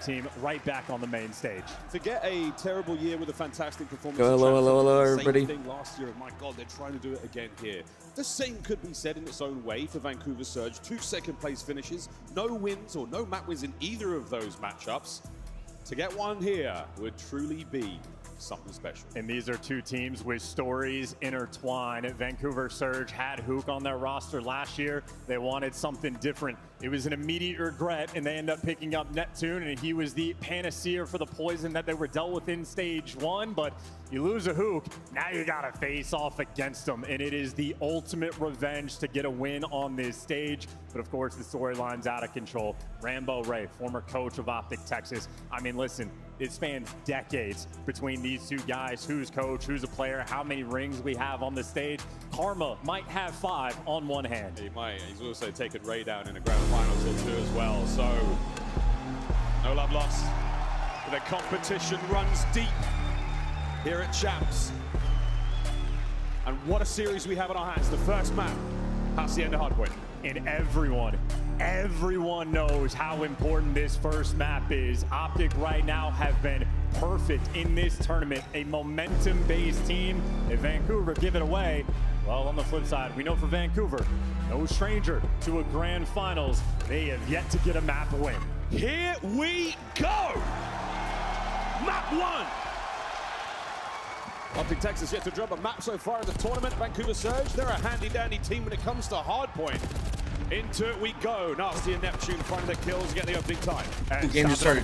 team right back on the main stage. To get a terrible year with a fantastic performance. Hello, everybody. Same thing last year, and my God, they're trying to do it again here. The same could be said in its own way for Vancouver Surge. 2 second-place finishes, no wins or no map wins in either of those matchups. To get one here would truly be something special. And these are two teams with stories intertwined. Vancouver Surge had Hook on their roster last year. They wanted something different. It was an immediate regret, and they end up picking up Neptune, and he was the panacea for the poison that they were dealt with in stage 1. But you lose a Hook, now you gotta face off against them, and it is the ultimate revenge to get a win on this stage. But of course, the storyline's out of control. Rambo Ray, former coach of Optic Texas. I mean, listen, it spans decades between these two guys. Who's coach, who's a player, how many rings we have on the stage. Karma might have 5 on one hand. He might. He's also taken Ray down in a grand finals or 2 as well. So, no love lost. The competition runs deep here at CHAMPS. And what a series we have on our hands. The first map, Hacienda Hardpoint. And everyone knows how important this first map is. Optic right now have been perfect in this tournament, a momentum-based team. If Vancouver give it away, well, on the flip side, we know for Vancouver, no stranger to a grand finals, they have yet to get a map win. Here we go! Map 1! Optic Texas yet to drop a map so far in the tournament. Vancouver Surge, they're a handy-dandy team when it comes to Hardpoint. Into it we go. Nasty and Neptune finding the kills, get the opening time. And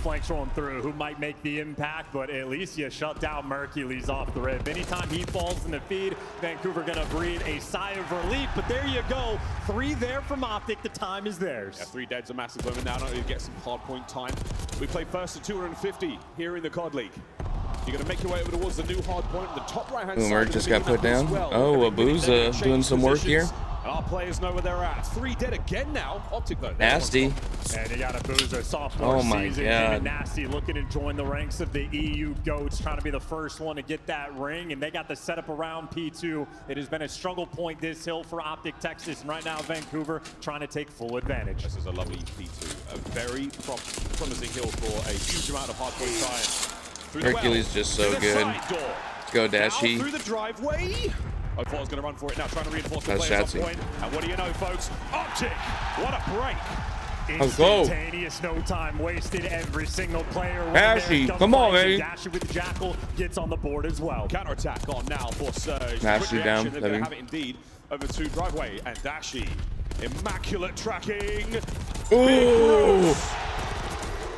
flanks rolling through, who might make the impact, but at least you shut down Mercules off the rip. Anytime he falls in the feed, Vancouver gonna breathe a sigh of relief, but there you go. 3 there from Optic, the time is theirs. Yeah, 3 dead's a massive moment now, not only to get some Hardpoint time. We play first to 250 here in the COD League. You're going to make your way over towards the new Hardpoint, the top right-hand side. Boomer just got put down. Well. Oh, Abuza doing some work here. And our players know where they're at. 3 dead again now. Optic though. Nasty. And you got Abuza, sophomore season. God. Nasty looking to join the ranks of the EU GOATs, trying to be the first one to get that ring. And they got the setup around P2. It has been a struggle point this hill for Optic Texas. And right now, Vancouver trying to take full advantage. This is a lovely P2. A very promising hill for a huge amount of Hardpoint science. Hercules just so good. Let's go, Dashy. Through the driveway. O4's going to run for it now, trying to reinforce the That's players on point. And what do you know, folks? Optic, what a break. Let's go. Instantaneous, no time wasted. Every single player. Dashy, come on, baby. Dashy with the Jackal gets on the board as well. Counterattack on now for Surge. Dashy down. They're going to have it indeed over to driveway. And Dashy, immaculate tracking. Ooh.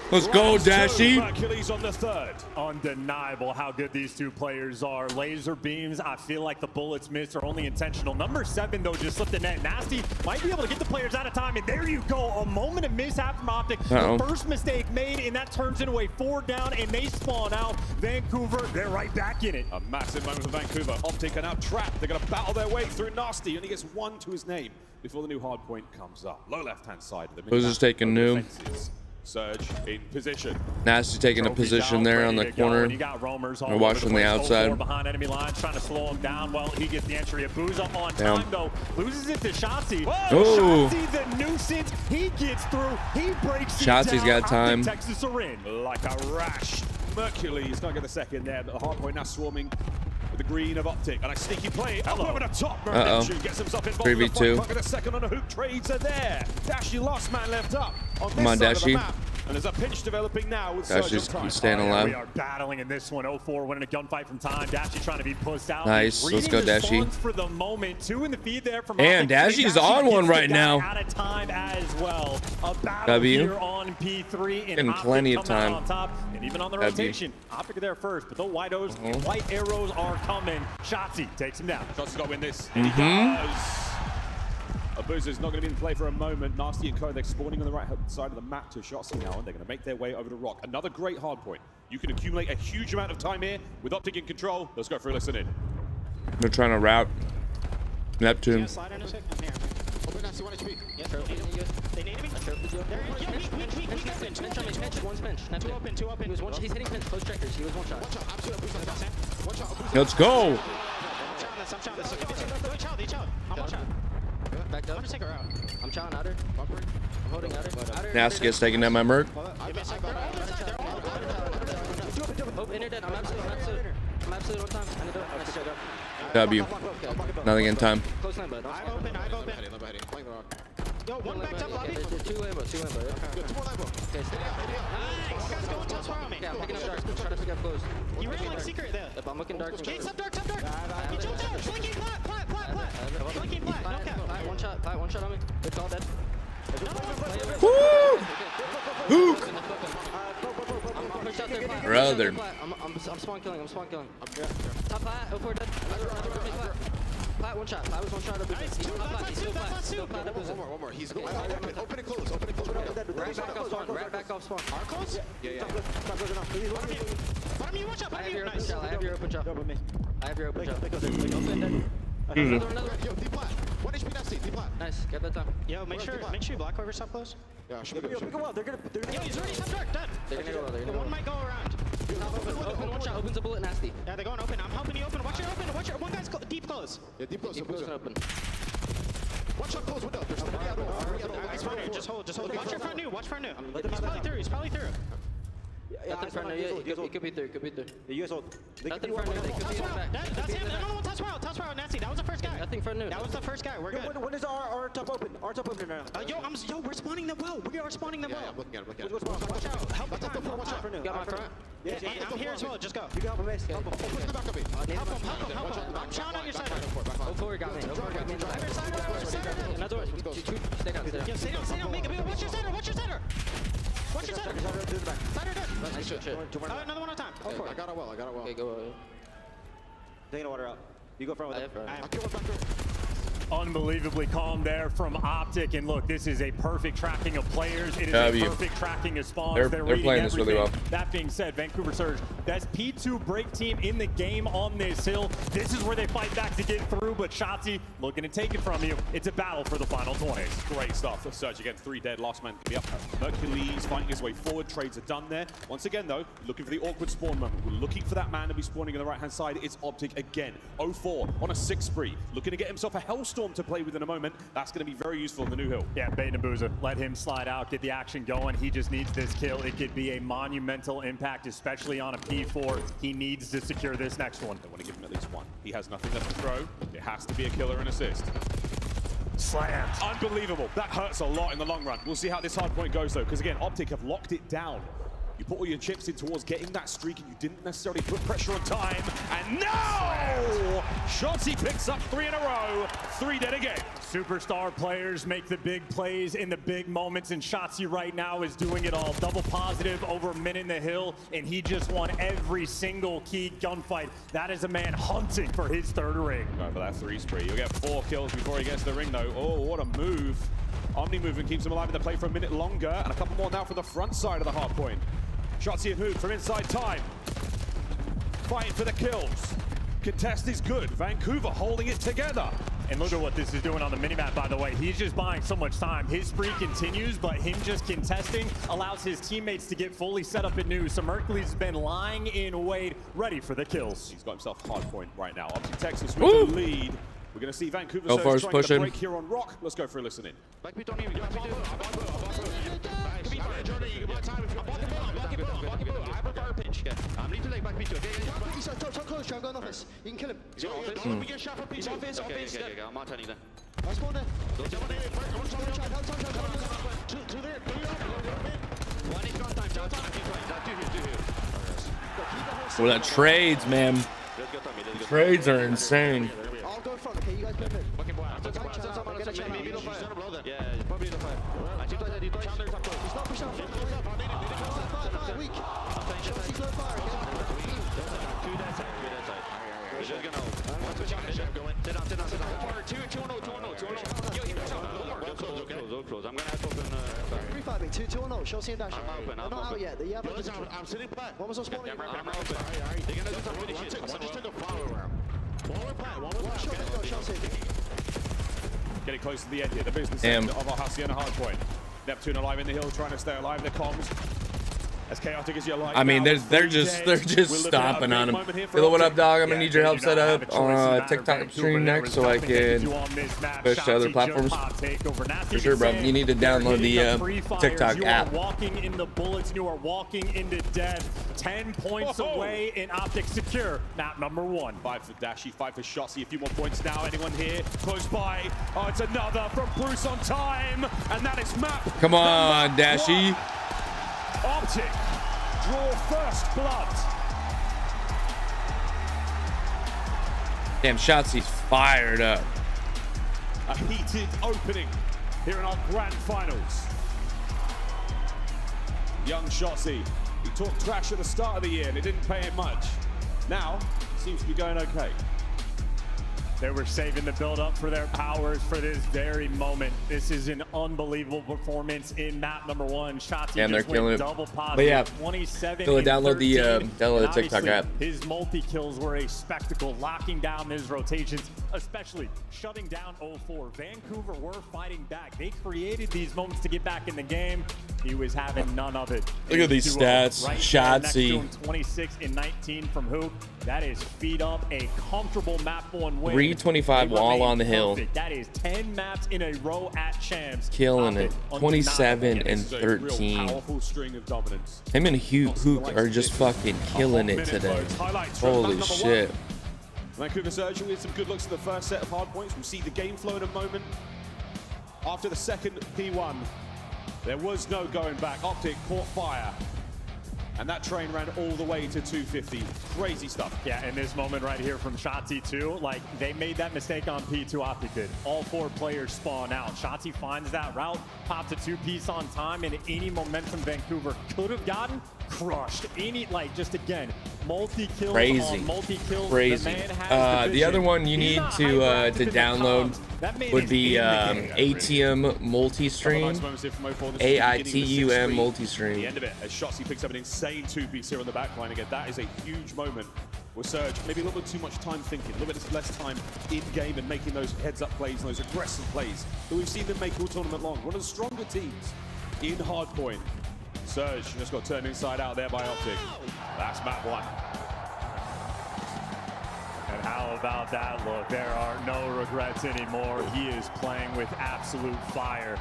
Let's go, Dashy. Hercules on the 3rd. Undeniable how good these two players are. Laser beams, I feel like the bullets missed are only intentional. Number 7, though, just slipped the net. Nasty might be able to get the players out of time, and there you go. A moment of mishap from Optic. The first mistake made, and that turns into a 4 down, and they spawn out. Vancouver, they're right back in it. A massive moment for Vancouver. Optic are now trapped. They're going to battle their way through Nasty, and he gets 1 to his name before the new Hardpoint comes up. Low left-hand side. Who's just taking new? Surge in position. Nasty taking a position there on the corner. You got roamers They're watching the outside. Behind enemy lines, trying to slow him down. Well, he gets the entry. Abuza on time, though. Loses it to Shotzi. Shotzi, the nuisance. He gets through. He breaks it down. Shotzi's got time. Texas are in. Like a rash. Mercules not get the second there, but the Hardpoint now swarming with the green of Optic. And a sneaky play. Up over the top. Neptune gets himself involved. 3v2. Get a second on a Hook. Trades are there. Dashy last man left up on this Come on, side Dashy. of the map. And there's a pinch developing now with Dashy's staying alive. We are battling in this one. 0-4 winning a gunfight from time. Dashy trying to be pushed out. Nice. Let's go, Dashy. For the moment. 2 in the feed there from and Dashy's on one right now. Out of time as well. A battle here on P3. Getting plenty of time. On top, and even on the rotation. Optic are there first, but the white arrows are coming. Shotzi takes him down. Shotzi's got to win this. And he does. Abuza's not going to be in play for a moment. Nasty and Co, they're spawning on the right side of the map to Shotzi now, and they're going to make their way over to Rock. Another great hard point. You can accumulate a huge amount of time here with Optic in control. Let's go for a listen in. They're trying to route Neptune. Let's go. Back up. I'm just take her out. I'm chowing outer. I'm holding outer. Nasty gets taking down my merc. Oh, inner dead. I'm absolute on time. I need to nice job. W. Nothing in time. Close line, bud. I'm open. Yo, one back up lobby. Two lambo. Good, two more lambo. Okay, stay down. Nice. Guys, go and touch fire on me. Yeah, I'm picking up dark. Try to pick up close. You ran like secret there. Yep, I'm looking dark. Gates up dark. You jumped out. Flanking plat. Flanking plat. No cap. Plat, one shot on me. It's all dead. Woo! Hook! I'm pushed out there, plat. Brother. I'm spawn killing. Top plat, 04 dead. Plat, one shot. Plat was one shot. Nice, two, that's two. One more. He's going open and close. Right back off spawn. Are close? Yeah. Bottom you, watch out. I have Bottom you. your open Nice. shot. I have your open shot. I have your open shot. Open dead. Easy. Another. Yo, D plat. 1 HP nasty. D plat. Nice. Get that time. Yo, make sure you block whoever stop close. Yeah, should be good. Yo, he's already top dark. Done. They're gonna go well. They're The gonna go one well. might go around. Open one shot. Opens a bullet. Nasty. Yeah, they're going open. I'm helping you open. Watch your open. One guy's deep close. Yeah, deep close. Keep closing open. One shot close window. There's 3 out. He's front new. Just hold. Watch your front new. He's probably through. Nothing front new. It could be through. You guys hold. Nothing front new. They could be in the back. That's him. No, touch power. Nasty. That was the first guy. Nothing front new. That was the first guy. We're good. When is our top open? Our top open now. Yo, we're spawning them well. We are spawning them Yeah, well. I'm looking at it. Watch out. Help the time. Watch out. Got my front. Yeah, I'm here as well. Just go. You can help him, Mace. Open the back of me. Help him. I'm chowing on your side. 04 got me. 04 got me. Another one. Stay down. Yo, stay down. Make it. Watch your center. Cider dead. Nice shit. Another one at a time. Go for I it. got it well. Okay, go. Taking the water out. You go front with I it. have front. I'll kill one back there. Unbelievably calm there from Optic, and look, this is a perfect tracking of players. It is W. a perfect tracking of spawns. They're reading playing this really everything. well. That being said, Vancouver Surge, best P2 break team in the game on this hill. This is where they fight back to get through, but Shotzi looking to take it from you. It's a battle for the final 20s. Great stuff. The Surge again. 3 dead. Last man can be up. Hercules fighting his way forward. Trades are done there. Once again, though, looking for the awkward spawn moment. We're looking for that man to be spawning on the right-hand side. It's Optic again. 04 on a 6 spree. Looking to get himself a Hellstorm to play with in a moment. That's going to be very useful in the new hill. Yeah, Bait and Booza, let him slide out, get the action going. He just needs this kill. It could be a monumental impact, especially on a P4. He needs to secure this next one. I want to give him at least one. He has nothing left to throw. It has to be a killer and assist. Slammed. Unbelievable. That hurts a lot in the long run. We'll see how this hard point goes, though, because, again, Optic have locked it down. You put all your chips in towards getting that streak, and you didn't necessarily put pressure on time. And no! Shotzi picks up 3 in a row. 3 dead again. Superstar players make the big plays in the big moments, and Shotzi right now is doing it all. Double positive over Min in the hill, and he just won every single key gunfight. That is a man hunting for his 3rd ring. Right for that 3 spree. You'll get 4 kills before he gets the ring, though. Oh, what a move. Omni movement keeps him alive in the play for a minute longer, and a couple more now from the front side of the hard point. Shotzi and Hook from inside time. Fighting for the kills. Contest is good. Vancouver holding it together. And look at what this is doing on the minimap, by the way. He's just buying so much time. His spree continues, but him just contesting allows his teammates to get fully set up at new. So Merkley's has been lying in wait, ready for the kills. He's got himself hard point right now. Up to Texas with the lead. We're going to see Vancouver Surge trying to break here on Rock. Let's go for a listen in. Well, that trades, man. Trades are insane. I'll go front, okay? You guys go mid. Yeah, probably the 5. He's not pushing out. Weak. He's low fire, okay? 2 dead side. He's just gonna hold. Sit down. 2-0. Yo, he pushed out. Go close. I'm gonna have to open. 3-5, 2-0. Show CM dash. I'm open. They're not out yet. I'm sitting plat. One was on spawning. I'm open. They're gonna do some finishes. Just take a flower around. One more plat. Show CM. Getting close to the end here. The business end of our Hacienda hardpoint. Neptune alive in the hill, trying to stay alive. The comms As chaotic as you like. I mean, now, they're with just three dead, stomping will it be a on him. big moment here for Hello, what up, Optic? dog? I'm gonna Yeah, need your they help do set not have up a choice in the on matter. TikTok Vancouver, stream there next, is so I nothing they can can do on this map. push to other Shotzi platforms. just pop takeover. Now, For sure, bro. You need to download the pre-fires. TikTok you app. are walking in the bullets. You are walking into death. 10 points away in Optic secure. Map number 1. 5 for Dashy, 5 for Shotzi. A few more points now. Anyone here close by? Oh, it's another from Bruce on time, and that is map. Come on, number Dashy. 1. Optic draw first blood. Damn, Shotzi's fired up. A heated opening here in our grand finals. Young Shotzi, he talked trash at the start of the year and it didn't pay him much. Now, seems to be going okay. They were saving the build-up for their powers for this very moment. This is an unbelievable performance in map number 1. Shotzi And they're just killing went it. double positive. But yeah, 27 Phil, and download the 13. download the TikTok Obviously, app. his multi-kills were a spectacle, locking down his rotations, especially shutting down 0-4. Vancouver were fighting back. They created these moments to get back in the game. He was having none of it. Look at these 2-0 stats. right there next to Shotzi. him, 26 and 19 from Hook. That is feed up a comfortable map 1 win. 325 They wall remain on the hill. perfect. That is 10 maps in a row at Champs. Killing it. Undeniable. 27 and This is a real 13. powerful string of dominance. Him and Hook are just fucking killing it today. Holy shit. Vancouver Surge with some good looks at the first set of hard points. We'll see the game flow in a moment. After the second P1, there was no going back. Optic caught fire. And that train ran all the way to 250. Crazy stuff. Yeah, and this moment right here from Shotzi too, like they made that mistake on P2, Optic did. All 4 players spawn out. Shotzi finds that route, pops a 2-piece on time, and any momentum Vancouver could have gotten, crushed. Any, like, just again, multi-kills Crazy. on multi-kills. Crazy. The man has The other one you He's need not to hyperactive in the download comms. That man would is be in the game. ATM multi-stream. AITUM multi-stream. The end of it, as Shotzi picks up an insane 2-piece here on the back line again. That is a huge moment with Surge. Maybe a little bit too much time thinking, a little bit less time in-game and making those heads-up plays and those aggressive plays that we've seen them make all tournament long. One of the stronger teams in Hardpoint. Surge just got turned inside out there by Optic. That's map 1. And how about that look? There are no regrets anymore. He is playing with absolute fire.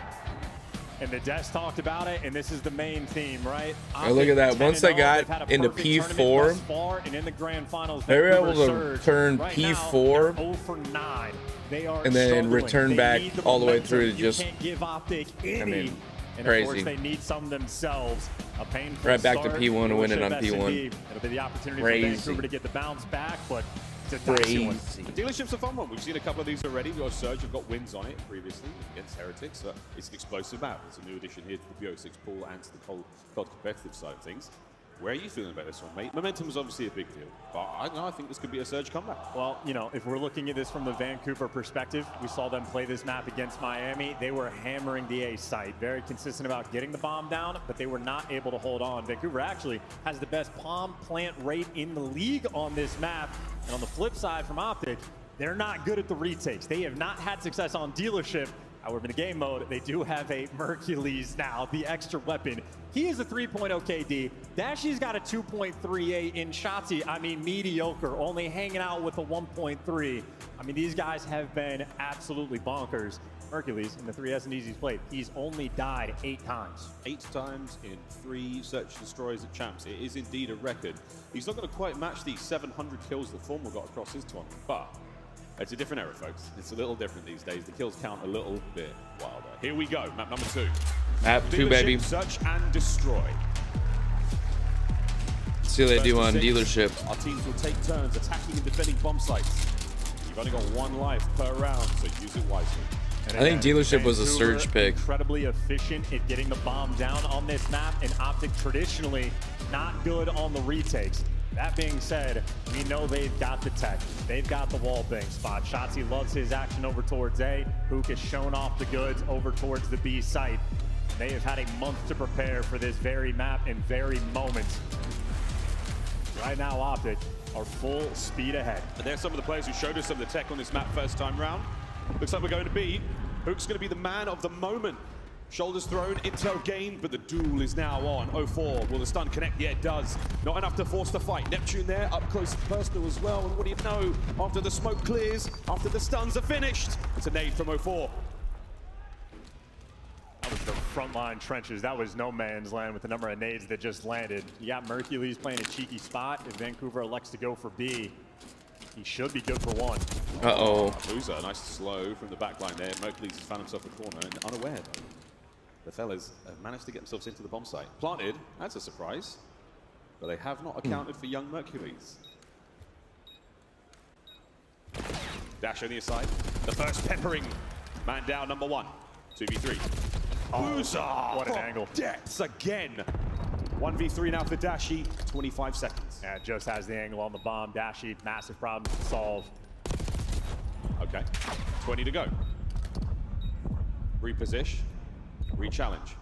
And the Des talked about it, and this is the main theme, right? Oh, look at that. Once they got into P4, far, and in the grand finals, they were able Vancouver to Surge, turn right P4 now, 0 for 9. They are and then struggling. return They back need the all the way momentum. through to You just, can't give Optic any. I mean, and crazy. of course, they need some themselves. A painful Right back to start. P1 to win it on Dealership P1. S&D. It'll be the opportunity Crazy. for Vancouver to get the bounce back, but it's a dicey one. Crazy. Dealership's a fun one. We've seen a couple of these already. We've got Surge, have got wins on it previously against Heretics. It's an explosive map. It's a new addition here to the BO6 pool and to the COD competitive side of things. Where are you feeling about this one, mate? Momentum is obviously a big deal, but I think this could be a Surge comeback. Well, you know, if we're looking at this from the Vancouver perspective, we saw them play this map against Miami. They were hammering the A site, very consistent about getting the bomb down, but they were not able to hold on. Vancouver actually has the best bomb plant rate in the league on this map. And on the flip side from Optic, they're not good at the retakes. They have not had success on Dealership. However, in the game mode, they do have a Mercules now, the extra weapon. He is a 3.0 KD. Dashy's got a 2.38 in Shotzi. I mean, mediocre, only hanging out with a 1.3. I mean, these guys have been absolutely bonkers. Mercules, in the 3 S&Ds he's played, he's only died 8 times. 8 times in 3 search destroys at Champs. It is indeed a record. He's not going to quite match the 700 kills that Formal got across his tournament, but it's a different era, folks. It's a little different these days. The kills count a little bit wilder. Here we go, map number 2. Map 2, baby. Search and destroy. Let's see what they do on Dealership. Our teams will take turns attacking and defending bomb sites. You've only got 1 life per round, so use it wisely. And I think again, Dealership was a Vancouver surge pick. Incredibly efficient at getting the bomb down on this map, and Optic traditionally not good on the retakes. That being said, we know they've got the tech. They've got the wall bang spot. Shotzi loves his action over towards A. Hook has shown off the goods over towards the B site. They have had a month to prepare for this very map and very moment. Right now, Optic are full speed ahead. And there's some of the players who showed us some of the tech on this map first time round. Looks like we're going to be Hook's going to be the man of the moment Shoulders thrown, intel gained, but the duel is now on. 04, will the stun connect? Yeah, it does. Not enough to force the fight. Neptune there, up close and personal as well. And what do you know? After the smoke clears, after the stuns are finished, it's a nade from 04. That was the frontline trenches. That was no man's land with the number of nades that just landed. You got Mercules playing a cheeky spot. If Vancouver elects to go for B, he should be good for one. Uh-oh. Boozer, nice slow from the back line there. Mercules has found himself a corner and unaware though. The fellas have managed to get themselves into the bomb site. Planted, that's a surprise. But they have not accounted for young Mercules. Dash on the side. The first peppering. Man down, number 1. 2v3. Boozer! What an angle. Depths again. 1v3 now for Dashi. 25 seconds. Yeah, just has the angle on the bomb. Dashi, massive problems to solve. Okay, 20 to go. Reposition. Re-challenge.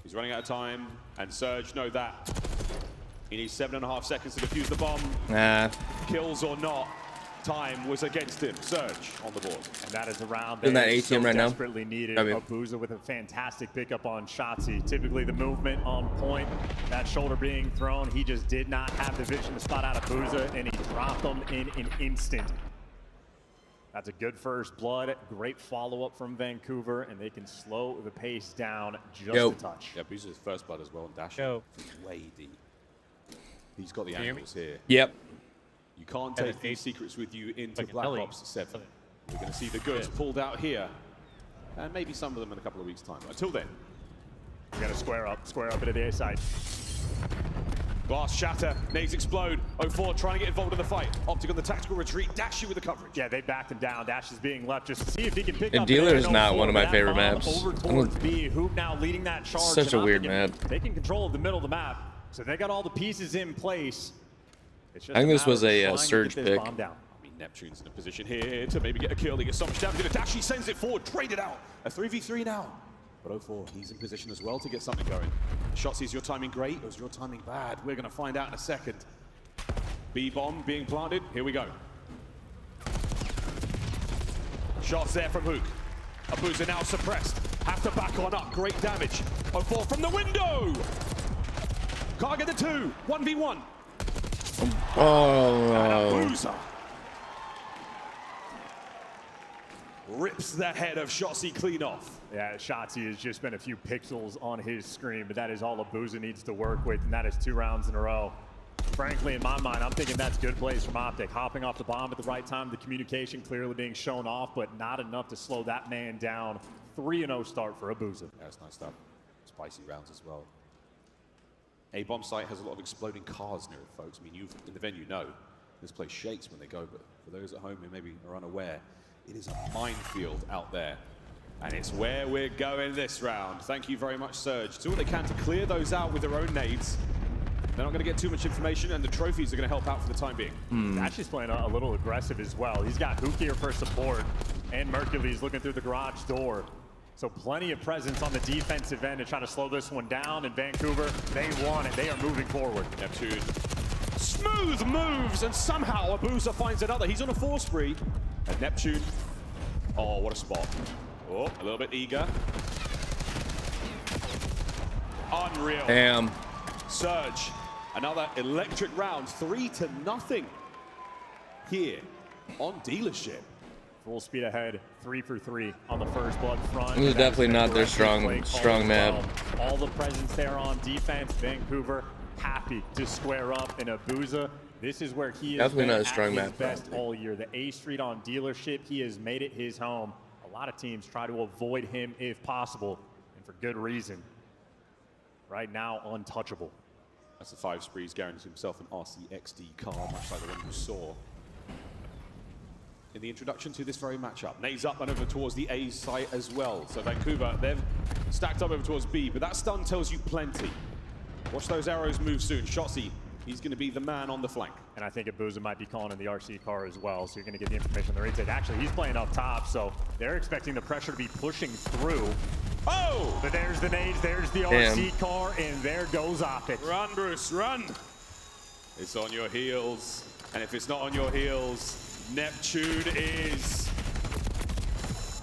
He's running out of time, and Surge know that. He needs 7.5 seconds to defuse the bomb. Nah. Kills or not, time was against him. Surge on the board. And that is a round In that is ATM right now. desperately needed. I mean- Abuza with a fantastic pickup on Shotzi. Typically the movement on point, that shoulder being thrown, he just did not have the vision to spot out Abuza, and he dropped him in an instant. That's a good first blood. Great follow-up from Vancouver, and they can slow the pace down just a touch. Yeah, Boozer's first blood as well, and Dash Yo. way deep. He's got the Can you hear me? angles here. Yep. You can't Yeah, take there's these 8. secrets with you into I can Black tell you. Ops 7. We're going to see the goods pulled out here, and maybe some of them in a couple of weeks' time. Until then, We got to square up into the A side. glass shatter, nades explode. 04 trying to get involved in the fight. Optic on the tactical retreat. Dashi with the coverage. Yeah, they backed him down. Dash is being left just to see if he can pick And up. Dealer is an not 04, one of my that favorite bomb maps. Over towards B. Hoop now leading that charge. Such and a weird Optic map. taking control of the middle of the map. So they got all the pieces in place. It's just I think a this matter was of a, trying to Surge get this pick. bomb down. I mean, Neptune's in a position here to maybe get a kill. He gets so much damage. Dashi sends it forward, traded out. A 3v3 now. But 04, he's in position as well to get something going. Shots, is your timing great or is your timing bad? We're going to find out in a second. B-bomb being planted. Here we go. Shots there from Hook. Abuza now suppressed. Have to back on up. Great damage. 04 from the window. Can't get the 2. 1v1. Oh. Abuza rips the head of Shotzi clean off. Yeah, Shotzi has just been a few pixels on his screen, but that is all Abuza needs to work with, and that is 2 rounds in a row. Frankly, in my mind, I'm thinking that's good plays from Optic. Hopping off the bomb at the right time, the communication clearly being shown off, but not enough to slow that man down. 3-0 start for Abuza. Yeah, that's nice stuff. Spicy rounds as well. A bomb site has a lot of exploding cars near it, folks. I mean, you in the venue know this place shakes when they go, but for those at home who maybe are unaware, it is a minefield out there. And it's where we're going this round. Thank you very much, Surge. Do what they can to clear those out with their own nades. They're not going to get too much information, and the trophies are going to help out for the time being. Dashi's playing a little aggressive as well. He's got Hook here for support, and Mercules looking through the garage door. So plenty of presence on the defensive end to try to slow this one down. And Vancouver, they want it. They are moving forward. Neptune, smooth moves, and somehow Abuza finds another. He's on a 4 spree. And Neptune, oh, what a spot. Oh, a little bit eager. Unreal. Damn. Surge, another electric round, 3-0 here on Dealership. Full speed ahead, 3 for 3 on the first blood front. This is That definitely been a not their aggressive strong- play call strong as map. well. All the presence there on defense. Vancouver happy to square up, in Abuza, this is where he is Definitely not a at strong his map, best probably. all year. The A Street on Dealership, he has made it his home. A lot of teams try to avoid him if possible, and for good reason. Right now, untouchable. That's the 5 sprees, guarantees himself an RCXD car, much like the one you saw in the introduction to this very matchup. Nades up and over towards the A site as well. So Vancouver, they've stacked up over towards B, but that stun tells you plenty. Watch those arrows move soon. Shotzi, he's going to be the man on the flank. And I think Abuza might be calling in the RC car as well, so you're going to get the information on the retake. Actually, he's playing up top, so they're expecting the pressure to be pushing through. Oh! But there's the nades, there's the Damn. RC car, and there goes Optic. Run, Bruce, run! It's on your heels, and if it's not on your heels, Neptune is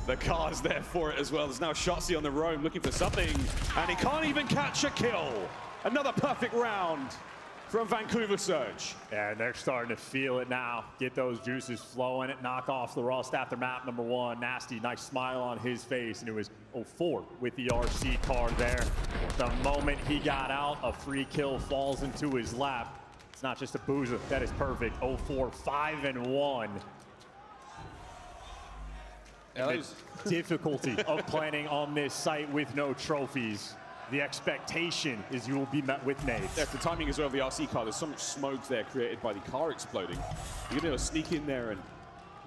The car's there for it as well. There's now Shotzi on the roam looking for something, and he can't even catch a kill. Another perfect round from Vancouver Surge. Yeah, and they're starting to feel it now. Get those juices flowing. Knock off the Rust after map number 1. Nasty, nice smile on his face, and it was 0-4 with the RC card there. The moment he got out, a free kill falls into his lap. It's not just a boozer. That is perfect. 0-4, 5-1. And the difficulty of planning on this site with no trophies. The expectation is you will be met with nades. Yeah, the timing as well of the RC car. There's so much smoke there created by the car exploding. You're going to sneak in there and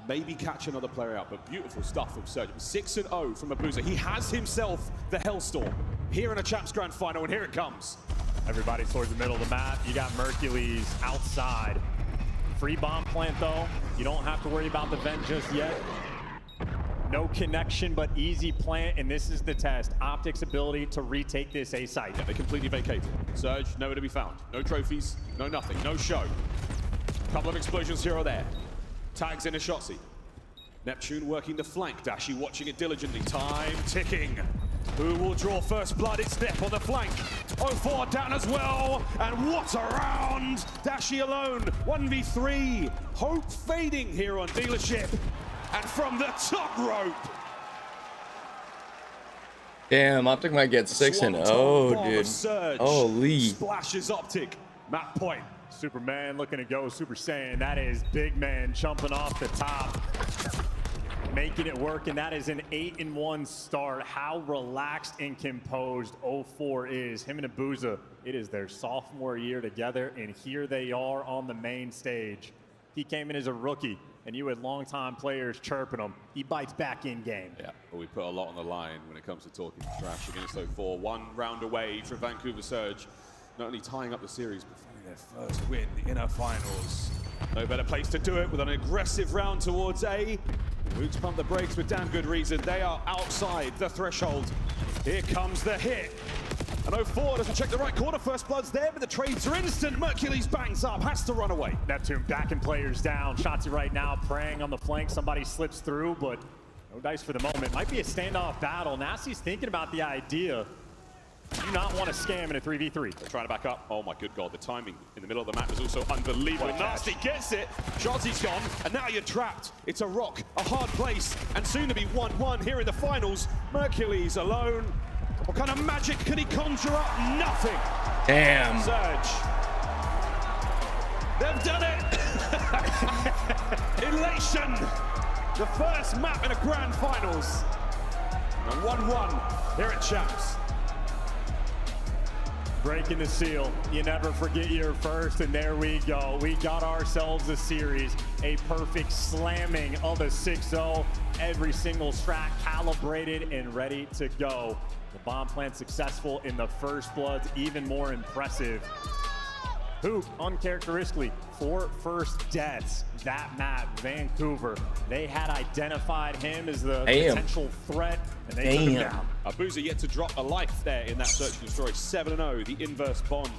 maybe catch another player out, but beautiful stuff from Serge. 6-0 from Abuza. He has himself the Hellstorm here in a Champs Grand Final, and here it comes. Everybody towards the middle of the map. You got Mercules outside. Free bomb plant though. You don't have to worry about the vent just yet. No connection, but easy plant, and this is the test. Optic's ability to retake this A site. Yeah, they completely vacated. Surge, nowhere to be found. No trophies, no nothing, no show. Couple of explosions here or there. Tags in a Shotzi. Neptune working the flank. Dashi watching it diligently. Time ticking. Who will draw first blood? It's Nep on the flank. 0-4 down as well. And what a round! Dashi alone. 1v3. Hope fading here on Dealership. And from the top rope. Damn, Optic might get 6-0, dude. Surge. Holy. Splashes Optic. Map point. Superman looking to go Super Saiyan. That is big man jumping off the top. Making it work, and that is an 8-1 start. How relaxed and composed 0-4 is. Him and Abuza, it is their sophomore year together, and here they are on the main stage. He came in as a rookie, and you had longtime players chirping him. He bites back in game. Yeah, well, we put a lot on the line when it comes to talking trash against 0-4. 1 round away from Vancouver Surge, not only tying up the series, but finding their first win in the finals. No better place to do it with an aggressive round towards A. Roots pump the brakes with damn good reason. They are outside the threshold. Here comes the hit. And 0-4 doesn't check the right corner. First blood's there, but the trades are instant. Mercules bangs up, has to run away. Neptune backing players down. Shotzi right now preying on the flank. Somebody slips through, but no dice for the moment. Might be a standoff battle. Nasty's thinking about the idea. Do not want to scam in a 3v3. They're trying to back up. Oh my good God, the timing in the middle of the map is also unbelievable. Nasty gets it. Shotzi's gone, and now you're trapped. It's a rock, a hard place, and soon to be 1-1 here in the finals. Mercules alone. What kind of magic could he conjure up? Nothing. Damn. Surge. They've done it. Elation. The first map in a grand finals. And 1-1 here at Champs. Breaking the seal. You never forget your first, and there we go. We got ourselves a series, a perfect slamming of a 6-0. Every single strat calibrated and ready to go. The bomb plant successful in the first bloods, even more impressive. Hoop, uncharacteristically, 4 first deaths. That map, Vancouver, they had identified him as the potential threat, and they took him down. Abuza yet to drop a life there in that search and destroy. 7-0, the inverse bond.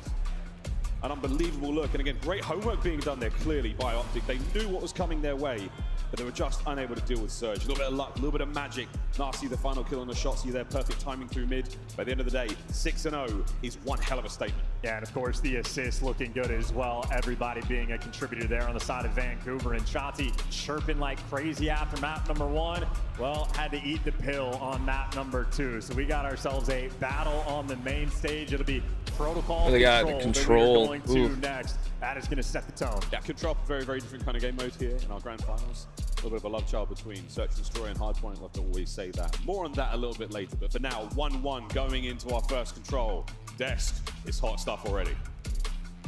An unbelievable look, and again, great homework being done there clearly by Optic. They knew what was coming their way, but they were just unable to deal with Surge. A little bit of luck, a little bit of magic. Nasty, the final kill on the Shotzi there, perfect timing through mid. By the end of the day, 6-0 is one hell of a statement. Yeah, and of course the assist looking good as well. Everybody being a contributor there on the side of Vancouver, and Shotzi chirping like crazy after map number 1. Well, had to eat the pill on map number 2. So we got ourselves a battle on the main stage. It'll be protocol control that we're going to next. That is going to set the tone. Yeah, control, very, very different kind of game mode here in our grand finals. A little bit of a love child between Search and Destroy and Hardpoint. We'll have to always say that. More on that a little bit later, but for now, 1-1 going into our first control. Desk is hot stuff already.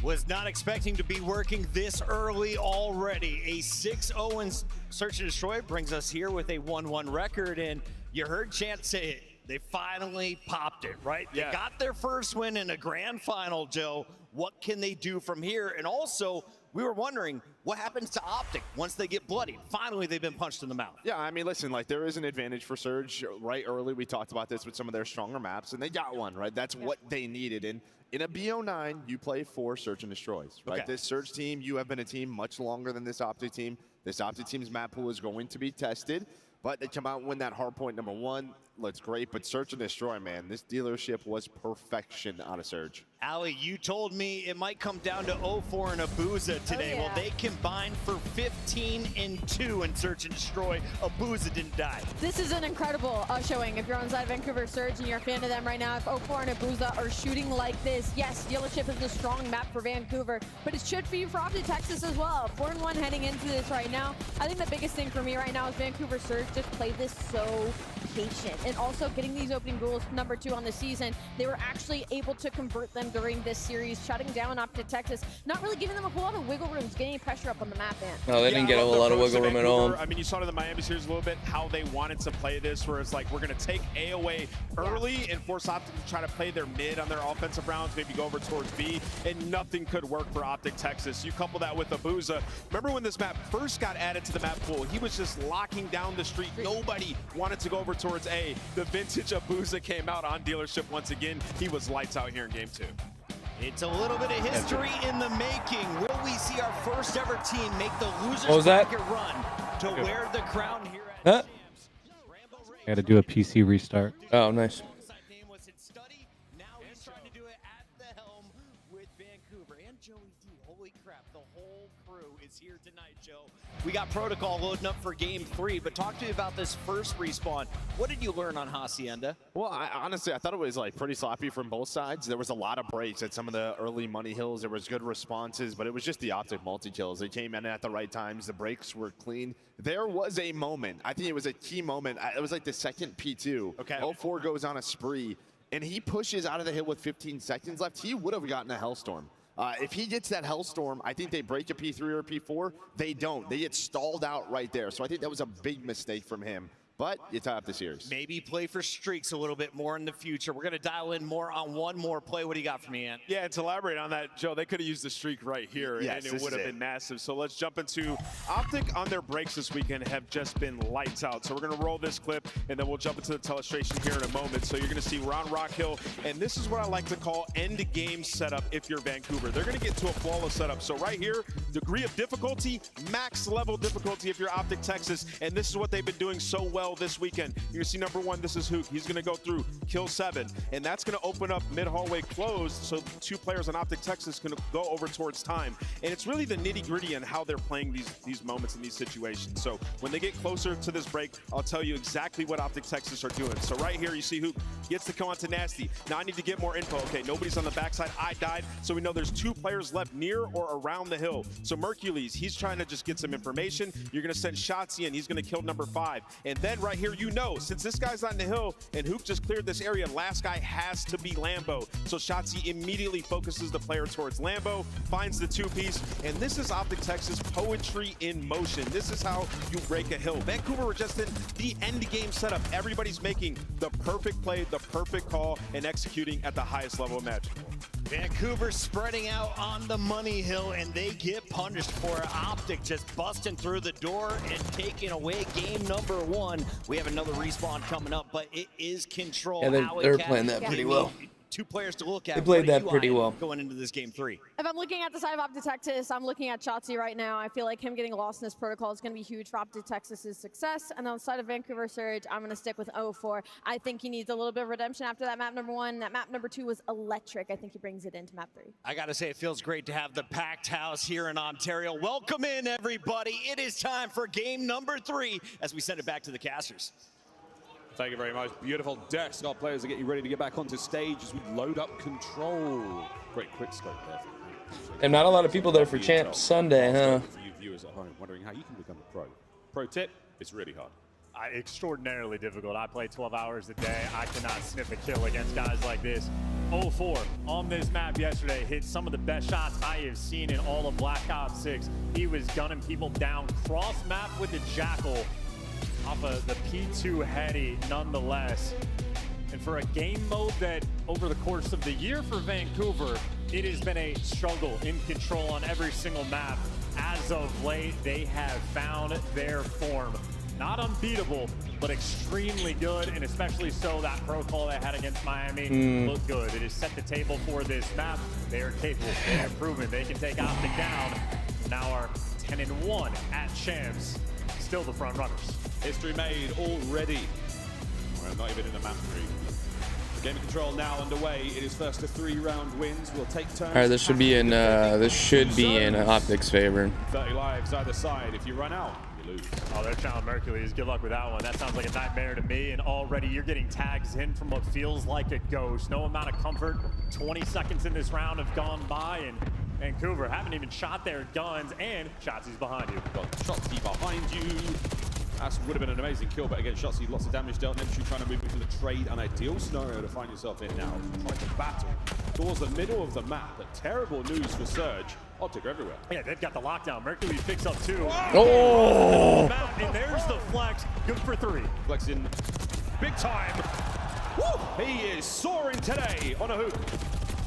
Was not expecting to be working this early already. A 6-0 in Search and Destroy brings us here with a 1-1 record, and you heard Chant say it. They finally popped it, right? Yeah. They got their first win in a grand final, Joe. What can they do from here? And also, we were wondering, what happens to Optic once they get bloodied? Finally, they've been punched in the mouth. Yeah, I mean, listen, like, there is an advantage for Surge right early. We talked about this with some of their stronger maps, and they got one, right? That's what they needed. And in a BO9, you play 4 Search and Destroys, right? Okay. This Surge team, you have been a team much longer than this Optic team. This Optic team's map pool is going to be tested. But they come out and win that Hardpoint #1. Looks great, but Search and Destroy, man. This dealership was perfection out of Surge. Ali, you told me it might come down to 0-4 and Abuza today. Oh, yeah. Well, they combined for 15-2 in Search and Destroy. Abuza didn't die. This is an incredible showing. If you're on the side of Vancouver Surge and you're a fan of them right now, if 0-4 and Abuza are shooting like this, yes, dealership is a strong map for Vancouver, but it should be for Optic Texas as well. 4-1 heading into this right now. I think the biggest thing for me right now is Vancouver Surge just played this so patient, and also getting these opening goals, #2 on the season. They were actually able to convert them during this series, shutting down Optic Texas, not really giving them a whole lot of wiggle room, getting pressure up on the map, man. No, they didn't get a whole lot of wiggle room at all. I mean, you saw it in the Miami series a little bit, how they wanted to play this, where it's like, we're going to take A away early and force Optic to try to play their mid on their offensive rounds, maybe go over towards B, and nothing could work for Optic Texas. You couple that with Abuza. Remember when this map first got added to the map pool, he was just locking down the street. Nobody wanted to go over towards A. The vintage Abuza came out on dealership once again. He was lights out here in game 2. It's a little bit of history in the making. Will we see our first ever team make the losers What was that? bracket run to wear the crown here at Huh? Champs? I got to do a PC restart. Oh, nice. Name was his study. Now he's trying to do it at the helm with Vancouver and Joey D. Holy crap, the whole crew is here tonight, Joe. We got protocol loading up for game 3, but talk to me about this first respawn. What did you learn on Hacienda? Well, honestly, I thought it was like pretty sloppy from both sides. There was a lot of breaks at some of the early money hills. There was good responses, but it was just the Optic multi-kills. They came in at the right times. The breaks were clean. There was a moment. I think it was a key moment. It was like the second P2. Okay. 0-4 goes on a spree, and he pushes out of the hill with 15 seconds left. He would have gotten a Hellstorm. If he gets that Hellstorm, I think they break a P3 or a P4. They don't. They get stalled out right there. So I think that was a big mistake from him. But you tie up the series. Maybe play for streaks a little bit more in the future. We're going to dial in more on one more play. What do you got for me, Ant? Yeah, and to elaborate on that, Joe, they could have used the streak right here, Yes, and it would have been massive. So let's jump into Optic on their breaks this weekend have just been lights out. So we're going to roll this clip, and then we'll jump into the telestration here in a moment. So you're going to see we're on Rock Hill, and this is what I like to call end-game setup if you're Vancouver. They're going to get to a flawless setup. So right here, degree of difficulty, max level difficulty if you're Optic Texas, and this is what they've been doing so well this weekend. You're gonna see #1, this is Hook. He's gonna go through, kill 7, and that's gonna open up mid-hallway closed, so 2 players on Optic Texas can go over towards time. And it's really the nitty-gritty and how they're playing these moments in these situations. So when they get closer to this break, I'll tell you exactly what Optic Texas are doing. So right here, you see Hook gets to come onto Nasty. Now I need to get more info. Okay, nobody's on the backside. I died, so we know there's 2 players left near or around the hill. So Mercules, he's trying to just get some information. You're gonna send Shotzi in. He's gonna kill #5. And then right here, you know, since this guy's on the hill and Hook just cleared this area, last guy has to be Lambo. So Shotzi immediately focuses the player towards Lambo, finds the 2-piece, and this is Optic Texas poetry in motion. This is how you break a hill. Vancouver were just in the end game setup. Everybody's making the perfect play, the perfect call, and executing at the highest level imaginable. Vancouver spreading out on the money hill, and they get punished for it. Optic just busting through the door and taking away game #1. We have another respawn coming up, but it is control. Yeah, Alley they're Cat, playing that pretty give me well. 2 players to look at. They played What are that you pretty eyeing well. going into this game 3. If I'm looking at the side of Optic Texas, I'm looking at Shotzi right now. I feel like him getting lost in this protocol is going to be huge for Optic Texas's success. And on the side of Vancouver Surge, I'm going to stick with 0-4. I think he needs a little bit of redemption after that map #1. That map #2 was electric. I think he brings it into map 3. I got to say, it feels great to have the packed house here in Ontario. Welcome in, everybody. It is time for game #3 as we send it back to the casters. Thank you very much. Beautiful desk. Our players are getting ready to get back onto stage as we load up control. Great quick scope there. And not a lot of people there for Champs Sunday, huh? For you viewers at home wondering how you can become a pro. Pro tip, it's really hard. Extraordinarily difficult. I play 12 hours a day. I cannot sniff a kill against guys like this. 0-4 on this map yesterday. Hit some of the best shots I have seen in all of Black Ops 6. He was gunning people down cross map with the Jackal off of the P2 heady nonetheless. And for a game mode that over the course of the year for Vancouver, it has been a struggle in control on every single map. As of late, they have found their form. Not unbeatable, but extremely good, and especially so that pro call they had against Miami looked good. It has set the table for this map. They are capable, they have proven they can take Optic down. Now are 10-1 at Champs, still the front runners. History made already. We're not even in the map 3. Game of control now underway. It is first to 3-round wins. We'll take turns. All right, this should be in Optic's favor. 30 lives either side. If you run out, you lose. Oh, they're challenging Mercules. Good luck with that one. That sounds like a nightmare to me. And already you're getting tags in from what feels like a ghost. No amount of comfort. 20 seconds in this round have gone by, and Vancouver haven't even shot their guns, and Shotzi's behind you. Got Shotzi behind you. That would have been an amazing kill, but again, Shotzi, lots of damage dealt. Neptune trying to move into the trade, an ideal scenario to find yourself in now. Trying to battle towards the middle of the map, but terrible news for Surge. Optic everywhere. Yeah, they've got the lockdown. Mercules picks up 2. Oh! And there's the flex. Good for 3. Flex in big time. Woo! He is soaring today on a hook.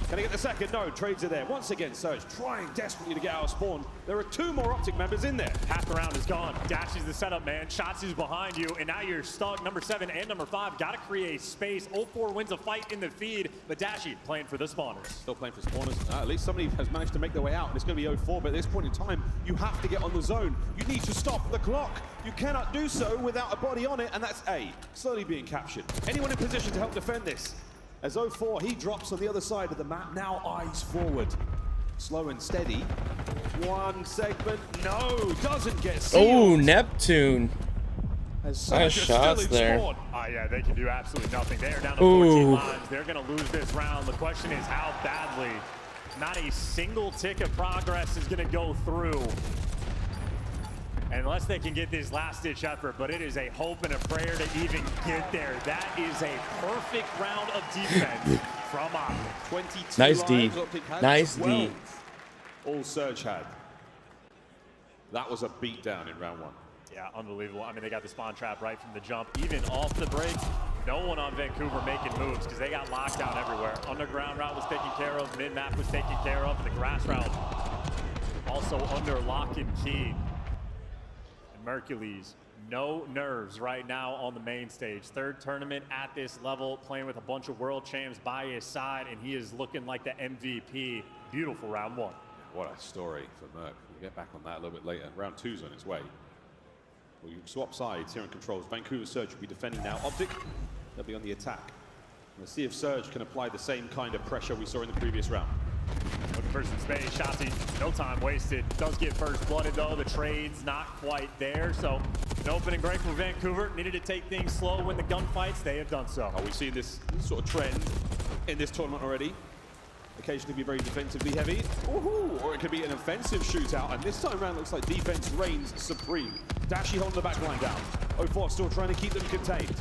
Can he get the second? No, trades are there. Once again, Surge trying desperately to get out of spawn. There are 2 more Optic members in there. Half the round is gone. Dashy's the setup, man. Shotzi's behind you, and now you're stuck. Number 7 and number 5 got to create space. 0-4 wins a fight in the feed, but Dashy playing for the spawners. Still playing for spawners. At least somebody has managed to make their way out, and it's going to be 0-4, but at this point in time, you have to get on the zone. You need to stop the clock. You cannot do so without a body on it, and that's A, slowly being captured. Anyone in position to help defend this? As 0-4, he drops on the other side of the map, now eyes forward. Slow and steady. One segment, no, doesn't get sealed. Oh, Neptune. Nice shots there. Oh, yeah, they can do absolutely nothing. They are down to 14 lives. They're going to lose this round. The question is how badly. Not a single tick of progress is going to go through unless they can get this last-ditch effort, but it is a hope and a prayer to even get there. That is a perfect round of defense from Optic. 22 nice D. Nice D. All Surge had. That was a beatdown in round 1. Yeah, unbelievable. I mean, they got the spawn trap right from the jump. Even off the break, no one on Vancouver making moves because they got lockdown everywhere. Underground route was taken care of, mid-map was taken care of, and the grass route also under lock and key. Mercules, no nerves right now on the main stage. 3rd tournament at this level, playing with a bunch of world champs by his side, and he is looking like the MVP. Beautiful round 1. What a story for Merc. We'll get back on that a little bit later. Round 2's on its way. Well, you swap sides here in controls. Vancouver Surge will be defending now. Optic, they'll be on the attack. Let's see if Surge can apply the same kind of pressure we saw in the previous round. Looking for some space. Shotzi, no time wasted. Does get first blooded though. The trade's not quite there. So an opening break for Vancouver. Needed to take things slow when the gunfights. They have done so. We've seen this sort of trend in this tournament already. Occasionally be very defensively heavy. Or it could be an offensive shootout. And this time around looks like defense reigns supreme. Dashy holding the back line down. 0-4 still trying to keep them contained.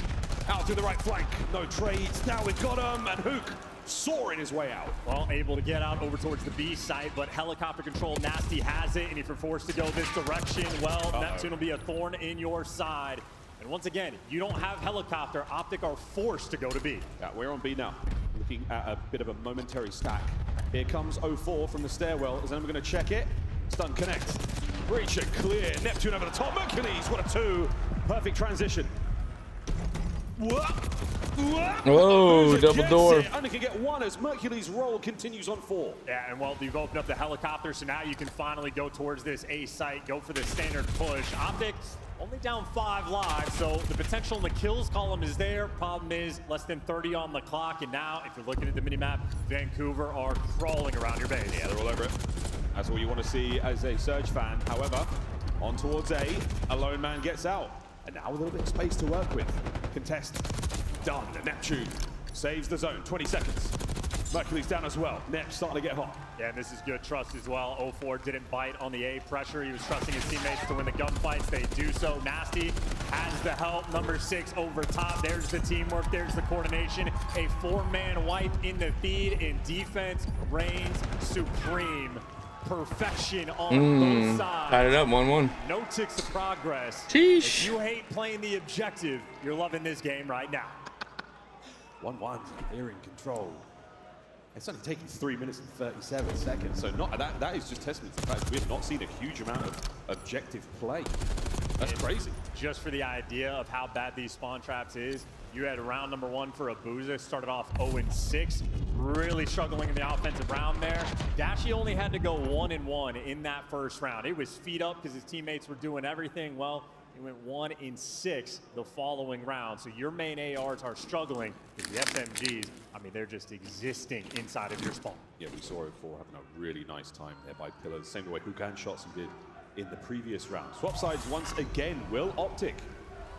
Out through the right flank. No trades. Now we've got him. And Hook soaring his way out. Well, able to get out over towards the B site, but helicopter control, Nasty has it, and if you're forced to go this direction, well, Neptune will be a thorn in your side. And once again, you don't have helicopter. Optic are forced to go to B. Yeah, we're on B now. Looking at a bit of a momentary stack. Here comes 0-4 from the stairwell. Is anyone going to check it? Stun connect. Breach and clear. Neptune over the top. Mercules, what a 2. Perfect transition. Whoa, double door. Only can get 1 as Mercules' roll continues on 4. Yeah, and well, you've opened up the helicopter, so now you can finally go towards this A site, go for the standard push. Optic only down 5 lives, so the potential in the kills column is there. Problem is, less than 30 on the clock, and now, if you're looking at the minimap, Vancouver are crawling around your base. Yeah, they're all over it. That's all you want to see as a Surge fan. However, on towards A lone man gets out. And now a little bit of space to work with. Contest done. Neptune saves the zone. 20 seconds. Mercules down as well. Nep starting to get hot. Yeah, and this is good trust as well. 0-4 didn't bite on the A pressure. He was trusting his teammates to win the gunfights. They do so. Nasty has the help. Number 6 over top. There's the teamwork. There's the coordination. A 4-man wipe in the feed, and defense reigns supreme. Perfection on both sides. Tied it up, 1-1. No ticks of progress. Sheesh. If you hate playing the objective, you're loving this game right now. 1-1. They're in control. It's only taken 3 minutes and 37 seconds. So not that is just testament to the fact that we have not seen a huge amount of objective play. That's crazy. Just for the idea of how bad these spawn traps is, you had round number 1 for Abuza, started off 0-6, really struggling in the offensive round there. Dashy only had to go 1-1 in that first round. It was feet up because his teammates were doing everything. Well, He went 1 in 6 the following round. So your main ARs are struggling. The SMGs, I mean, they're just existing inside of your spawn. Yeah, we saw 04 having a really nice time there by Pillars, same way Hukan Shotzi did in the previous round. Swap sides once again. Will Optic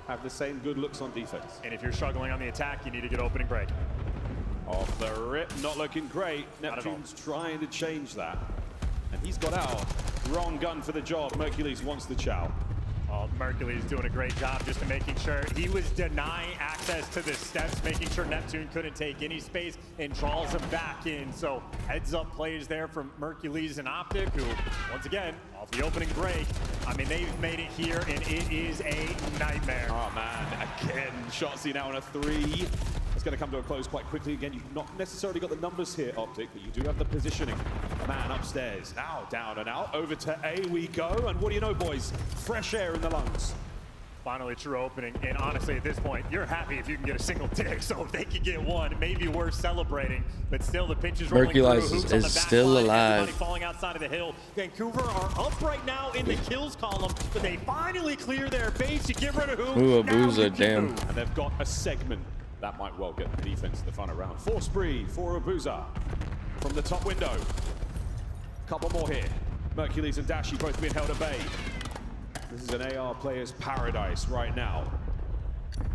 have the same good looks on defense? And if you're struggling on the attack, you need to get opening break. Off the rip, not looking great. Neptune's trying to change that. And he's got out. Wrong gun for the job. Mercules wants the chow. Mercules doing a great job just to making sure he was denying access to the steps, making sure Neptune couldn't take any space and draws him back in. So heads up plays there from Mercules and Optic, who once again off the opening break. I mean, they've made it here and it is a nightmare. Oh man, again, Shotzi now on a 3. It's going to come to a close quite quickly. Again, you've not necessarily got the numbers here, Optic, but you do have the positioning. Man upstairs, now down and out. Over to A we go, and what do you know, boys? Fresh air in the lungs. Finally true opening, and honestly at this point, you're happy if you can get a single dig, so if they can get one, maybe worth celebrating, but still the pitch is rolling through. Mercules is still alive. Everybody falling outside of the hill. Vancouver are up right now in the kills column, but they finally clear their base. You get rid of who? Ooh, Abuza, damn. And they've got a segment. That might well get the defense the fun around. 4 spree for Abuza from the top window. Couple more here. Mercules and Dashi both being held at bay. This is an AR player's paradise right now.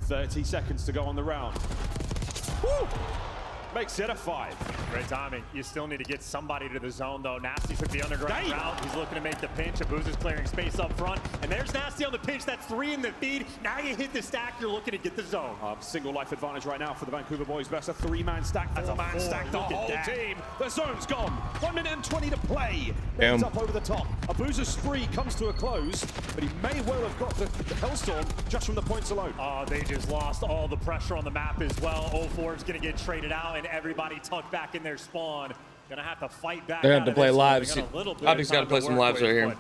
30 seconds to go on the round. Woo! Makes it a 5. Great timing. You still need to get somebody to the zone, though. Nasty took the underground route. He's looking to make the pinch. Abuza's clearing space up front. And there's Nasty on the pinch. That's 3 in the feed. Now you hit the stack. You're looking to get the zone. Single life advantage right now for the Vancouver boys. That's a 3-man stack. That's a man stack. The whole team. The zone's gone. 1 minute and 20 to play. Ends up over the top. Abuza's spree comes to a close, but he may well have got the Hellstorm just from the points alone. They just lost all the pressure on the map as well. 04 is going to get traded out, and everybody tucked back in their spawn. Gonna have to fight back. They're gonna have to play lives. Optic's got to play some lives right here.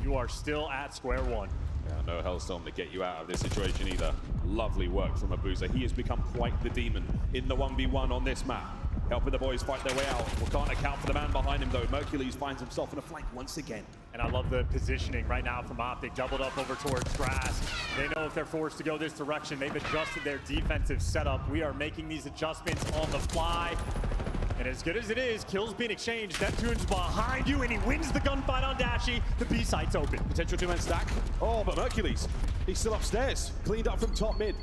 You are still at square one. Yeah, no Hellstorm to get you out of this situation either. Lovely work from Abuza. He has become quite the demon in the 1v1 on this map. Helping the boys fight their way out. We can't account for the man behind him though. Mercules finds himself in a flank once again. And I love the positioning right now from Optic. Doubled up over towards grass. They know if they're forced to go this direction, they've adjusted their defensive setup. We are making these adjustments on the fly. And as good as it is, kills being exchanged. Neptune's behind you, and he wins the gunfight on Dashi. The B site's open. Potential 2-man stack. Oh, but Mercules, he's still upstairs. Cleaned up from top mid.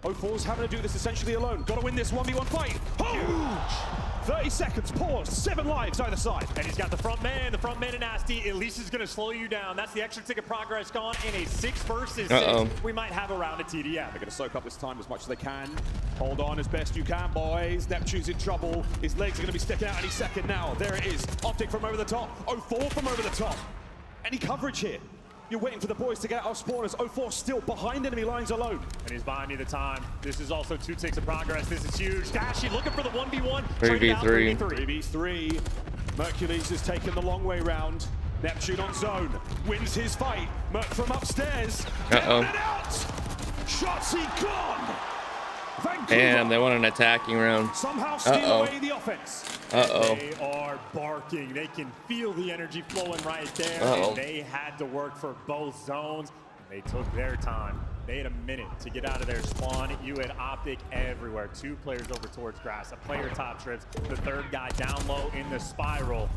04's having to do this essentially alone. Got to win this 1v1 fight. Huge! 30 seconds, pause, 7 lives either side. And he's got the front man and Nasty. At least is going to slow you down. That's the extra ticket progress gone in a 6 versus 6. We might have a round of TDM. They're going to soak up this time as much as they can. Hold on as best you can, boys. Neptune's in trouble. His legs are going to be sticking out any second now. There it is. Optic from over the top. 04 from over the top. Any coverage here? You're waiting for the boys to get out of spawners. 04 still behind enemy lines alone. And he's buying you the time. This is also 2 ticks of progress. This is huge. Dashi looking for the 1v1. 3v3. 3v3. Mercules has taken the long way round. Neptune on zone. Wins his fight. Merc from upstairs. Down and out. Shotzi gone. Vancouver. And they want an attacking round. Somehow steal away the offense. They are barking. They can feel the energy flowing right there. And they had to work for both zones. They took their time. They had a minute to get out of their spawn. You had Optic everywhere. 2 players over towards grass. A player top trips. The 3rd guy down low in the spiral.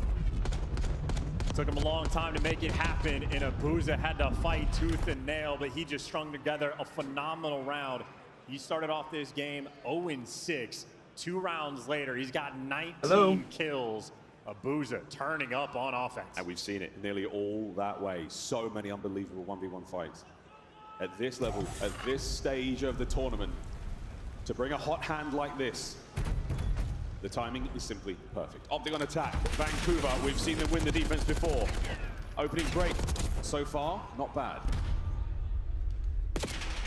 Took him a long time to make it happen. And Abuza had to fight tooth and nail, but he just strung together a phenomenal round. He started off this game 0-6. 2 rounds later, he's got 19 kills. Abuza turning up on offense. And we've seen it nearly all that way. So many unbelievable 1v1 fights. At this level, at this stage of the tournament, to bring a hot hand like this, the timing is simply perfect. Optic on attack. Vancouver, we've seen them win the defense before. Opening break. So far, not bad.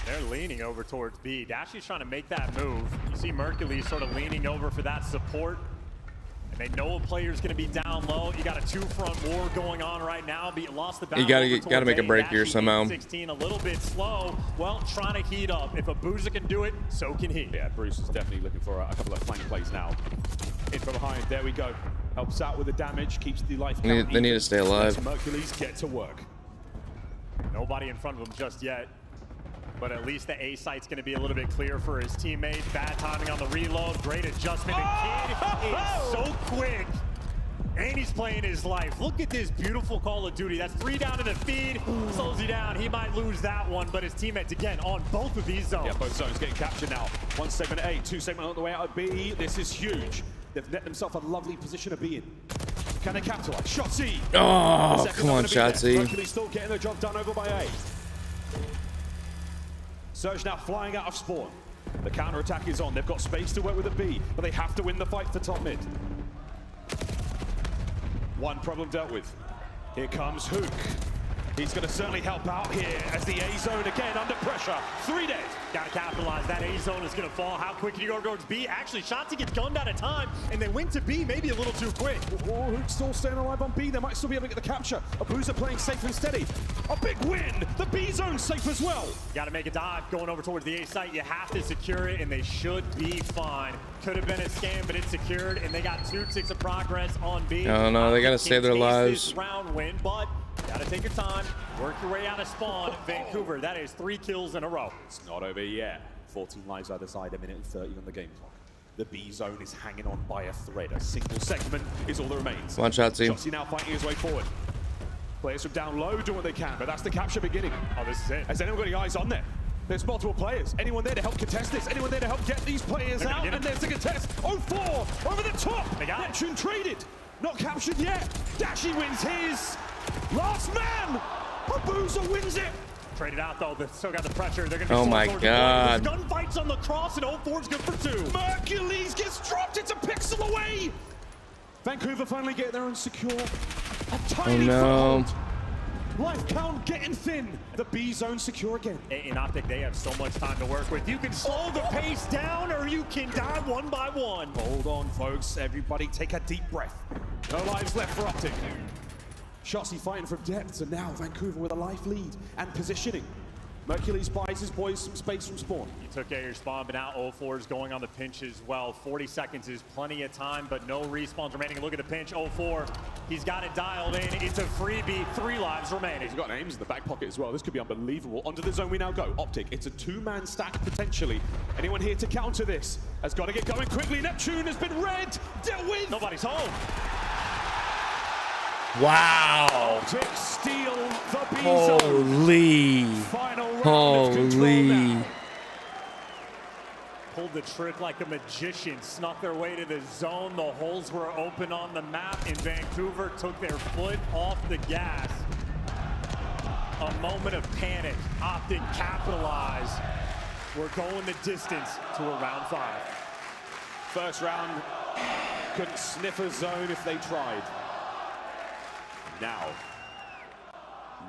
They're leaning over towards B. Dashi's trying to make that move. You see Mercules sort of leaning over for that support. And they know a player's going to be down low. You got a 2-front war going on right now, but you lost the battle. You got to make a break here somehow. 16, a little bit slow. Well, trying to heat up. If Abuza can do it, so can he. Yeah, Bruce is definitely looking for a couple of flank plays now. In from behind, there we go. Helps out with the damage, keeps the life count. They need to stay alive. Mercules get to work. Nobody in front of him just yet. But at least the A site's going to be a little bit clear for his teammate. Bad timing on the reload. Great adjustment. The kid is so quick. And he's playing his life. Look at this beautiful Call of Duty. That's 3 down in the feed. Slows you down. He might lose that one, but his teammates, again, on both of these zones. Yeah, both zones getting captured now. One segment at A, 2 segment on the way out of B. This is huge. They've net themselves a lovely position to be in. Can they capitalize? Shotzzy! Oh, come on, Shotzzy. Mercury's still getting the job done over by A. Surge now flying out of spawn. The counter-attack is on. They've got space to work with a B, but they have to win the fight for top mid. One problem dealt with. Here comes Hook. He's going to certainly help out here as the A zone again under pressure. 3 dead. Got to capitalize. That A zone is going to fall. How quick can you go towards B? Actually, Shotzzy gets gunned out of time, and they went to B maybe a little too quick. Oh, Hook's still staying alive on B. They might still be able to get the capture. Abuza playing safe and steady. A big win. The B zone's safe as well. Got to make a dive going over towards the A site. You have to secure it, and they should be fine. Could have been a scam, but it's secured, and they got 2 ticks of progress on B. No, they got to save their lives. This round win, but got to take your time, work your way out of spawn. Vancouver, that is 3 kills in a row. It's not over yet. 14 lives either side, 1 minute and 30 on the game clock. The B zone is hanging on by a thread. A single segment is all that remains. Come on, Shotzzy. Shotzzy now fighting his way forward. Players from down low do what they can, but that's the capture beginning. Oh, this is it. Has anyone got any eyes on there? There's multiple players. Anyone there to help contest this? Anyone there to help get these players out? And there's the contest. 0-4 over the top. They got Neptune traded. Not captured yet. Dashy wins his. Last man. Abuza wins it. Traded out though. They still got the pressure. They're gonna be Oh my God. Gunfights on the cross, and 0-4's good for 2. Mercules gets dropped. It's a pixel away. Vancouver finally get there and secure a tiny foothold. Life count getting thin. The B zone secure again. In Optic, they have so much time to work with. You can slow the pace down, or you can die 1 by 1. Hold on, folks. Everybody take a deep breath. No lives left for Optic. Shotzzy fighting from depth, and now Vancouver with a life lead and positioning. Mercules buys his boys some space from spawn. You took out your spawn, but now 0-4 is going on the pinch as well. 40 seconds is plenty of time, but no respawns remaining. Look at the pinch, 0-4. He's got it dialed in. It's a freebie, 3 lives remaining. He's got names in the back pocket as well. This could be unbelievable. Onto the zone we now go. Optic, it's a 2-man stack potentially. Anyone here to counter this? Has got to get going quickly. Neptune has been red, dealt with. Nobody's home. Wow. Optic steal the B zone. Holy. Final round of control now. Pulled the trick like a magician, snuck their way to the zone. The holes were open on the map, and Vancouver took their foot off the gas. A moment of panic. Optic capitalized. We're going the distance to a round 5. First round, couldn't sniff a zone if they tried. Now,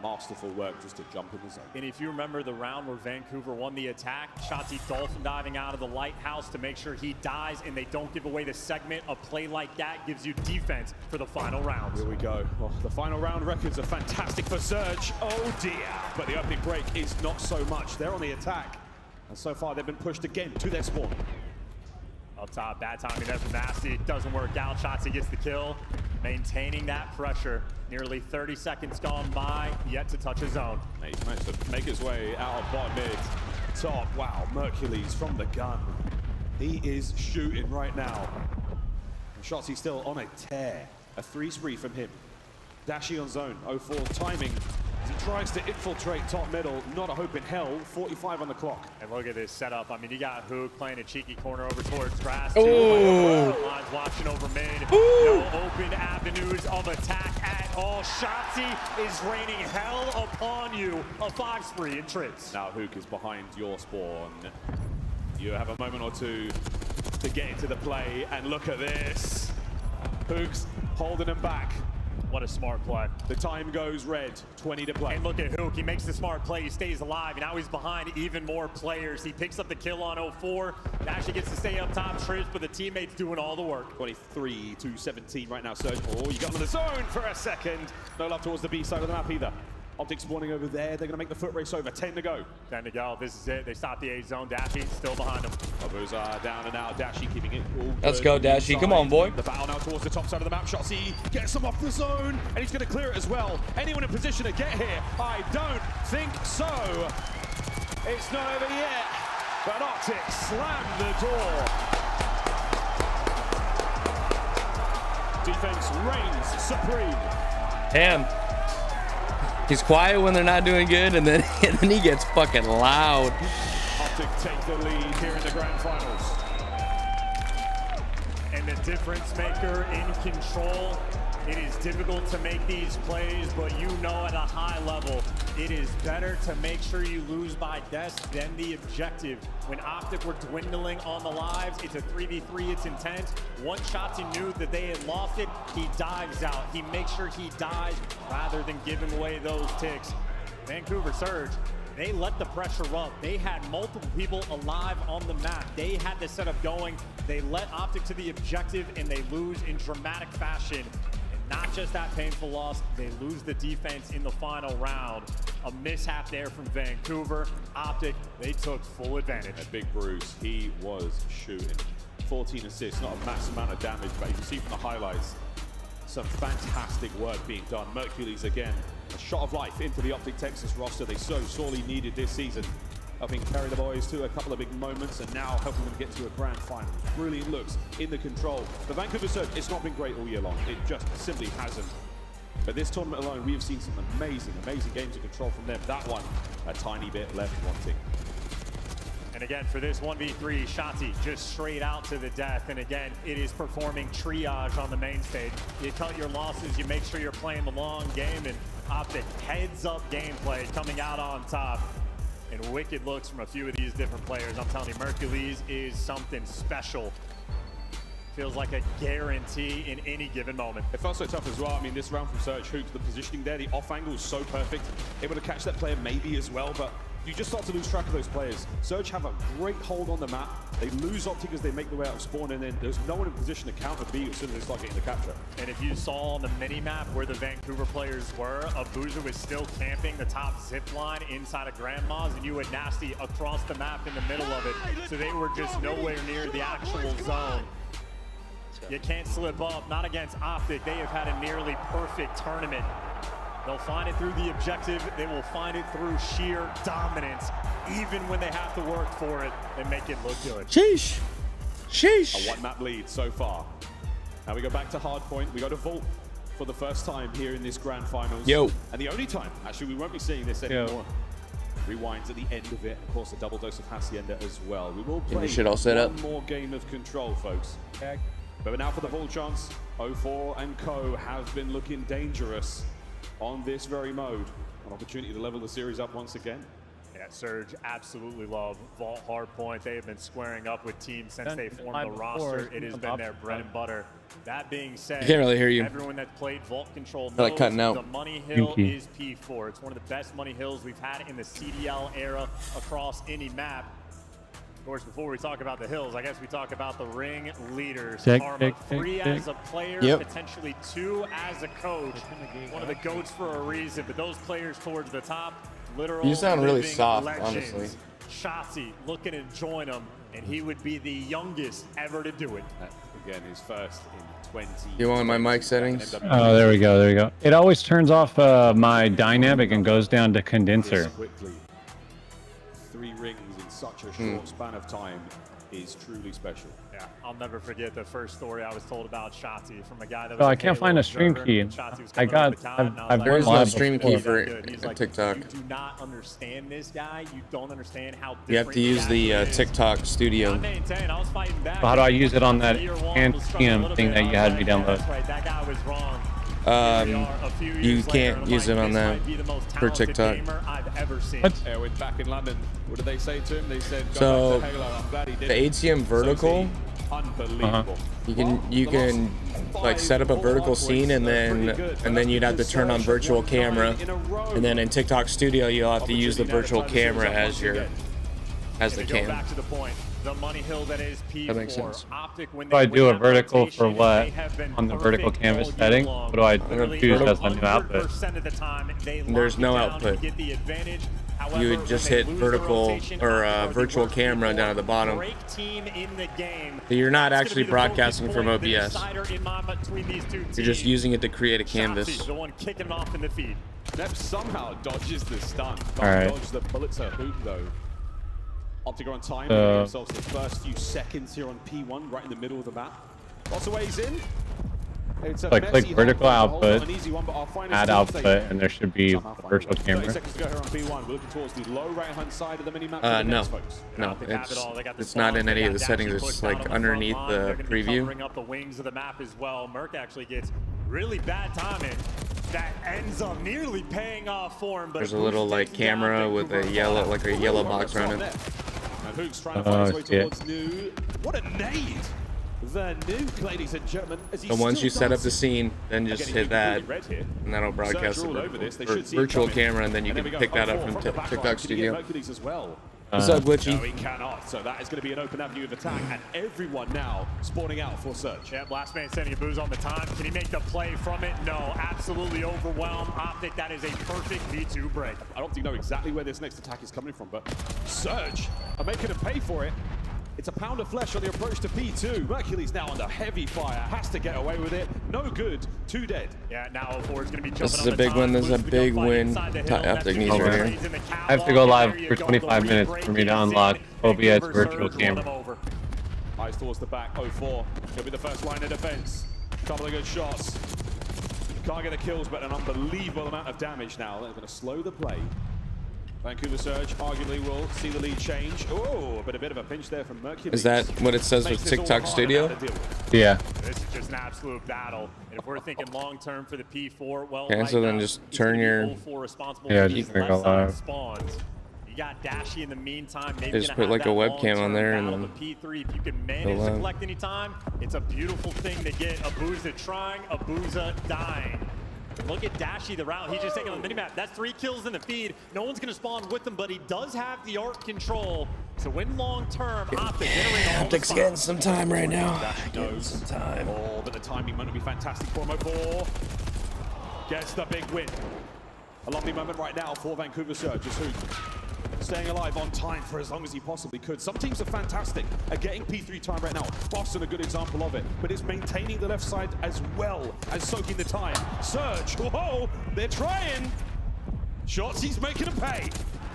masterful work just to jump in the zone. And if you remember the round where Vancouver won the attack, Shotzzy dolphin diving out of the lighthouse to make sure he dies and they don't give away the segment. A play like that gives you defense for the final round. Here we go. Oh, the final round records are fantastic for Surge. Oh dear. But the opening break is not so much. They're on the attack. And so far they've been pushed again to their spawn. Up top, bad timing there from Nasty. It doesn't work out. Shotzzy gets the kill. Maintaining that pressure. Nearly 30 seconds gone by, yet to touch his zone. He's managed to make his way out of bottom mid. Top, wow, Mercules from the gun. He is shooting right now. And Shotzzy still on a tear. A 3 spree from him. Dashy on zone, 0-4 timing. As he tries to infiltrate top middle, not a hope in hell, 45 on the clock. And look at this setup. I mean, you got Hook playing a cheeky corner over towards grass. Oh. Lines watching over mid. Ooh. No open avenues of attack at all. Shotzzy is raining hell upon you. A 5 spree in trips. Now Hook is behind your spawn. You have a moment or two to get into the play, and look at this. Hook's holding him back. What a smart play. The time goes red, 20 to play. And look at Hook, he makes the smart play, he stays alive, and now he's behind even more players. He picks up the kill on 0-4, actually gets to stay up top, trips, but the teammates doing all the work. 23 to 17 right now, Surge. Oh, you got into the zone for a second. No love towards the B side of the map either. Optic spawning over there. They're going to make the foot race over. 10 to go. 10 to go. This is it. They stop the A zone. Dashy still behind him. Abuza down and out. Dashy keeping it all good. Let's go, Dashy. Come on, boy. The battle now towards the top side of the map. Shotzzy gets him off the zone, and he's going to clear it as well. Anyone in position to get here? I don't think so. It's not over yet, but Optic slammed the door. Defense reigns supreme. Damn. He's quiet when they're not doing good, and then he gets fucking loud. Optic take the lead here in the grand finals. And the difference maker in control. It is difficult to make these plays, but you know at a high level, it is better to make sure you lose by death than the objective. When Optic were dwindling on the lives, it's a 3v3, it's intense. One shot he knew that they had lost it, he dives out. He makes sure he dies rather than giving away those ticks. Vancouver Surge, they let the pressure up. They had multiple people alive on the map. They had the setup going. They let Optic to the objective and they lose in dramatic fashion. Not just that painful loss, they lose the defense in the final round. A mishap there from Vancouver. Optic, they took full advantage. A big Bruce, he was shooting. 14 assists, not a massive amount of damage, but you can see from the highlights, some fantastic work being done. Mercules again, a shot of life into the Optic Texas roster they so sorely needed this season. Helping carry the boys to a couple of big moments and now helping them get to a grand final. Brilliant looks in the control. The Vancouver Surge, it's not been great all year long. It just simply hasn't. But this tournament alone, we have seen some amazing, amazing games of control from them. That one, a tiny bit left wanting. And again, for this 1v3, Shotzi just straight out to the death. And again, it is performing triage on the main stage. You cut your losses, you make sure you're playing the long game, and Optic heads up gameplay coming out on top. And wicked looks from a few of these different players. I'm telling you, Mercules is something special. Feels like a guarantee in any given moment. It felt so tough as well. I mean, this round from Surge, Hook, the positioning there, the off angle is so perfect. Able to catch that player maybe as well, but you just start to lose track of those players. Surge have a great hold on the map. They lose Optic as they make their way out of spawn, and then there's no one in position to counter B as soon as they start getting the capture. And if you saw on the mini-map where the Vancouver players were, Abuja was still camping the top zip line inside of Grandma's, and you had Nasty across the map in the middle of it. So they were just nowhere near the actual zone. You can't slip up, not against Optic. They have had a nearly perfect tournament. They'll find it through the objective. They will find it through sheer dominance. Even when they have to work for it, they make it look good. Sheesh. Sheesh. A one-map lead so far. Now we go back to Hardpoint. We go to Vault for the first time here in this grand finals. Yo. And the only time, actually, we won't be seeing this anymore. Rewinds at the end of it. Of course, a double dose of Hacienda as well. We will play shit all set up. one more game of control, folks. Okay. But now for the Vault chance, 04 and Co have been looking dangerous on this very mode. An opportunity to level the series up once again. Yeah, Surge absolutely love Vault Hardpoint. They have been squaring up with teams since they formed the roster. It has been their bread and butter. That being said, I can't really hear you. Everyone that played Vault Control knows like cutting out. the Money Hill is P4. It's one of the best Money Hills we've had in the CDL era across any map. Of course, before we talk about the hills, I guess we talk about the ring leaders. Karma, 3 as a player, potentially 2 as a coach. One of the GOATs for a reason, but those players towards the top, literal You sound really soft, legends. honestly. Shotzi looking to join him, and he would be the youngest ever to do it. Again, his first in 20. You want my mic settings? Oh, there we go. There we go. It always turns off my dynamic and goes down to condenser. Quickly. 3 rings in such a short span of time is truly special. Yeah, I'll never forget the first story I was told about Shotzi from a guy that was Well, I can't find a stream key. I've There is no stream key for TikTok. You do not understand this guy. You don't understand how different You have to use the TikTok Studio. I maintain, I was fighting back. How do I use it on that TM thing that you had me download? That's right, that guy was wrong. You can't use it on that for TikTok. Erwin back in London. What did they say to him? They said, so go back to Halo. I'm glad he did. the ATM vertical, unbelievable. you can like set up a vertical scene and then you'd have to turn on virtual camera, and then in TikTok Studio you'll have to use the virtual camera as the cam. Back to the point. The Money Hill that is P4. That makes sense. Optic, when Do I do a vertical rotation, for what? On the vertical perfect canvas all year setting? long. What do I Literally choose as my new 100% output? of the time, they There's lock no it down output. to get the advantage. However, You would just when they hit lose the vertical rotation, or Optic are the virtual worst camera P4 down at the bottom. break team in the game. So you're not That's actually gonna be the focus broadcasting from point, the OBS. decider in between these two You're just teams. using it to create a Shotzi, canvas. the one kicking him off in the feed. Nep somehow dodges the stun. All right. Dodges the bullets at Hoop though. Optic are on time. Giving themselves the first few seconds here on P1, right in the middle of the map. Lots of ways in. It's a Click messy vertical hold, output, an easy one, but our final add still output, safe. and there should be a virtual 30 camera. seconds to go here on P1. We're looking towards the low right-hand side of the mini-map. No, folks. no, it's not in any of the settings. It's like underneath the preview. Covering up the wings of the map as well. Merc actually gets really bad timing that ends up nearly paying off for him. But There's a little like camera with a yellow, like a yellow box around it. And Hook's trying to find his way towards New. What a nade! The Nuke, ladies and gentlemen. So once you set up the scene, then just hit that, and that'll broadcast the virtual camera, and then you can pick that up from TikTok Studio. What's up, Glitchy? No, he cannot. So that is going to be an open avenue of attack, and everyone now spawning out for Surge. Yeah, last man sending a booze on the time. Can he make the play from it? No, absolutely overwhelmed. Optic, that is a perfect V2 break. I don't think you know exactly where this next attack is coming from, but Surge are making him pay for it. It's a pound of flesh on the approach to P2. Mercury's now under heavy fire. Has to get away with it. No good. 2 dead. Yeah, now 04 is going to be jumping. This is a big one. This is a big win. Optic needs right here. I have to go live for 25 minutes for me to unlock OBS virtual camera. Eyes towards the back. 04. He'll be the first line of defense. Couple of good shots. Can't get the kills, but an unbelievable amount of damage now. They're going to slow the play. Vancouver Surge arguably will see the lead change. Oh, but a bit of a pinch there from Mercury. Is that what it says with TikTok Studio? Yeah. This is just an absolute battle. And if we're thinking long term for the P4, well, okay, so then just turn your spawns. You got Dashy in the meantime. Maybe just put like a webcam on there, and then P3. If you can manage to collect any time, it's a beautiful thing to get. Abuza trying, Abuza dying. Look at Dashy, the route he's just taking on the minimap. That's 3 kills in the feed. No one's going to spawn with him, but he does have the arc control. So win long term, Optic Optic's getting some time right now. Dashy knows some time. Oh, but the timing might not be fantastic for him. 04 gets the big win. A lovely moment right now for Vancouver Surge. Just Hook staying alive on time for as long as he possibly could. Some teams are fantastic at getting P3 time right now. Boston, a good example of it. But it's maintaining the left side as well as soaking the time. Surge, whoa, they're trying. Shotzi's making them pay.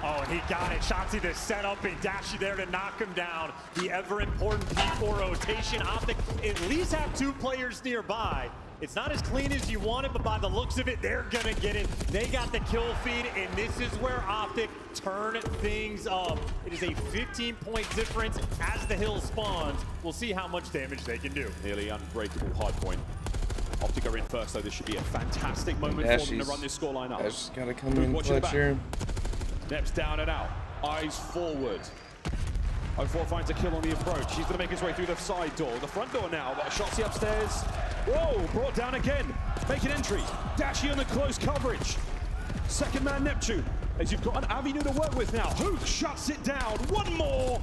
Oh, and he got it. Shotzi to set up and Dashy there to knock him down. The ever-important P4 rotation. Optic at least have 2 players nearby. It's not as clean as you want it, but by the looks of it, they're gonna get it. They got the kill feed, and this is where Optic turn things up. It is a 15-point difference as the hill spawns. We'll see how much damage they can do. Nearly unbreakable hardpoint. Optic are in first, though. This should be a fantastic moment for them to run this scoreline up. That's gotta come in clutch here. Neps down and out. Eyes forward. 04 finds a kill on the approach. He's going to make his way through the side door. The front door now, but Shotzi upstairs. Whoa, brought down again. Making entry. Dashy on the close coverage. Second man Neptune, as you've got an avenue to work with now. Hook shuts it down. One more.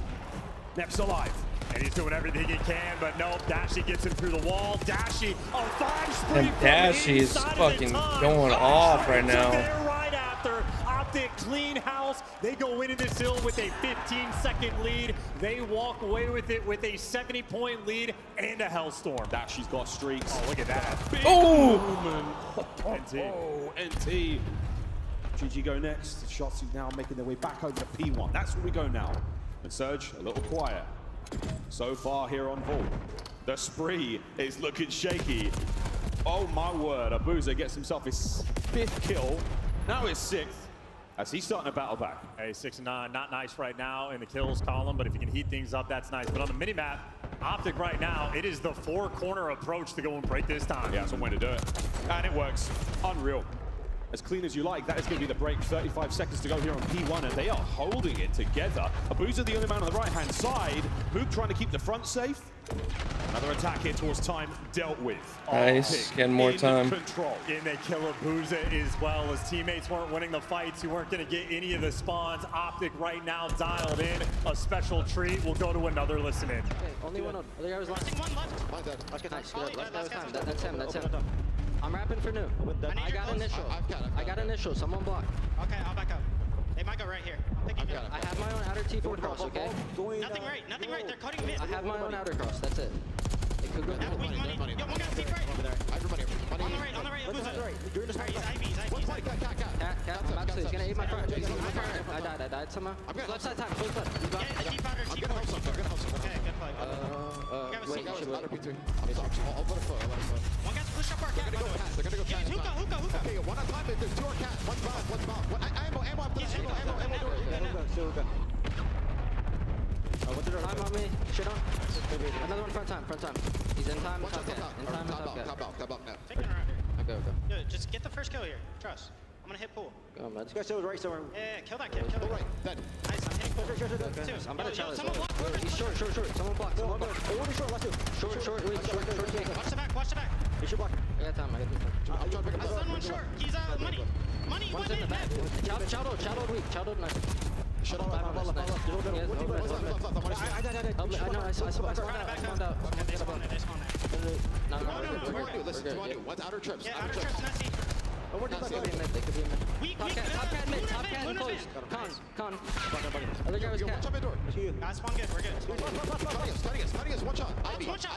Neps alive. And he's doing everything he can, but no, Dashy gets him through the wall. Dashy on 5 spree. And Dashy is fucking going off right now. Right after Optic clean house, they go into this hill with a 15-second lead. They walk away with it with a 70-point lead and a hellstorm. Dashy's got streaks. Oh, look at that. Oh! NT. GG go next. Shots now making their way back over to P1. That's where we go now. And Surge, a little quiet. So far here on Vault. The spree is looking shaky. Oh my word, Abuza gets himself his 5th kill. Now his 6th. As he's starting to battle back. Hey, 6-9, not nice right now in the kills column, but if you can heat things up, that's nice. But on the minimap, Optic right now, it is the 4-corner approach to go and break this time. Yeah, that's one way to do it. And it works. Unreal. As clean as you like, that is going to be the break. 35 seconds to go here on P1, and they are holding it together. Abuza the only man on the right-hand side. Hook trying to keep the front safe. Another attack here towards time dealt with. Nice, getting more time. Control. And they kill Abuza as well. His teammates weren't winning the fights. You weren't going to get any of the spawns. Optic right now dialed in. A special treat. We'll go to another listen in. Okay, only one. Other guy was left. One left. Nice, good. Last time. That's him. I'm rapping for new. I got initial. I got initial. Someone block. Okay, I'll back up. They might go right here. I'm thinking mid. I have my own outer T4 cross, okay? Nothing right. They're cutting mid. I have my own outer cross. That's it. It could go. That's weak money. Yo, one guy's deep right. On the right. Abuza. He's IB. Cat, I'm about to say, he's gonna eat my front. He's eating my front. I died somehow. Left side time, close left. Yeah, keep powder, keep powder. Okay, good play. Wait, you should wait. One guy's push up our cat, by the way. Yeah, hookah. Okay, one at a time. There's 2 our cat. One's bomb. Ammo after that. Ammo. Time on me. Shit on. Another one front time. He's in time. Top cat. In time. Top cat. Top now. Taking around here. Okay. Good, just get the first kill here. Trust. I'm gonna hit pool. Go on, man. This guy's still right somewhere. Yeah, kill that kid. Kill that Right, kid. then. Nice, I'm hitting pool. Okay. I'm about to challenge. Someone block. Whoever. He's short. Someone block. Short. Weak. Watch the back. You should block. I got time. I stunned one short. He's money. One's in the back. Chowdo weak. Chowdo nice. Shut up. I spawned out. Okay, they spawned there. No, Listen, we're good. what's outer trips? Yeah, outer trips, Nessie. They could be in mid. Weak. Top cat mid. Top cat and close. Con. Other guy was cat. Watch out mid door. Guys, spawn good. We're good. Studying us. One shot. Ivy. One shot.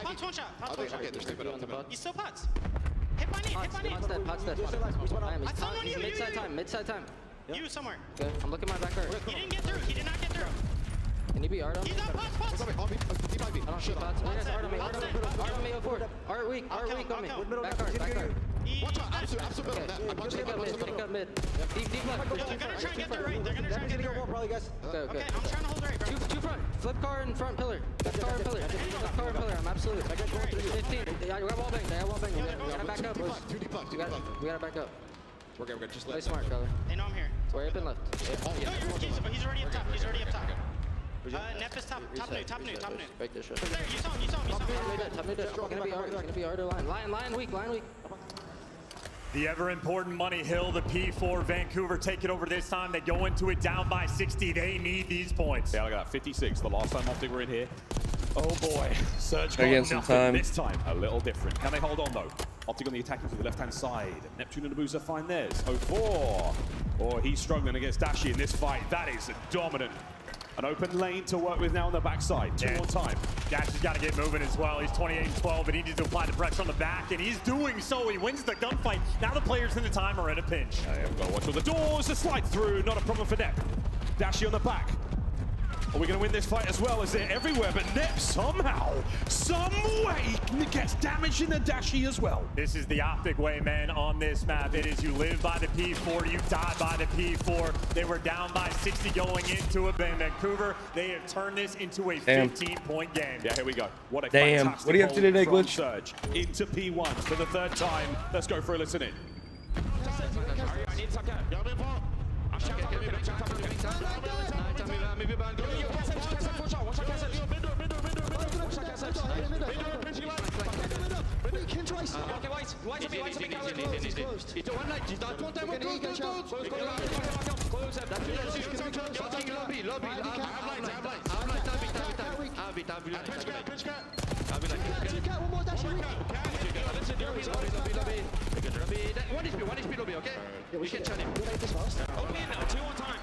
Okay, there's 2 On the bot. He's still pots. Hit my knee. Pot's dead. He's mid-side time. You somewhere. Okay, I'm looking my back right. He didn't get through. He did not get through. Can he be Art on me? He's on pots. I don't see pots. Where's Art on me? Art on me, 04. Art weak on me. Back art. Watch out. Absolute middle. I punch it. Take up mid. Deep left. Yo, they're gonna try and get through right. Okay. Okay, I'm trying to hold right, bro. Two front. Flip car and front pillar. Flip car and pillar. I'm absolute. 15. We got wall bang. We gotta back up. We gotta back up. We're good. Just Play smart, color. They know I'm here. Way up and left. No, he's already up top. Nep is top new. Break this shit. There, you saw him. Top mid. Gonna be Art or line. Line weak. The ever-important Money Hill, the P4, Vancouver take it over this time. They go into it down by 60. They need these points. Yeah, I got 56. The last time Optic were in here. Oh boy, Surge got Again, some nothing. time. This time, a little different. Can they hold on though? Optic on the attacking to the left-hand side. Neptune and Abusa find theirs. 04. Oh, he's struggling against Dashi in this fight. That is dominant. An open lane to work with now on the backside. Two on time. Dash has got to get moving as well. He's 28-12, and he needs to apply the pressure on the back, and he's doing so. He wins the gunfight. Now the players in the time are in a pinch. We've got to watch all the doors. The slide through, not a problem for Nep. Dashi on the back. Are we going to win this fight as well? As they're everywhere, but Nep somehow, some way, gets damaged in the Dashi as well. This is the Optic way, man, on this map. It is you live by the P4, you die by the P4. They were down by 60 going into it, but in Vancouver, they have turned this into a 15-point game. Yeah, here we go. What a Damn. fantastic What are you up to today, hold from Glitch? Surge into P1 for the 3rd time. Let's go for a listen in. I need some cat. One HP lobby, okay? We can challenge him. Only in now, 2 on time.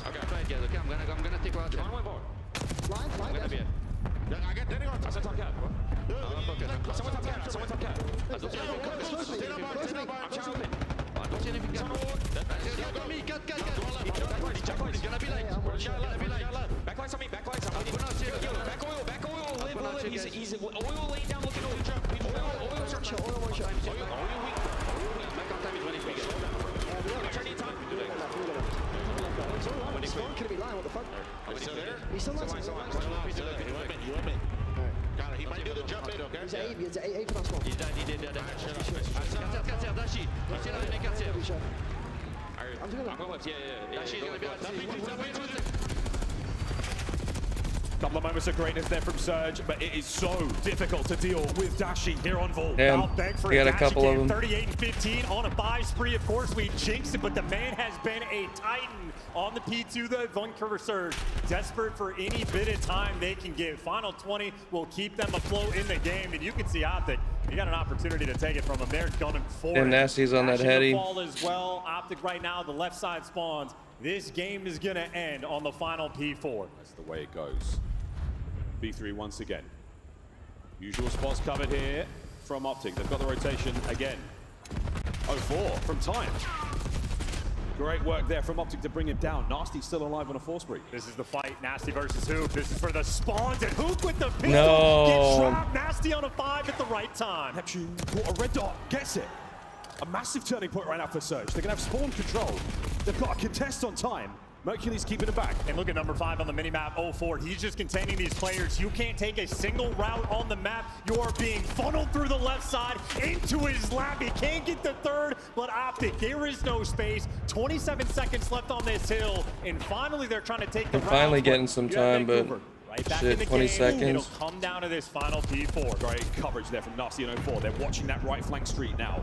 Okay, I'm gonna take one. On my board. I'm gonna be it. I get Danny on. I said top cat. Someone top cat. I'm challenging. I don't see anything. Got me. Got. He's gonna be like. Backlights on me. Back oil. Live. He's oil laying down looking over. Oil structure. Oil one shot. Oil weak. Back on time is running big. Turning time. Could be lying, what the fuck? He's still there? He's still lying. You went mid. Got it. He might do the jump mid, okay? He's at 8 for that spawn. He did. I'm going left. Yeah. She's gonna be like, Couple of moments of greatness there from Surge, but it is so difficult to deal with Dashi here on Vault. Damn, Thank we got a couple of them. 38-15 on a 5 spree. Of course, we jinxed it, but the man has been a titan on the P2, the Vancouver Surge. Desperate for any bit of time they can give. Final 20 will keep them afloat in the game, and you can see Optic. You got an opportunity to take it from them. They're gunning for it. And Nasty's on that heady. Fall as well. Optic right now, the left side spawns. This game is going to end on the final P4. That's the way it goes. B3 once again. Usual spots covered here from Optic. They've got the rotation again. 04 from time. Great work there from Optic to bring him down. Nasty still alive on a force break. This is the fight. Nasty versus Hook. This is for the spawns, and Hook with the pistol No. gets trapped. Nasty on a 5 at the right time. Neptune caught a red dot, gets it. A massive turning point right now for Surge. They're going to have spawn control. They've got a contest on time. Mercury's keeping it back. And look at number 5 on the minimap, 04. He's just containing these players. You can't take a single route on the map. You are being funneled through the left side into his lap. He can't get the third, but Optic, there is no space. 27 seconds left on this hill. And finally, they're trying to take the route. Finally getting some time, but right back shit, in the 20 game. seconds. It'll come down to this final P4. Great coverage there from Nasty and 04. They're watching that right flank street now.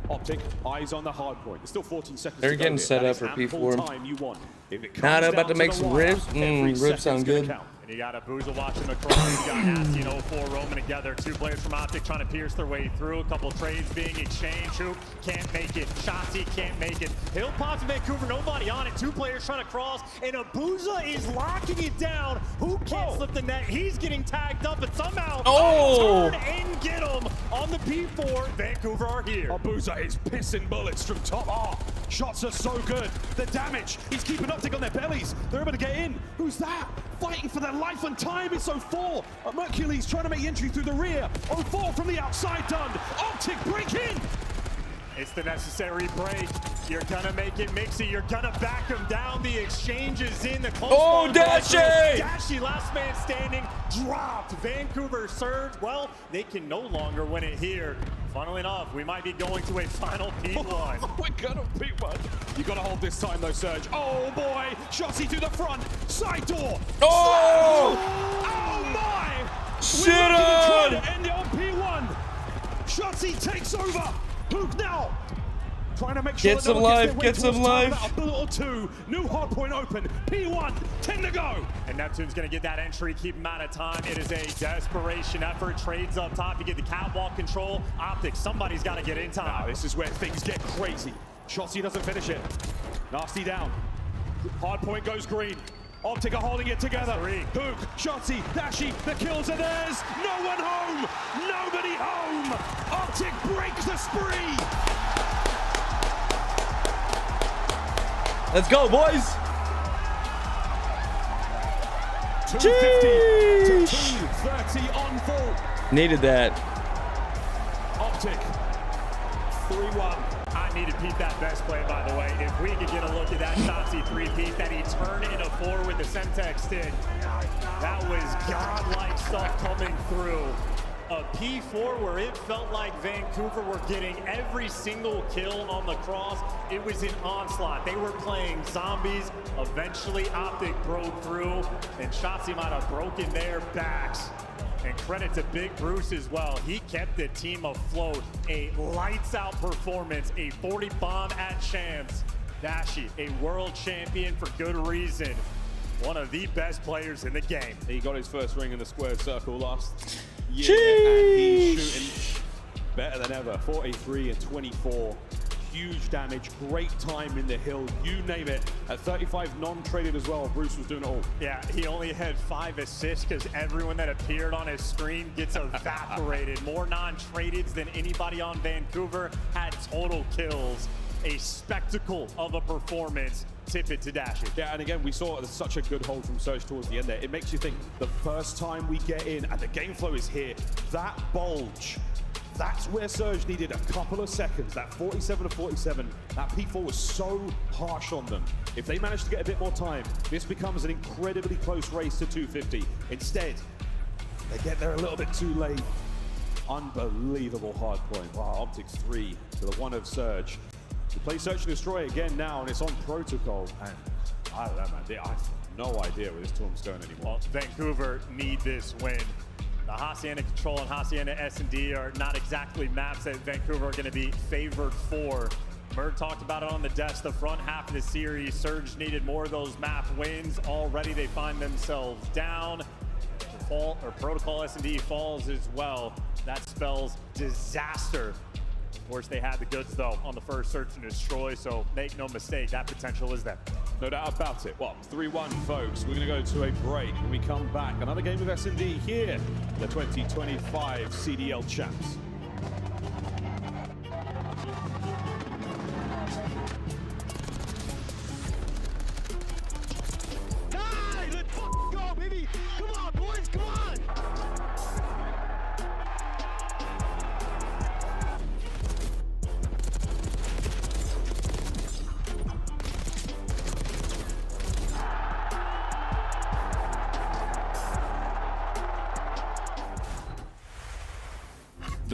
Optic, eyes on the hard point. There's still 14 seconds They're to go getting here. set That up is for ample P4. time you want. If it comes Nah, they're about down to make the some wire, ribs. every Ribs second's sound gonna good. count. And you got a Boozer watching the cross. You got Nasty and 04 roaming together. 2 players from Optic trying to pierce their way through. A couple trades being exchanged. Hoop can't make it. Shotzi can't make it. Hill pops in Vancouver, nobody on it. 2 players trying to cross, and Abuza is locking it down. Who can't slip the net? He's getting tagged up, but somehow turn and get him on the P4. Vancouver are here. Abuza is pissing bullets from top. Oh, shots are so good. The damage, he's keeping Optic on their bellies. They're able to get in. Who's that? Fighting for their life and time. It's 04. Mercury's trying to make entry through the rear. 04 from the outside done. Optic break in. It's the necessary break. You're gonna make it mixy. You're gonna back him down. The exchange is in. The close ball Dashi! Dashi, last man standing, dropped. Vancouver Surge. Well, they can no longer win it here. Funnily enough, we might be going to a final P1. We're gonna P1. You gotta hold this time though, Surge. Oh boy, Shotzi to the front. Side door. Oh! Oh my! Shit We're looking to try on! to end it on P1. Shotzi takes over. Hook now. Trying to make sure Get that no some one gets life, their way get some towards time. life. About a bullet or 2. New hardpoint open. P1, 10 to go. And Neptune's gonna get that entry, keep him out of time. It is a desperation effort. Trades up top, you get the catwalk control. Optic, somebody's gotta get in time. Now, this is where things get crazy. Shotzi doesn't finish it. Nasty down. Hardpoint goes green. Optic are holding it together. Hook, Shotzi, Dashi, the kills are theirs. No one home. Nobody home. Optic breaks the spree. Let's go, boys! 250 to 230 on full. Needed that. Optic 3-1. I need to peep that best play, by the way. If we could get a look at that Shotzi 3-peat that he turned into 4 with the Semtex stick, that was godlike stuff coming through. A P4 where it felt like Vancouver were getting every single kill on the cross. It was an onslaught. They were playing zombies. Eventually, Optic broke through, and Shotzi might have broken their backs. And credit to Big Bruce as well. He kept the team afloat. A lights-out performance, a 40 bomb at CHAMPS. Dashi, a world champion for good reason. One of the best players in the game. He got his first ring in the squared circle last year, and he's shooting better than ever. 43 and 24. Huge damage, great time in the hill, you name it. At 35 non-traded as well, Bruce was doing it all. Yeah, he only had 5 assists because everyone that appeared on his screen gets evaporated. More non-tradeds than anybody on Vancouver, had total kills. A spectacle of a performance. Tip it to Dashi. Yeah, and again, we saw such a good hold from Surge towards the end there. It makes you think the first time we get in and the game flow is here, that bulge, that's where Surge needed a couple of seconds. That 47 to 47, that P4 was so harsh on them. If they manage to get a bit more time, this becomes an incredibly close race to 250. Instead, they get there a little bit too late. Unbelievable hard point. Wow, Optics 3 to the 1 of Surge. We play Search and Destroy again now, and it's on protocol. And I don't know, man. I have no idea where this tournament's going anymore. Well, Vancouver need this win. The Hacienda Control and Hacienda S&D are not exactly maps that Vancouver are going to be favored for. Mert talked about it on the desk, the front half of the series. Surge needed more of those map wins. Already they find themselves down. Protocol S&D falls as well. That spells disaster. Of course, they had the goods, though, on the first Search and Destroy, so make no mistake, that potential is there. No doubt about it. Well, 3-1, folks. We're going to go to a break. When we come back, another game of S&D here, the 2025 CDL Champs.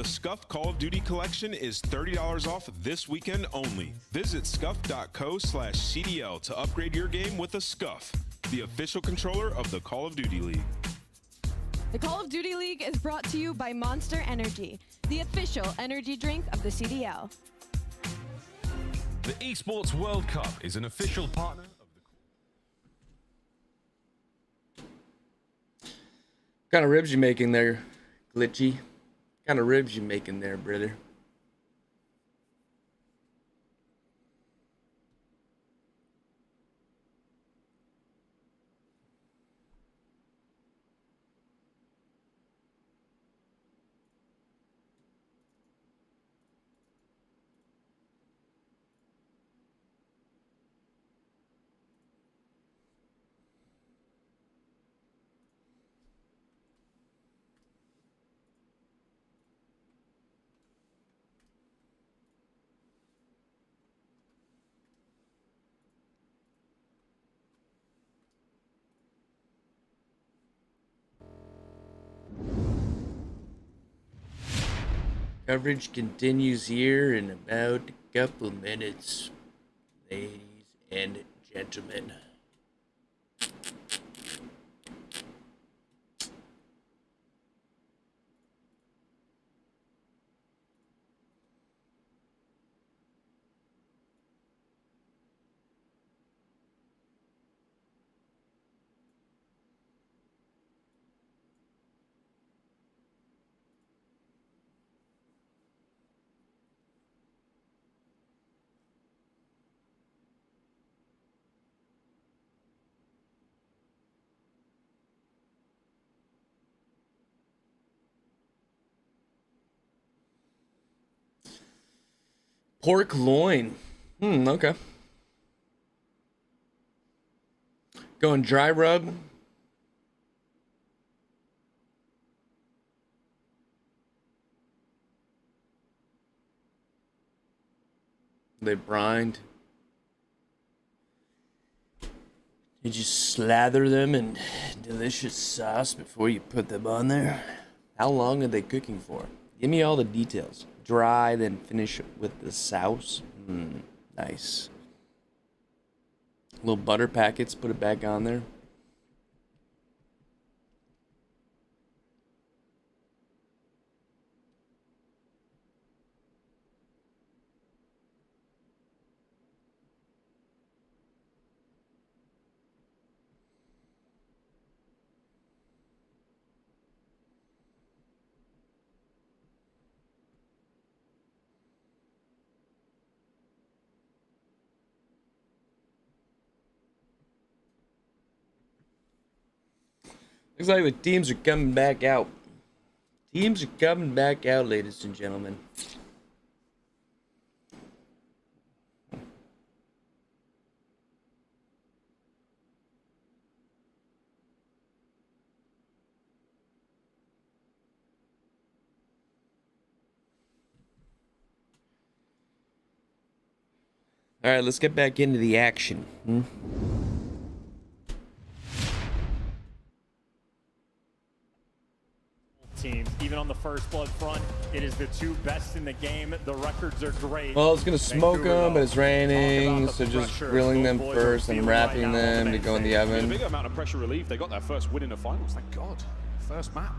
The Scuffed Call of Duty collection is $30 off this weekend only. Visit scuff.co/CDL to upgrade your game with a Scuff, the official controller of the Call of Duty League. The Call of Duty League is brought to you by Monster Energy, the official energy drink of the CDL. The Esports World Cup is an official partner of the... What kind of ribs you making there, Glitchy? What kind of ribs you making there, brother? Coverage continues here in about a couple minutes, ladies and gentlemen. Pork loin. Okay. Going dry rub. They brined. Did you slather them in delicious sauce before you put them on there? How long are they cooking for? Give me all the details. Dry, then finish with the sauce. Nice. Little butter packets, put it back on there. Looks like the teams are coming back out. Teams are coming back out, ladies and gentlemen. All right, let's get back into the action. Teams, even on the first blood front, it is the two best in the game. The records are great. Well, it's gonna smoke them, but it's raining, so just grilling them first and wrapping them to go in the A oven. big amount of pressure relief. They got their first win in the finals. Thank God. First map.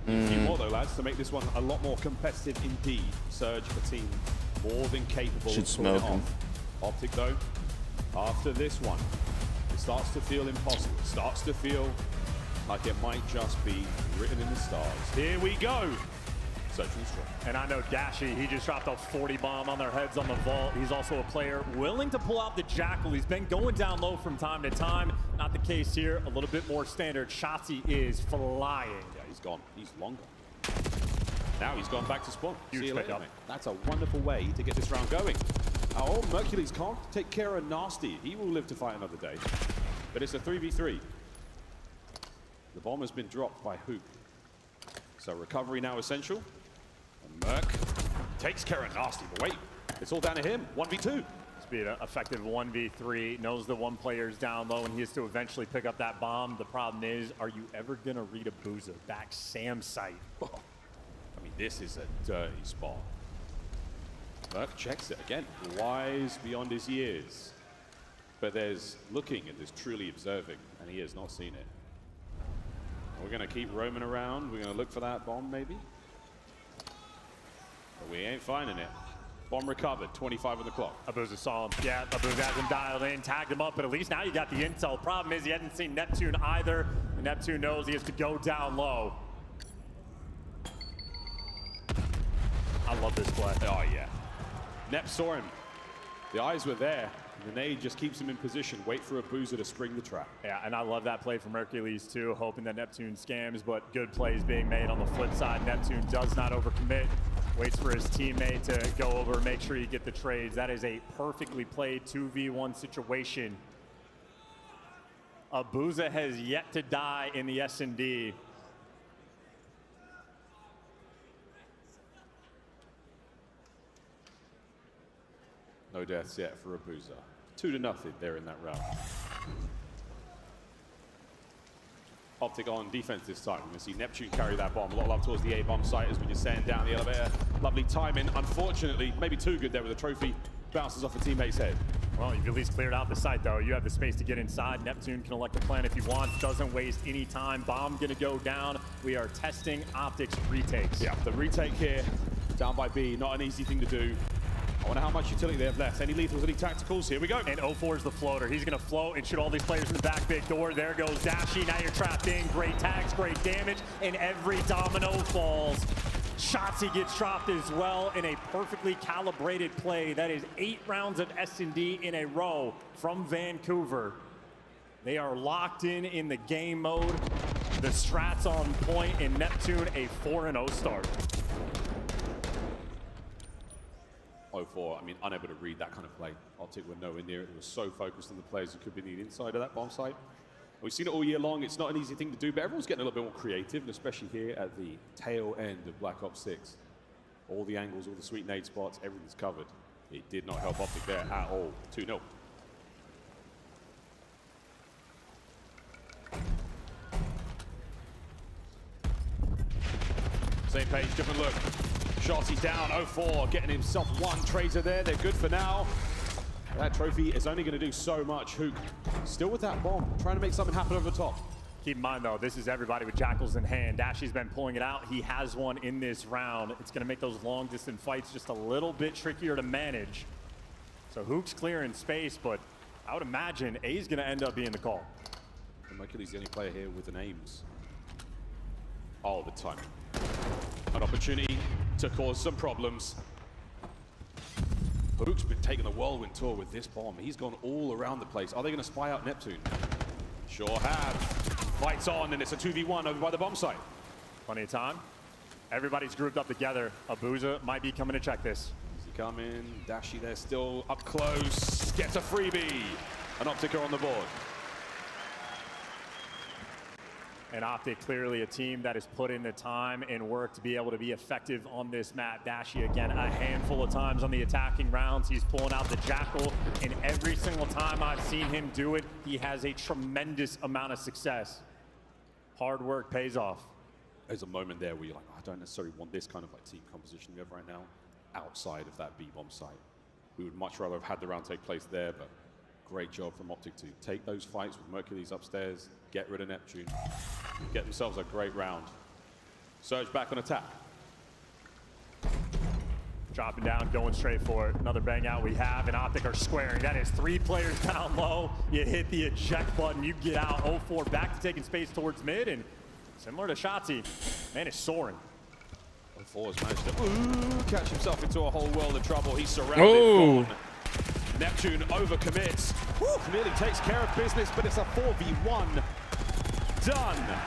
A few more though, lads, to make this one a lot more competitive indeed. Surge, a team more than capable Should of pulling it smoke 'em. off. Optic though, after this one, it starts to feel impossible. It starts to feel like it might just be written in the stars. Here we go. Search and destroy. And I know Dashy, he just dropped a 40 bomb on their heads on the vault. He's also a player willing to pull out the Jackal. He's been going down low from time to time. Not the case here. A little bit more standard. Shotzzy is flying. Yeah, he's gone. He's long gone. Now he's gone back to spawn. Huge See you later, pickup. mate. That's a wonderful way to get this round going. Oh, Mercules can't take care of Nasty. He will live to fight another day. But it's a 3v3. The bomb has been dropped by Hook. So recovery now essential. And Merc takes care of Nasty. But wait, it's all down to him. 1v2. Speed effective 1v3. Knows the one player's down low and he has to eventually pick up that bomb. The problem is, are you ever going to read a Booza back Sam's site? I mean, This is a dirty spot. Merc checks it again, wise beyond his years. But there's looking and there's truly observing, and he has not seen it. We're gonna keep roaming around. We're gonna look for that bomb maybe. But we ain't finding it. Bomb recovered, 25 on the clock. Abuza saw him. Yeah, Abuza has him dialed in, tagged him up, but at least now you got the intel. Problem is he hadn't seen Neptune either. And Neptune knows he has to go down low. I love this play. Oh yeah. Nep saw him. The eyes were there. And the nade just keeps him in position. Wait for Abuza to spring the trap. Yeah, and I love that play from Hercules too, hoping that Neptune scams, but good plays being made on the flip side. Neptune does not overcommit. Waits for his teammate to go over, make sure you get the trades. That is a perfectly played 2v1 situation. Abuza has yet to die in the S&D. No deaths yet for Abuza. 2-0 there in that round. Optic on defense this time. We're going to see Neptune carry that bomb. A lot of love towards the A-bomb site as we descend down the elevator. Lovely timing. Unfortunately, maybe too good there with the trophy. Bounces off a teammate's head. Well, you've at least cleared out the site, though. You have the space to get inside. Neptune can elect a plan if he wants. Doesn't waste any time. Bomb going to go down. We are testing Optic's retakes. Yeah, the retake here, down by B. Not an easy thing to do. I wonder how much utility they have left. Any lethals, any tacticals? Here we go. And 04 is the floater. He's going to float and shoot all these players in the back big door. There goes Dashi. Now you're trapped in. Great tags, great damage, and every domino falls. Shotzzy gets dropped as well in a perfectly calibrated play. That is 8 rounds of S&D in a row from Vancouver. They are locked in the game mode. The strats on point, and Neptune a 4-0 start. 04, I mean, unable to read that kind of play. Optic were nowhere near it. They were so focused on the players who could be on the inside of that bomb site. We've seen it all year long. It's not an easy thing to do, but everyone's getting a little bit more creative, and especially here at the tail end of Black Ops 6. All the angles, all the sweet nade spots, everything's covered. It did not help Optic there at all. 2-0. Same page, different look. Shotzzy's down, 04, getting himself one tracer there. They're good for now. That trophy is only going to do so much. Hook still with that bomb, trying to make something happen over the top. Keep in mind, though, this is everybody with Jackals in hand. Dashy's been pulling it out. He has one in this round. It's going to make those long-distance fights just a little bit trickier to manage. So Hook's clearing space, but I would imagine A's going to end up being the call. And Mercury's the only player here with an aims. All the time. An opportunity to cause some problems. Hook's been taking the whirlwind tour with this bomb. He's gone all around the place. Are they going to spy out Neptune? Sure have. Fights on, and it's a 2v1 over by the bomb site. Plenty of time. Everybody's grouped up together. Abuza might be coming to check this. Is he coming? Dashi there still up close. Gets a freebie. An Optic on the board. And Optic, clearly a team that has put in the time and work to be able to be effective on this map. Dashi, again, a handful of times on the attacking rounds. He's pulling out the Jackal, and every single time I've seen him do it, he has a tremendous amount of success. Hard work pays off. There's a moment there where you're like, I don't necessarily want this kind of like team composition we have right now outside of that B-bomb site. We would much rather have had the round take place there, but great job from Optic to take those fights with Mercury's upstairs, get rid of Neptune, get themselves a great round. Surge back on attack. Dropping down, going straight for it. Another bang out we have, and Optic are squaring. That is 3 players down low. You hit the eject button, you get out. 04 back to taking space towards mid, and similar to Shotzzy, man is soaring. 04 has managed to catch himself into a whole world of trouble. He's surrounded. Neptune overcommits. Nearly takes care of business, but it's a 4v1. Done.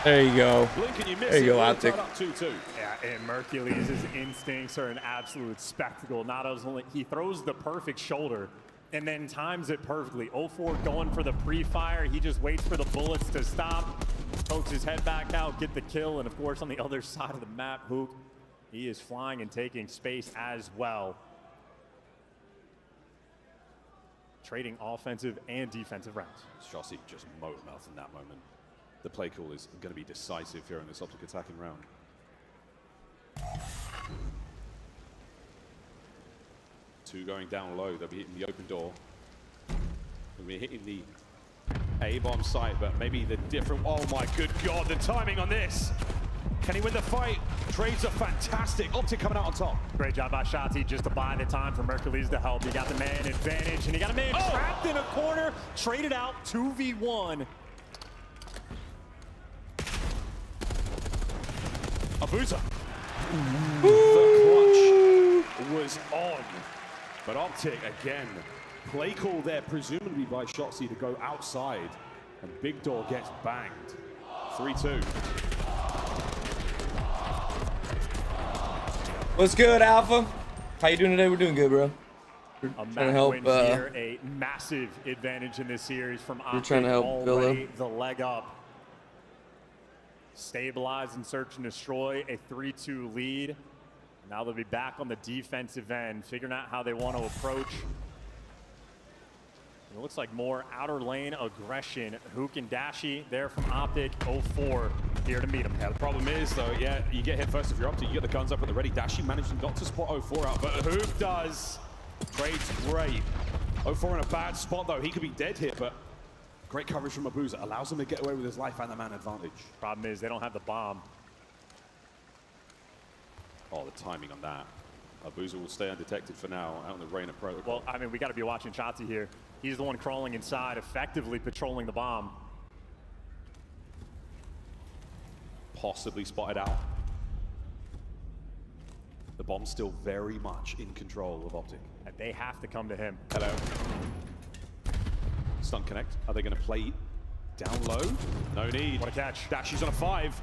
There you go. Blink and you miss there you it. go, Optic. Up 2-2. Yeah, and Mercules' instincts are an absolute spectacle. Not only he throws the perfect shoulder and then times it perfectly. 04 going for the pre-fire. He just waits for the bullets to stop, pokes his head back out, get the kill, and of course on the other side of the map, Hook, he is flying and taking space as well. Trading offensive and defensive rounds. Shotzzy just motor mouth in that moment. The play call is going to be decisive here in this Optic attacking round. Two going down low. They'll be hitting the open door. They'll be hitting the A-bomb site, but maybe the different... Oh my good God, the timing on this. Can he win the fight? Trades are fantastic. Optic coming out on top. Great job by Shotzi just to buy the time for Mercules to help. He got the man advantage, and he got a man trapped in a corner. Traded out 2v1. Abuza. The clutch was on. But Optic, again, play call there, presumably by Shotzi to go outside. And Big Door gets banged. 3-2. What's good, Alpha? How you doing today? We're doing good, bro. A map win here, a massive advantage in this series from Optic. We're trying to help already the leg up. Stabilize and search and destroy, a 3-2 lead. Now they'll be back on the defensive end, figuring out how they want to approach. It looks like more outer lane aggression. Hook and Dashi there from Optic. 0-4 here to meet him. Yeah, the problem is, though, yeah, you get hit first if you're Optic. You get the guns up at the ready. Dashi managed not to spot 0-4 out, but Hook does. Trade's great. 0-4 in a bad spot, though. He could be dead here, but great coverage from Abuza. Allows him to get away with his life and the man advantage. Problem is they don't have the bomb. Oh, the timing on that. Abuza will stay undetected for now out in the rain of protocol. Well, I mean, we got to be watching Shotzi here. He's the one crawling inside, effectively patrolling the bomb. Possibly spotted out. The bomb's still very much in control of Optic. And they have to come to him. Hello. Stun connect. Are they going to play down low? No need. What a catch. Dashi's on a 5.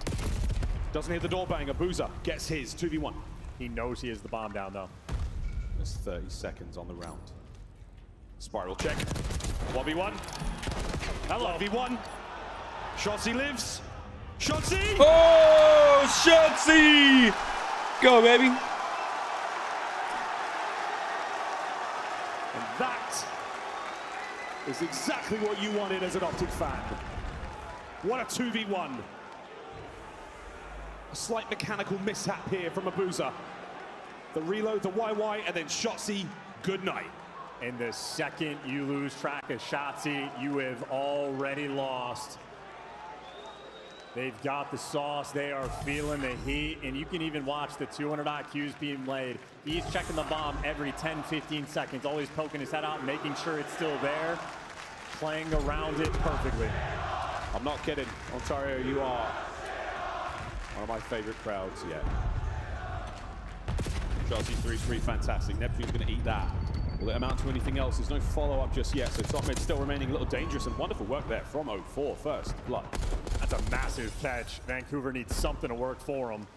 Doesn't hear the door bang. Abuza gets his 2v1. He knows he has the bomb down, though. There's 30 seconds on the round. Spiral check. 1v1. Hello. 1v1. Shotzi lives. Shotzi! Oh, Shotzi! Go, baby. And that is exactly what you wanted as an Optic fan. What a 2v1. A slight mechanical mishap here from Abuza. The reload, the YY, and then Shotzi, good night. And the second you lose track of Shotzi, you have already lost. They've got the sauce. They are feeling the heat. And you can even watch the 200 IQs being laid. He's checking the bomb every 10, 15 seconds, always poking his head out, making sure it's still there, playing around it perfectly. I'm not kidding. Ontario, you are one of my favorite crowds yet. Chelsea 3-3, fantastic. Neptune's going to eat that. Will it amount to anything else? There's no follow-up just yet, so top mid still remaining a little dangerous, and wonderful work there from 0-4 first blood. That's a massive catch. Vancouver needs something to work for them.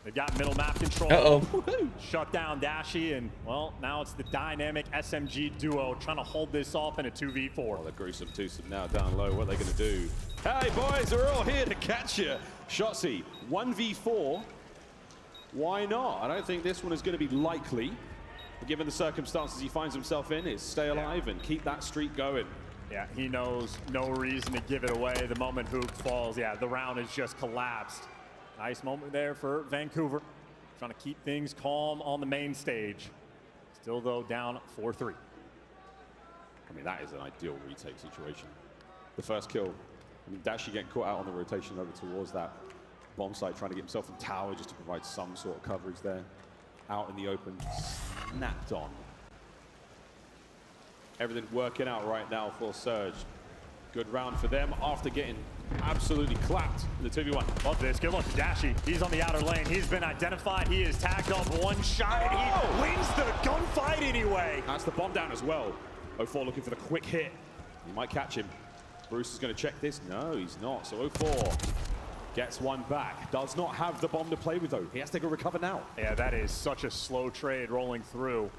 They've got middle map control. Uh-oh. Shut down Dashi, and, well, now it's the dynamic SMG duo trying to hold this off in a 2v4. Oh, the gruesome twosome now down low. What are they going to do? Hey, boys, we're all here to catch you. Shotzi, 1v4. Why not? I don't think this one is going to be likely. Given the circumstances he finds himself in, is stay alive and keep that streak going. Yeah, he knows no reason to give it away. The moment Hook falls, yeah, the round has just collapsed. Nice moment there for Vancouver. Trying to keep things calm on the main stage. Still, though, down 4-3. I mean, that is an ideal retake situation. The first kill, I mean, Dashi getting caught out on the rotation over towards that bomb site, trying to get himself in tower just to provide some sort of coverage there. Out in the open, snapped on. Everything working out right now for Surge. Good round for them after getting absolutely clapped in the 2v1. Love this. Good luck to Dashi. He's on the outer lane. He's been identified. He is tagged up one shot, and he wins the gunfight anyway. That's the bomb down as well. 0-4 looking for the quick hit. He might catch him. Bruce is going to check this. No, he's not. So 0-4 gets one back. Does not have the bomb to play with, though. He has to go recover now. Yeah, that is such a slow trade rolling through.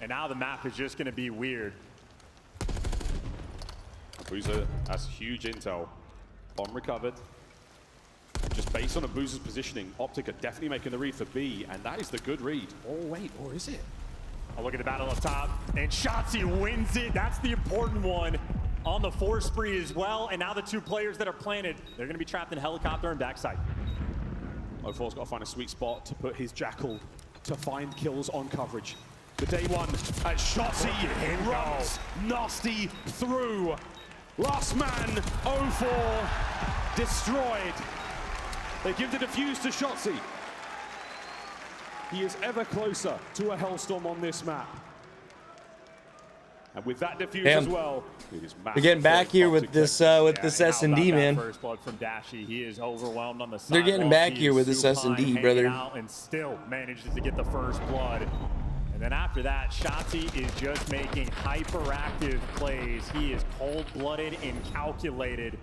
And now the map is just going to be weird. Abuza has huge intel. Bomb recovered. Just based on Abuza's positioning, Optic are definitely making the read for B, and that is the good read. Oh, wait, or is it? I'll look at the battle up top, and Shotzi wins it. That's the important one. On the 4 spree as well, and now the 2 players that are planted, they're going to be trapped in helicopter and backside. O4's got to find a sweet spot to put his Jackal to find kills on coverage. The day one at Shotzi runs nasty through. Last man, 0-4, destroyed. They give the defuse to Shotzi. He is ever closer to a Hellstorm on this map. And with that defuse as well, it is massive. We're getting back here with this S&D, man. First blood from Dashy. He is overwhelmed on the side. They're getting back here with this S&D, brother. And still manages to get the first blood. And then after that, Shotzi is just making hyperactive plays. He is cold-blooded and calculated.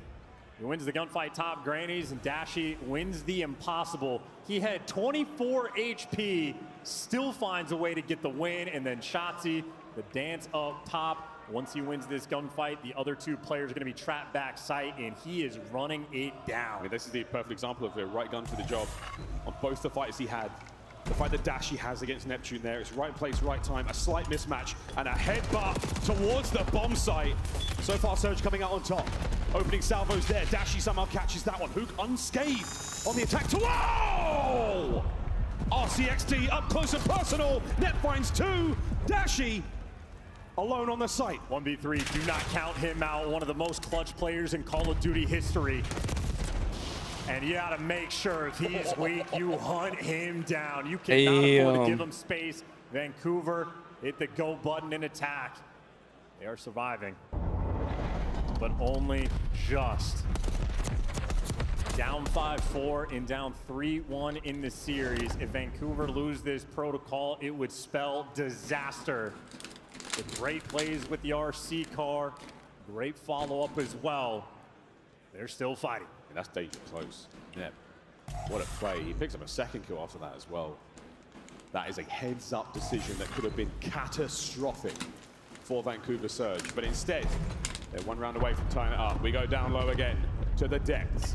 He wins the gunfight top grannies, and Dashy wins the impossible. He had 24 HP, still finds a way to get the win, and then Shotzi, the dance up top. Once he wins this gunfight, the other two players are going to be trapped back sight, and he is running it down. I mean, this is the perfect example of the right gun for the job on both the fights he had. The fight that Dashy has against Neptune there, it's right place, right time, a slight mismatch, and a headbutt towards the bomb site. So far, Surge coming out on top. Opening salvos there. Dashy somehow catches that one. Hook unscathed on the attack to whoa! RCXD up close and personal. Net finds two. Dashy alone on the site. 1v3, do not count him out. One of the most clutch players in Call of Duty history. And you gotta make sure if he's weak, you hunt him down. You cannot afford to give him space. Vancouver hit the go button and attack. They are surviving, but only just. Down 5-4 and down 3-1 in the series. If Vancouver lose this protocol, it would spell disaster. With great plays with the RC car, great follow-up as well. They're still fighting. And that's danger close. Yeah. What a play. He picks up a second kill after that as well. That is a heads-up decision that could have been catastrophic for Vancouver Surge. But instead, they're one round away from tying it up. We go down low again to the depths.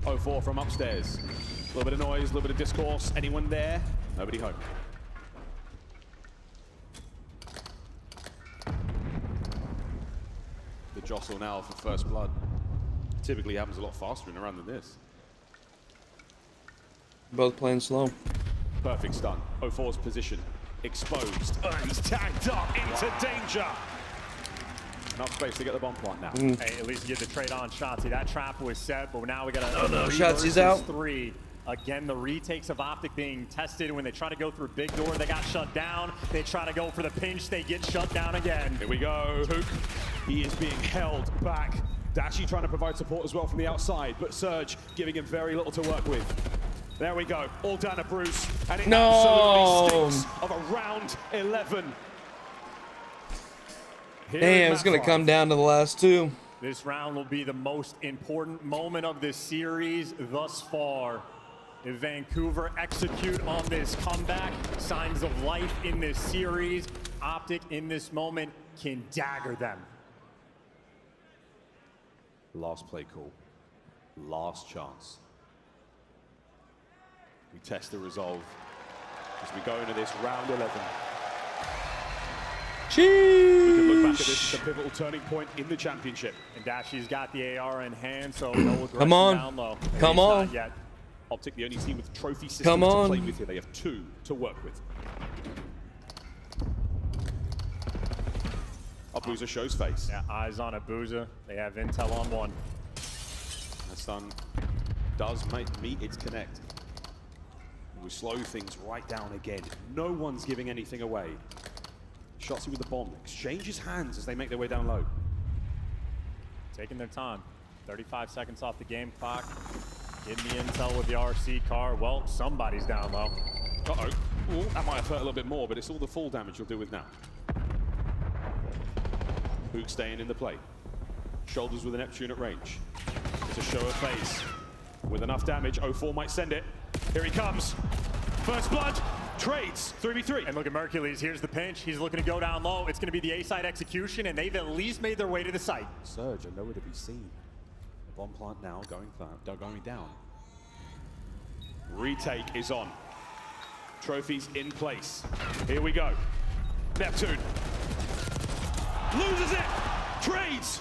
0-4 from upstairs. A little bit of noise, a little bit of discourse. Anyone there? Nobody home. The jostle now for first blood. Typically happens a lot faster in a round than this. Both playing slow. Perfect stun. 0-4's position exposed. He's tagged up into danger. Enough space to get the bomb plant now. Hey, at least you get the trade on Shotzi. That trap was set, but now we got a Shotzi's out. 3. Again, the retakes of Optic being tested. When they try to go through big door, they got shut down. They try to go for the pinch, they get shut down again. Here we go. Hook. He is being held back. Dashy trying to provide support as well from the outside, but Surge giving him very little to work with. There we go, all down to Bruce, and it absolutely stinks of a round 11. Damn, it's gonna come down to the last two. This round will be the most important moment of this series thus far. If Vancouver execute on this comeback, signs of life in this series, Optic in this moment can dagger them. Last play call, last chance. We test the resolve as we go into this round 11. We can look back at this as a pivotal turning point in the championship. And Dashy's got the AR in hand, so no aggression Come on. down low. Come on. Not yet. Optic, the only team with trophy systems to play with here. They have 2 to work with. Abuza shows face. Yeah, eyes on Abuza. They have intel on 1. That stun does meet its connect. We slow things right down again. No one's giving anything away. Shotzi with the bomb. Exchanges hands as they make their way down low. Taking their time. 35 seconds off the game clock. Getting the intel with the RC car. Well, somebody's down low. Uh-oh. Ooh, that might have hurt a little bit more, but it's all the full damage you'll do with now. Book staying in the play. Shoulders with a Neptune at range. It's a show of face. With enough damage, 0-4 might send it. Here he comes. First blood. Trades. 3v3. And look at Mercules. Here's the pinch. He's looking to go down low. It's going to be the A-side execution, and they've at least made their way to the site. Surge are nowhere to be seen. The bomb plant now going down. Retake is on. Trophies in place. Here we go. Neptune. Loses it. Trades.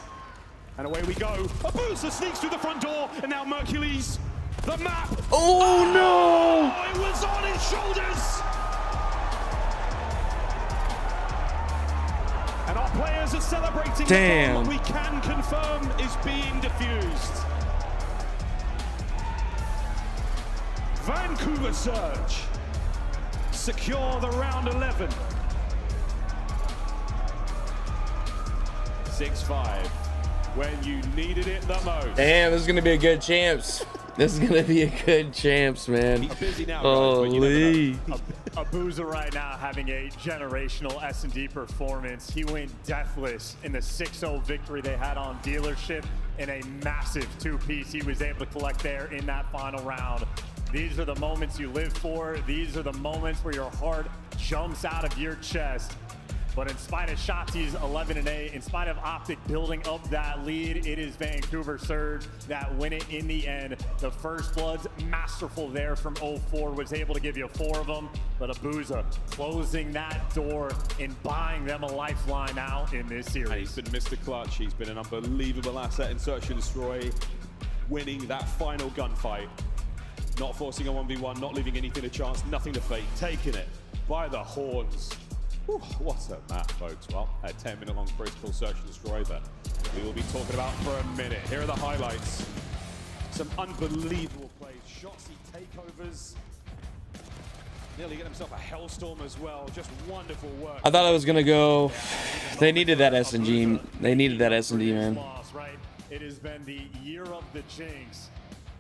And away we go. Abusa sneaks through the front door, and now Mercules The map. Oh no! Oh, it was on his shoulders. And our players are celebrating. Damn. The bomb we can confirm is being defused. Vancouver Surge secure the round 11. 6-5 when you needed it the most. Damn, this is gonna be a good champs. This is gonna be a good champs, man. He's busy now, guys, but you never know. Abuza right now having a generational S&D performance. He went deathless in the 6-0 victory they had on Dealership, in a massive two-piece he was able to collect there in that final round. These are the moments you live for. These are the moments where your heart jumps out of your chest. But in spite of Shotzi's 11-8, in spite of Optic building up that lead, it is Vancouver Surge that win it in the end. The First Bloods, masterful there from 0-4, was able to give you 4 of them. But Abuza closing that door and buying them a lifeline out in this series. And he's been Mr. Clutch. He's been an unbelievable asset in Search and Destroy, winning that final gunfight. Not forcing a 1v1, not leaving anything to chance, nothing to fake, taking it by the horns. Whew, what a map, folks. Well, a 10-minute-long protocol Search and Destroy that we will be talking about for a minute. Here are the highlights. Some unbelievable plays. Shotsy takeovers. Nearly get himself a Hellstorm as well. Just wonderful work. I thought I was gonna go. They needed that S&G. They needed that S&D, man. Right? It has been the year of the Jinx.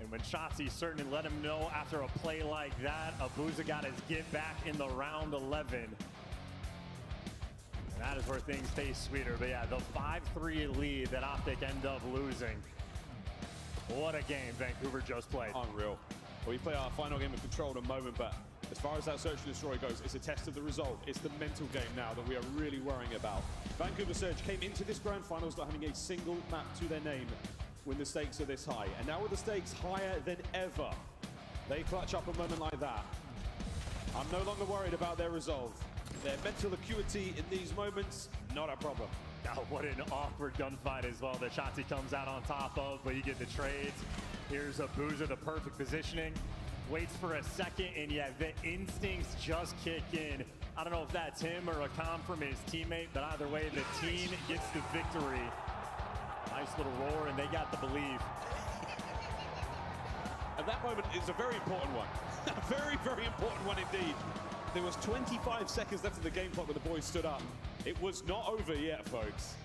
And when Shotzi certainly let him know after a play like that, Abuza got his get back in the round 11. That is where things taste sweeter. But yeah, the 5-3 lead that Optic end up losing. What a game Vancouver just played. Unreal. Well, we play our final game of Control in a moment, but as far as that Search and Destroy goes, it's a test of the result. It's the mental game now that we are really worrying about. Vancouver Surge came into this grand finals not having a single map to their name when the stakes are this high. And now with the stakes higher than ever, they clutch up a moment like that. I'm no longer worried about their resolve. Their mental acuity in these moments, not a problem. Now, what an awkward gunfight as well that Shotzi comes out on top of, but you get the trades. Here's Abuza, the perfect positioning. Waits for a second, and yeah, the instincts just kick in. I don't know if that's him or a comm from his teammate, but either way, the team gets the victory. Nice little roar, and they got the believe. And that moment is a very important one. A very, very important one indeed. There was 25 seconds left of the game clock when the boys stood up. It was not over yet, folks.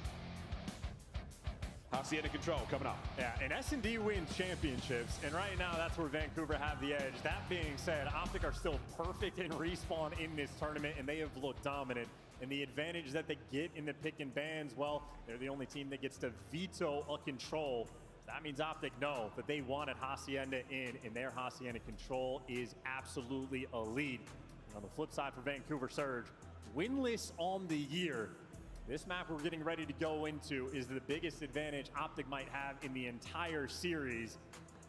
Hacienda Control coming up. Yeah, and S&D wins championships, and right now that's where Vancouver have the edge. That being said, Optic are still perfect in respawn in this tournament, and they have looked dominant. And the advantage that they get in the pick and bans, well, they're the only team that gets to veto a control. That means Optic know that they wanted Hacienda in, and their Hacienda Control is absolutely elite. On the flip side for Vancouver Surge, winless on the year. This map we're getting ready to go into is the biggest advantage Optic might have in the entire series.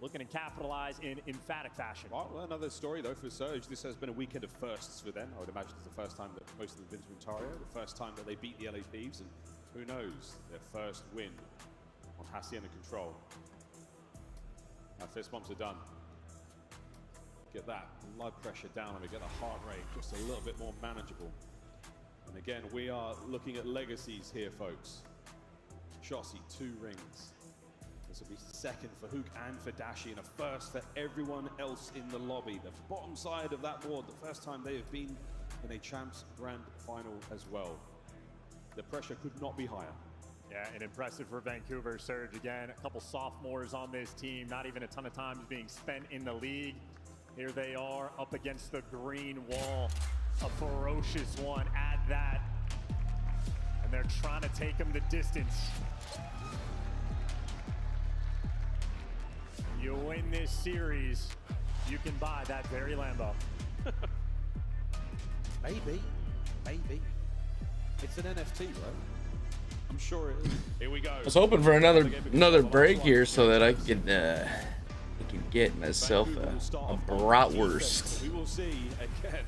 Looking to capitalize in emphatic fashion. Well, another story though for Surge. This has been a weekend of firsts for them. I would imagine it's the first time that most of them have been to Ontario, the first time that they beat the LA Thieves, and who knows, their first win on Hacienda Control. Now fist bumps are done. Get that blood pressure down and we get the heart rate just a little bit more manageable. And again, we are looking at legacies here, folks. Shotzi, 2 rings. This will be second for Hook and for Dashi, and a first for everyone else in the lobby. The bottom side of that board, the first time they have been in a Champs Grand Final as well. The pressure could not be higher. Yeah, and impressive for Vancouver Surge. Again, a couple sophomores on this team, not even a ton of times being spent in the league. Here they are up against the green wall, a ferocious one at that. And they're trying to take them the distance. You win this series, you can buy that very Lambo. Maybe. It's an NFT, right? I'm sure it is. Here we go. I was hoping for another break here so that I could get myself a bratwurst. We will see again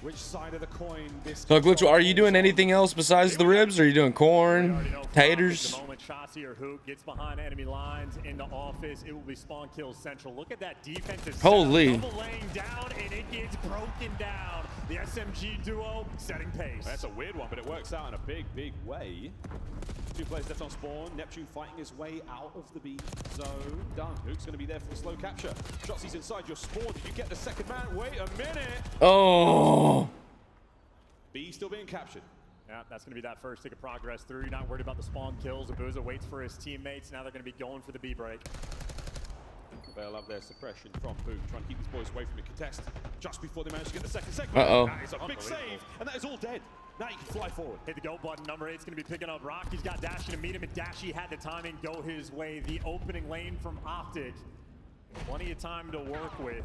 which side of the coin this. So Glitch, are you doing anything else besides the ribs? Or are you doing corn, taters? The moment Shotzi or Hook gets behind enemy lines in the office, it will be spawn kills central. Look at that defensive Holy. setup, double laying down, and it gets broken down. The SMG duo setting pace. That's a weird one, but it works out in a big, big way. 2 players left on spawn. Neptune fighting his way out of the B zone. Done. Hook's going to be there for the slow capture. Shotzi's inside your spawn. Did you get the second man? Wait a minute. Oh. B still being captured. Yeah, that's going to be that first tick of progress through. You're not worried about the spawn kills. Abuza waits for his teammates. Now they're going to be going for the B break. They'll love their suppression from Hook, trying to keep these boys away from the contest. Just before they manage to get the second segment. That is a big save, and that is all dead. Now you can fly forward. Hit the go button. Number 8's going to be picking up Rock. He's got Dashy to meet him, and Dashy had the timing go his way. The opening lane from Optic. Plenty of time to work with.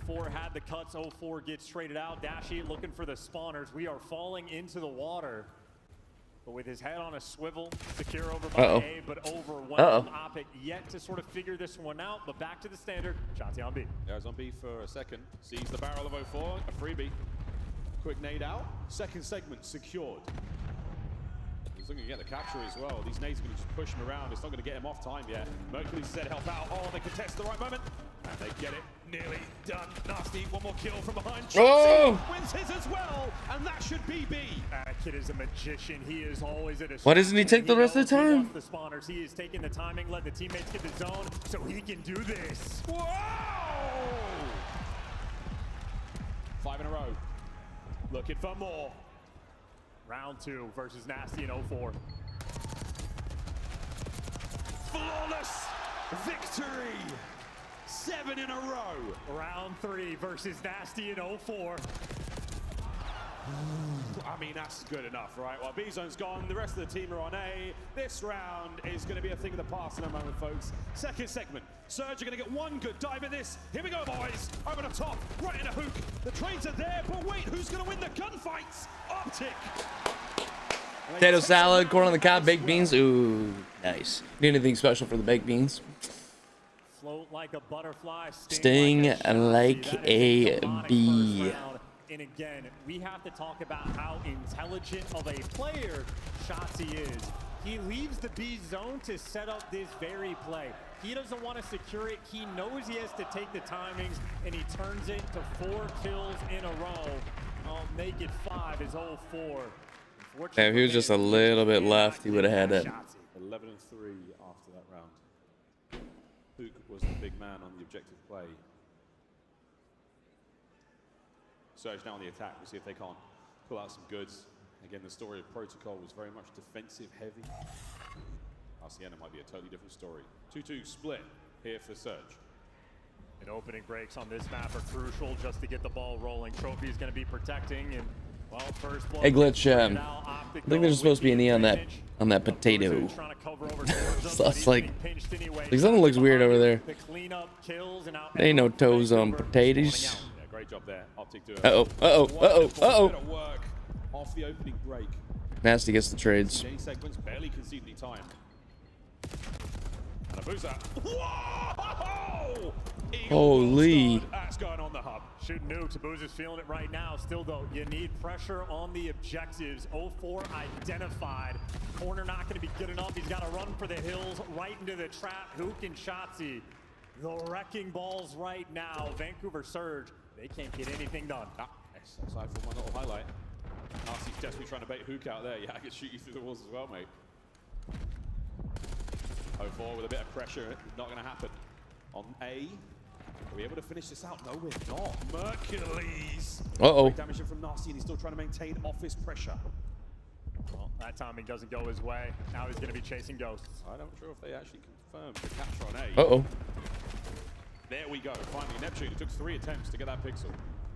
04 had the cuts. 04 gets traded out. Dashy looking for the spawners. We are falling into the water. But with his head on a swivel, secure over by A, but overwhelmed. Optic yet to sort of figure this one out, but back to the standard. Shotzi on B. Goes on B for a second. Sees the barrel of 04, a freebie. Quick nade out. Second segment secured. He's looking to get the capture as well. These nades are going to just push him around. It's not going to get him off time yet. Mercury's said help out. Oh, they contest the right moment. And they get it. Nearly done. Nasty. One more kill from behind. Oh! Wins his as well. And that should be B. That kid is a magician. He is always at a... Why doesn't he take the rest of the time? The spawners. He is taking the timing, let the teammates get the zone so he can do this. Whoa! 5 in a row. Looking for more. Round 2 versus Nasty and 04. Flawless victory. 7 in a row. Round 3 versus Nasty and 04. I mean, that's good enough, right? Well, B-Zone's gone. The rest of the team are on A. This round is going to be a thing of the past in a moment, folks. Second segment. Surge are going to get one good dive at this. Here we go, boys. Over the top, right in a Hook. The trades are there, but wait, who's going to win the gunfights? Optic. Potato salad, corn on the cob, baked beans. Ooh, nice. Need anything special for the baked beans? Float like a butterfly. Sting like a bee. And again, we have to talk about how intelligent of a player Shotzi is. He leaves the B zone to set up this very play. He doesn't want to secure it. He knows he has to take the timings, and he turns it to 4 kills in a row. I'll make it 5 is 04. If he was just a little bit left, he would have had it. 11-3 after that round. Hook was the big man on the objective play. Surge now on the attack. We'll see if they can't pull out some goods. Again, the story of Protocol was very much defensive heavy. RCN might be a totally different story. 2-2 split here for Surge. And opening breaks on this map are crucial just to get the ball rolling. Trophy is going to be protecting, and well, first blood. Hey Glitch, I think there's supposed to be an E on that potato. So it's like something looks weird over there. There ain't no toes on potatoes. Great job there. Optic do it. Work off the opening break. Nasty gets the trades. J segments barely concede any time. And Abuza. Whoa! Holy. That's going on the hub. Shooting nukes. Abuza's feeling it right now. Still though, you need pressure on the objectives. 04 identified. Corner not going to be good enough. He's got to run for the hills, right into the trap. Hook and Shotzi. The wrecking balls right now. Vancouver Surge. They can't get anything done. Aside from one little highlight. Nasty's desperately trying to bait Hook out there. Yeah, I can shoot you through the walls as well, mate. 04 with a bit of pressure. Not going to happen. On A. Are we able to finish this out? No, we're not. Mercules. Uh-oh. Damage from Nasty, and he's still trying to maintain office pressure. Well, that timing doesn't go his way. Now he's going to be chasing ghosts. I'm not sure if they actually confirmed the capture on A. Uh-oh. There we go. Finally, Neptune. It took 3 attempts to get that pixel.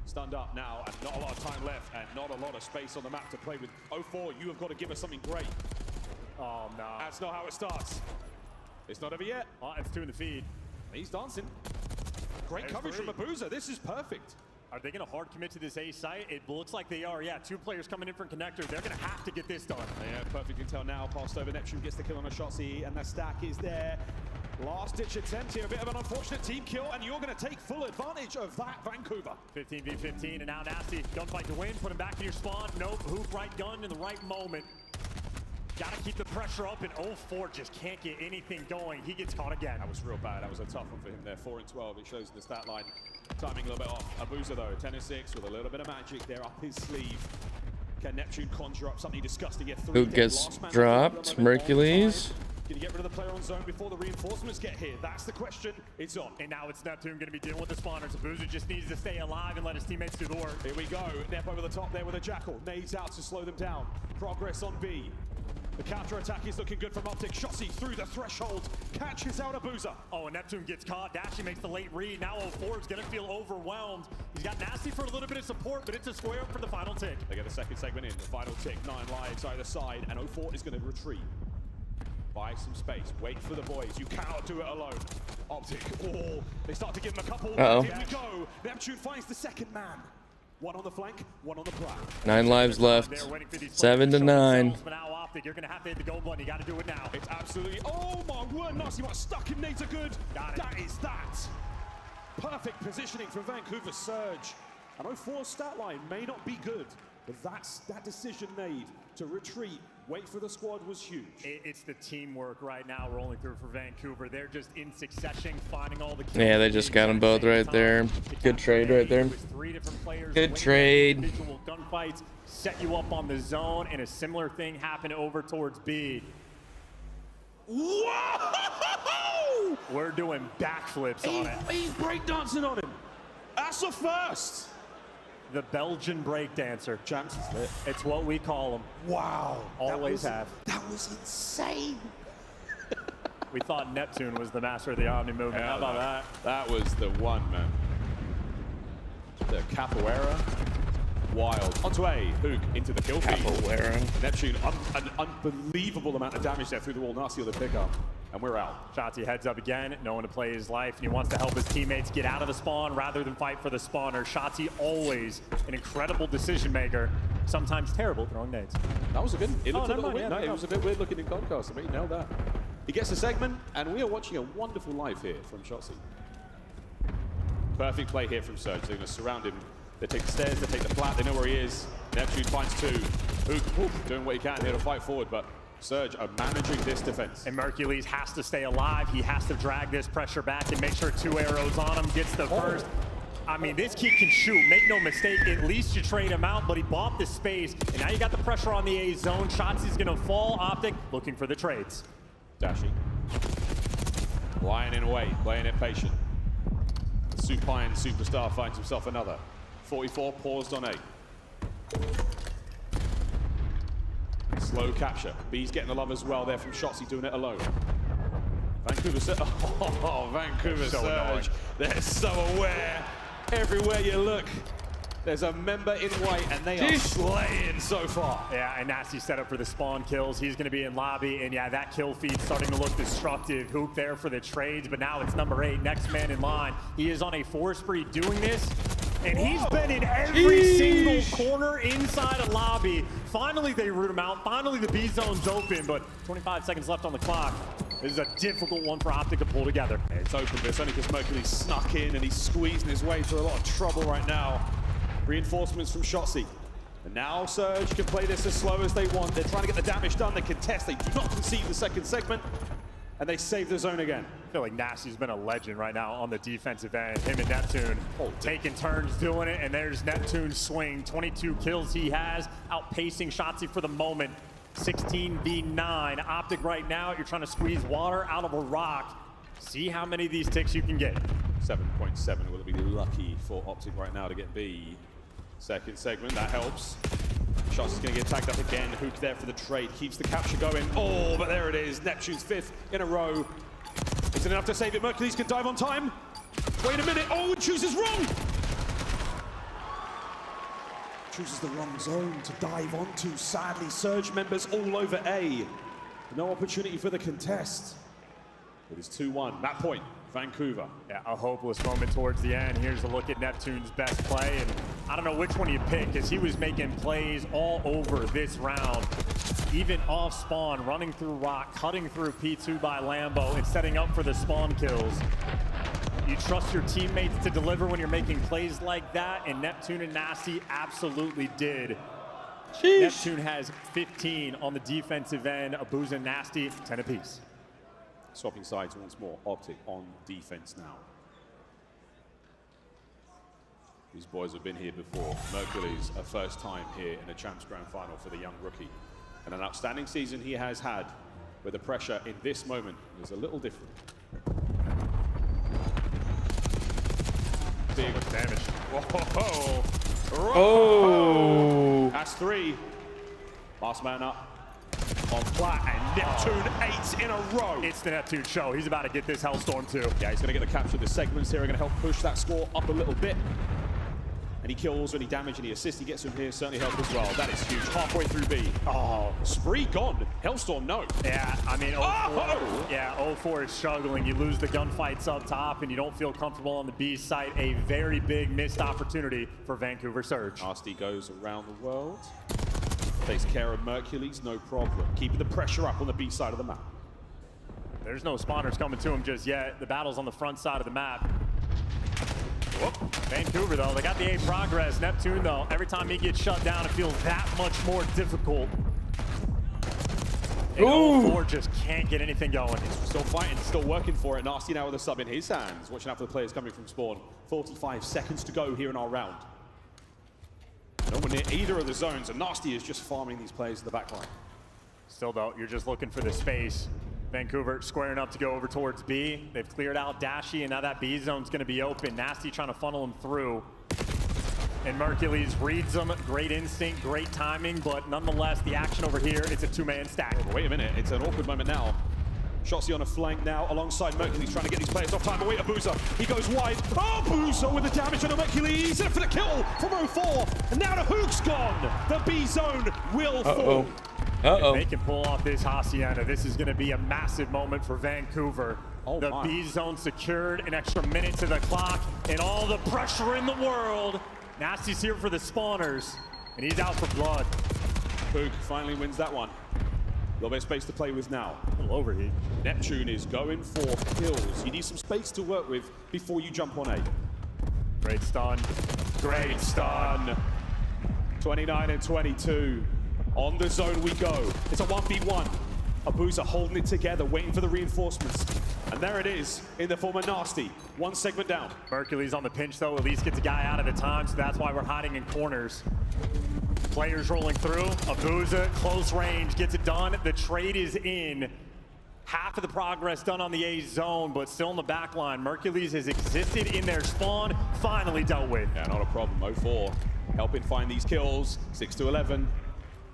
Stunned up now, and not a lot of time left, and not a lot of space on the map to play with. 04, you have got to give us something great. Oh, no. That's not how it starts. It's not over yet. Oh, it's 2 in the feed. He's dancing. Great coverage from Abuza. This is perfect. Are they going to hard commit to this A site? It looks like they are. Yeah, 2 players coming in from connector. They're going to have to get this done. Yeah, perfect intel now. Passed over. Neptune gets the kill on a Shotzi, and the stack is there. Last-ditch attempt here, a bit of an unfortunate team kill, and you're going to take full advantage of that, Vancouver. 15v15, and now Nasty, gunfight to win, put him back in your spawn. Nope, hoop right gun in the right moment. Gotta keep the pressure up, and 0-4 just can't get anything going. He gets caught again. That was real bad. That was a tough one for him there. 4 and 12, it shows in the stat line. Timing a little bit off. Abuza though, 10 and 6 with a little bit of magic there up his sleeve. Can Neptune conjure up something disgusting? Get 3 Who gets dropped? Mercules. Can you get rid of the player on zone before the reinforcements get here? That's the question. It's on. And now it's Neptune going to be dealing with the spawners. Abuza just needs to stay alive and let his teammates do the work. Here we go. Nep over the top there with a Jackal. Nades out to slow them down. Progress on B. The counter-attack is looking good from Optic. Shotzi through the threshold. Catches out Abuza. Oh, and Neptune gets caught. Dashy makes the late read. Now 0-4 is going to feel overwhelmed. He's got Nasty for a little bit of support, but it's a square up for the final tick. They get the second segment in. The final tick. 9 lives either side. And 0-4 is going to retreat. Buy some space. Wait for the boys. You cannot do it alone. Optic. Oh, they start to give him a couple. Uh-oh. Here we go. Neptune finds the second man. 1 on the flank, 1 on the plat. 9 lives left. 7 to 9. But now Optic, you're going to have to hit the gold button. You got to do it now. It's absolutely. Oh my word, Nasty was stuck in nades are good. Got it. That is that. Perfect positioning from Vancouver Surge. I know 4 stat line may not be good, but that decision made to retreat, wait for the squad was huge. It's the teamwork right now rolling through for Vancouver. They're just in succession, finding all the kills. Yeah, they just got them both right there. Good trade right there. Good trade. Individual gunfights set you up on the zone, and a similar thing happened over towards B. Whoa! We're doing backflips on it. He's breakdancing on him. That's a first. The Belgian breakdancer. Champs. It's what we call them. Wow. Always have. That was insane. We thought Neptune was the master of the Omni movement. Yeah, How about that? That was the one, man. The capoeira. Wild. Onto A. Hook into the kill feed. Capoeira. Neptune, an unbelievable amount of damage there through the wall. Nasty on the pickup. And we're out. Shotzi heads up again, knowing to play his life, and he wants to help his teammates get out of the spawn rather than fight for the spawner. Shotzi always an incredible decision maker, sometimes terrible throwing nades. That was a good. It looked a little weird. Yeah, No, it was a bit weird looking in Concast. I mean, he nailed that. He gets a segment, and we are watching a wonderful live here from Shotzi. Perfect play here from Surge. They're going to surround him. They take the stairs, they take the flat, they know where he is. Neptune finds 2. Hook doing what he can here to fight forward, but Surge are managing this defense. And Mercules has to stay alive. He has to drag this pressure back and make sure 2 arrows on him, gets the first. I mean, this kid can shoot, make no mistake. At least you trade him out, but he bought the space, and now you got the pressure on the A zone. Shotzi's gonna fall. Optic looking for the trades. Dashy. Lying in away, playing it patient. The supine superstar finds himself another. 44 paused on A. Slow capture. B's getting the love as well there from Shotzi, doing it alone. Vancouver Surge. Oh, Vancouver Surge. They're so aware. Everywhere you look, there's a member in white, and they are slaying so far. Yeah, and Nasty set up for the spawn kills. He's going to be in lobby, and yeah, that kill feed's starting to look destructive. Hook there for the trades, but now it's number 8, next man in line. He is on a 4 spree doing this, and he's been in every single corner inside a lobby. Finally, they root him out. Finally, the B zone's open, but 25 seconds left on the clock. This is a difficult one for Optic to pull together. It's open, but it's only because Mercury snuck in, and he's squeezing his way through a lot of trouble right now. Reinforcements from Shotzi. And now Surge can play this as slow as they want. They're trying to get the damage done. They contest. They do not concede the second segment. And they save the zone again. I feel like Nasty's been a legend right now on the defensive end. Him and Neptune taking turns doing it. And there's Neptune's swing. 22 kills he has, outpacing Shotzi for the moment. 16v9. Optic right now, you're trying to squeeze water out of a rock. See how many of these ticks you can get. 7.7 will it be lucky for Optic right now to get B. Second segment, that helps. Shots is going to get tagged up again. Hook there for the trade, keeps the capture going. Oh, but there it is. Neptune's 5th in a row. Is it enough to save it? Mercules can dive on time. Wait a minute. Oh, chooses wrong. Chooses the wrong zone to dive onto. Sadly, Surge members all over A. No opportunity for the contest. It is 2-1. That point, Vancouver. Yeah, a hopeless moment towards the end. Here's a look at Neptune's best play, and I don't know which one you pick, because he was making plays all over this round. Even off spawn, running through rock, cutting through P2 by Lambo, and setting up for the spawn kills. You trust your teammates to deliver when you're making plays like that, and Neptune and Nasty absolutely did. Sheesh. Neptune has 15 on the defensive end. Abuza and Nasty, 10 apiece. Swapping sides once more. Optic on defense now. These boys have been here before. Mercury's a first time here in a Champs Grand Final for the young rookie. And an outstanding season he has had, where the pressure in this moment is a little different. Big damage. Whoa. Oh. That's 3. Last man up. On flat, and Neptune 8 in a row. It's the Neptune show. He's about to get this Hellstorm too. Yeah, he's going to get the capture of the segments here. Are going to help push that score up a little bit. Any kills, any damage, any assist he gets from here certainly help as well. That is huge. Halfway through B. Oh, Spree gone. Hellstorm, no. Yeah, I mean, 04, yeah, 04 is struggling. You lose the gunfights up top, and you don't feel comfortable on the B site. A very big missed opportunity for Vancouver Surge. Nasty goes around the world. Takes care of Mercules, no problem. Keeping the pressure up on the B side of the map. There's no spawners coming to him just yet. The battle's on the front side of the map. Whoop. Vancouver, though, they got the A progress. Neptune, though, every time he gets shut down, it feels that much more difficult. And 04 just can't get anything going. He's still fighting, still working for it. Nasty now with a sub in his hands. Watching out for the players coming from spawn. 45 seconds to go here in our round. No one near either of the zones, and Nasty is just farming these players in the back line. Still, though, you're just looking for the space. Vancouver squaring up to go over towards B. They've cleared out Dashy, and now that B zone's going to be open. Nasty trying to funnel him through. And Mercules reads him. Great instinct, great timing, but nonetheless, the action over here, it's a two-man stack. Oh, wait a minute, it's an awkward moment now. Shotzzy on a flank now alongside Mercules, trying to get these players off time. But wait, Abuza, he goes wide. Oh, Abuza with the damage on Mercules. In for the kill from 04. And now the hook's gone. The B zone will fall. If they can pull off this Hacienda, this is going to be a massive moment for Vancouver. The B zone secured, an extra minute to the clock, and all the pressure in the world. Nasty's here for the spawners, and he's out for blood. Pook finally wins that one. A little bit of space to play with now. A little overheat. Neptune is going for kills. You need some space to work with before you jump on A. Great stun. Great stun. 29 and 22. On the zone we go. It's a 1v1. Abuza holding it together, waiting for the reinforcements. And there it is in the form of Nasty. One segment down. Mercules on the pinch, though. At least gets a guy out at a time, so that's why we're hiding in corners. Players rolling through. Abuza, close range, gets it done. The trade is in. Half of the progress done on the A zone, but still in the back line. Mercules has existed in their spawn, finally dealt with. Yeah, not a problem. 04 helping find these kills. 6 to 11.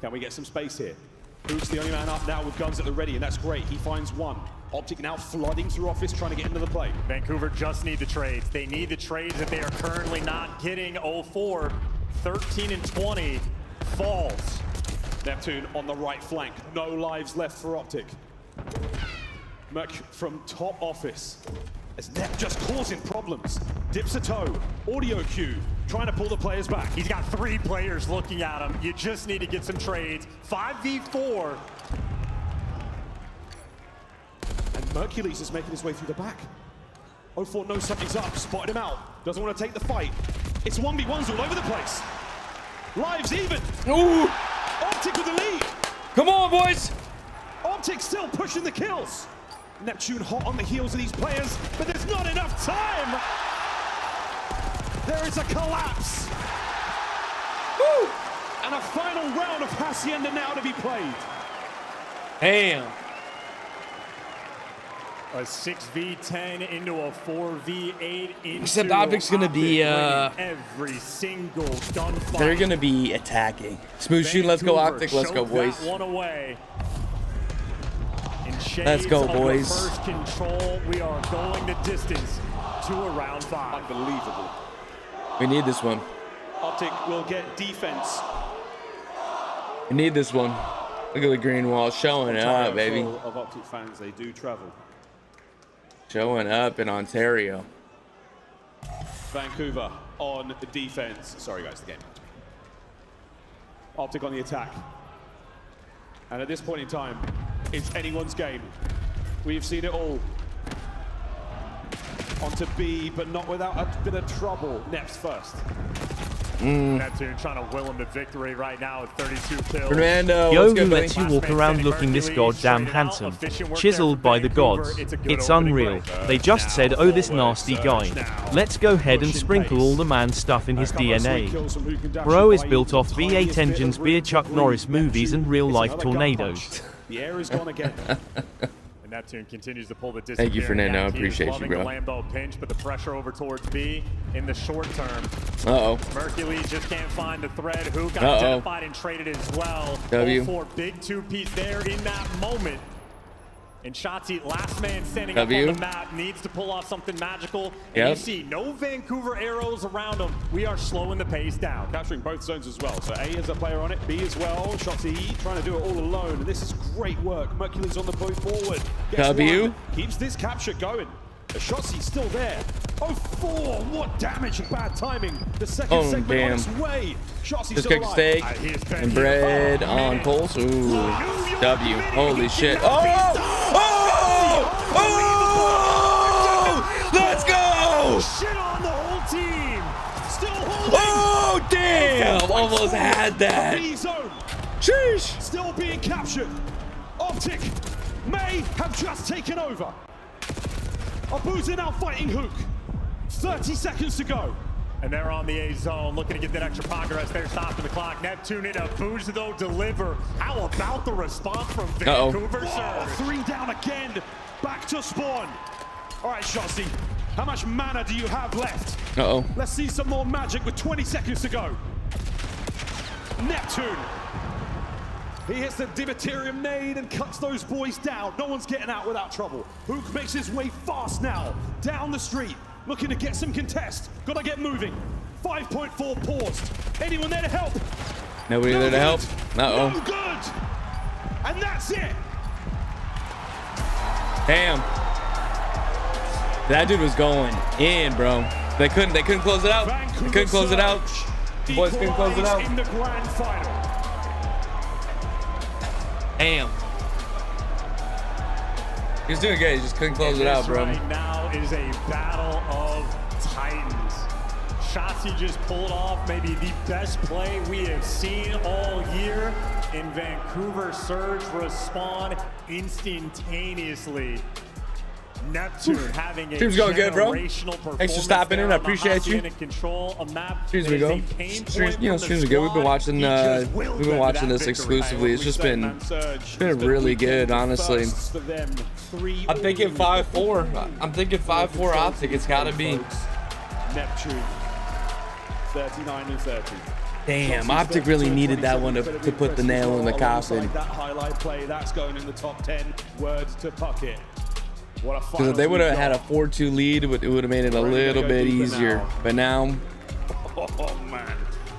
Can we get some space here? Pook's the only man up now with guns at the ready, and that's great. He finds one. Optic now flooding through office, trying to get into the play. Vancouver just need the trades. They need the trades that they are currently not getting. 04, 13 and 20, falls. Neptune on the right flank. No lives left for Optic. Merc from top office. As Nep just causing problems. Dips a toe. Audio cue. Trying to pull the players back. He's got 3 players looking at him. You just need to get some trades. 5v4. And Mercules is making his way through the back. 04 knows something's up. Spotted him out. Doesn't want to take the fight. It's 1v1s all over the place. Lives even. Ooh. Optic with the lead. Come on, boys. Optic still pushing the kills. Neptune hot on the heels of these players, but there's not enough time. There is a collapse. Woo! And a final round of Hacienda now to be played. Damn. A 6v10 into a 4v8. Except Optic's gonna be every single gunfight. They're gonna be attacking. Smooth shooting, let's go Optic, let's go boys. That one away. Let's go, boys. First control, we are going the distance to a round 5. Unbelievable. We need this one. Optic will get defense. We need this one. Look at the green wall showing up, baby. Of Optic fans, they do travel. Showing up in Ontario. Vancouver on the defense. Sorry, guys, the game. Optic on the attack. And at this point in time, it's anyone's game. We've seen it all. Onto B, but not without a bit of trouble. Neps first. Neptune trying to will him to victory right now with 32 kills. Fernando, Yo, what's who good, lets buddy? you walk around looking this goddamn handsome? Chiseled by the gods. It's unreal. They just said, oh, this nasty guy. Let's go ahead and sprinkle all the man stuff in his DNA. Bro is built off V8 engines, beer, Chuck Norris movies, and real-life tornadoes. The air is gone again. Neptune continues to pull the Thank you, Fernando. I appreciate you, bro. The Lambo pinch, but the pressure over towards B in the short term. Uh-oh. Hercules just can't find the thread. Who got identified and traded as well. W. 4 big two-piece there in that moment. And Shotzi, last man standing up W. on the map, needs to pull off something magical. And Yep. you see no Vancouver arrows around him. We are slowing the pace down. Capturing both zones as well. So A is a player on it, B as well. Shotzi trying to do it all alone. And this is great work. Mercury's on the boat forward. Gets W. one, keeps this capture going. Shotzi's still there. Oh, 4. What damage and bad timing. The second segment on its way. Shotzi's Just still cooked alive. steak and bread on coals. Ooh, W. Holy shit. Oh! Let's go! Shit on the whole team. Still holding. Oh, damn! Almost had that. B zone. Sheesh. Still being captured. Optic may have just taken over. Abuza now fighting Hook. 30 seconds to go. And they're on the A zone, looking to get that extra progress. They're stopping the clock. Neptune in a Abuza, though, deliver. How about the response from Vancouver? Whoa, 3 down again. Back to spawn. All right, Shotzi. How much mana do you have left? Uh-oh. Let's see some more magic with 20 seconds to go. Neptune. He hits the Divaterium nade and cuts those boys down. No one's getting out without trouble. Hook makes his way fast now. Down the street. Looking to get some contest. Gotta get moving. 5.4 paused. Anyone there to help? Nobody there to help? Uh-oh. No good. And that's it. Damn. That dude was going in, bro. They couldn't close it out. They couldn't close it out. The boys couldn't close it out. In the grand final. Damn. He was doing good. He just couldn't close it out, bro. Right now is a battle of titans. Shotzi just pulled off maybe the best play we have seen all year. And Vancouver Surge respond instantaneously. Neptune having a Team's going good, bro. generational Thanks for stopping in. I appreciate you. Control a map. Streams we go. Streams are good. We've been watching this exclusively. It's just been really good, honestly. I'm thinking 5-4. I'm thinking 5-4 Optic. It's gotta be. Neptune 39 and 30. Damn, Optic really needed that one to put the nail in the coffin. That highlight play, that's going in the top 10. Words to Puckett. Because if they would have had a 4-2 lead, it would have made it a little bit easier. But now, oh man.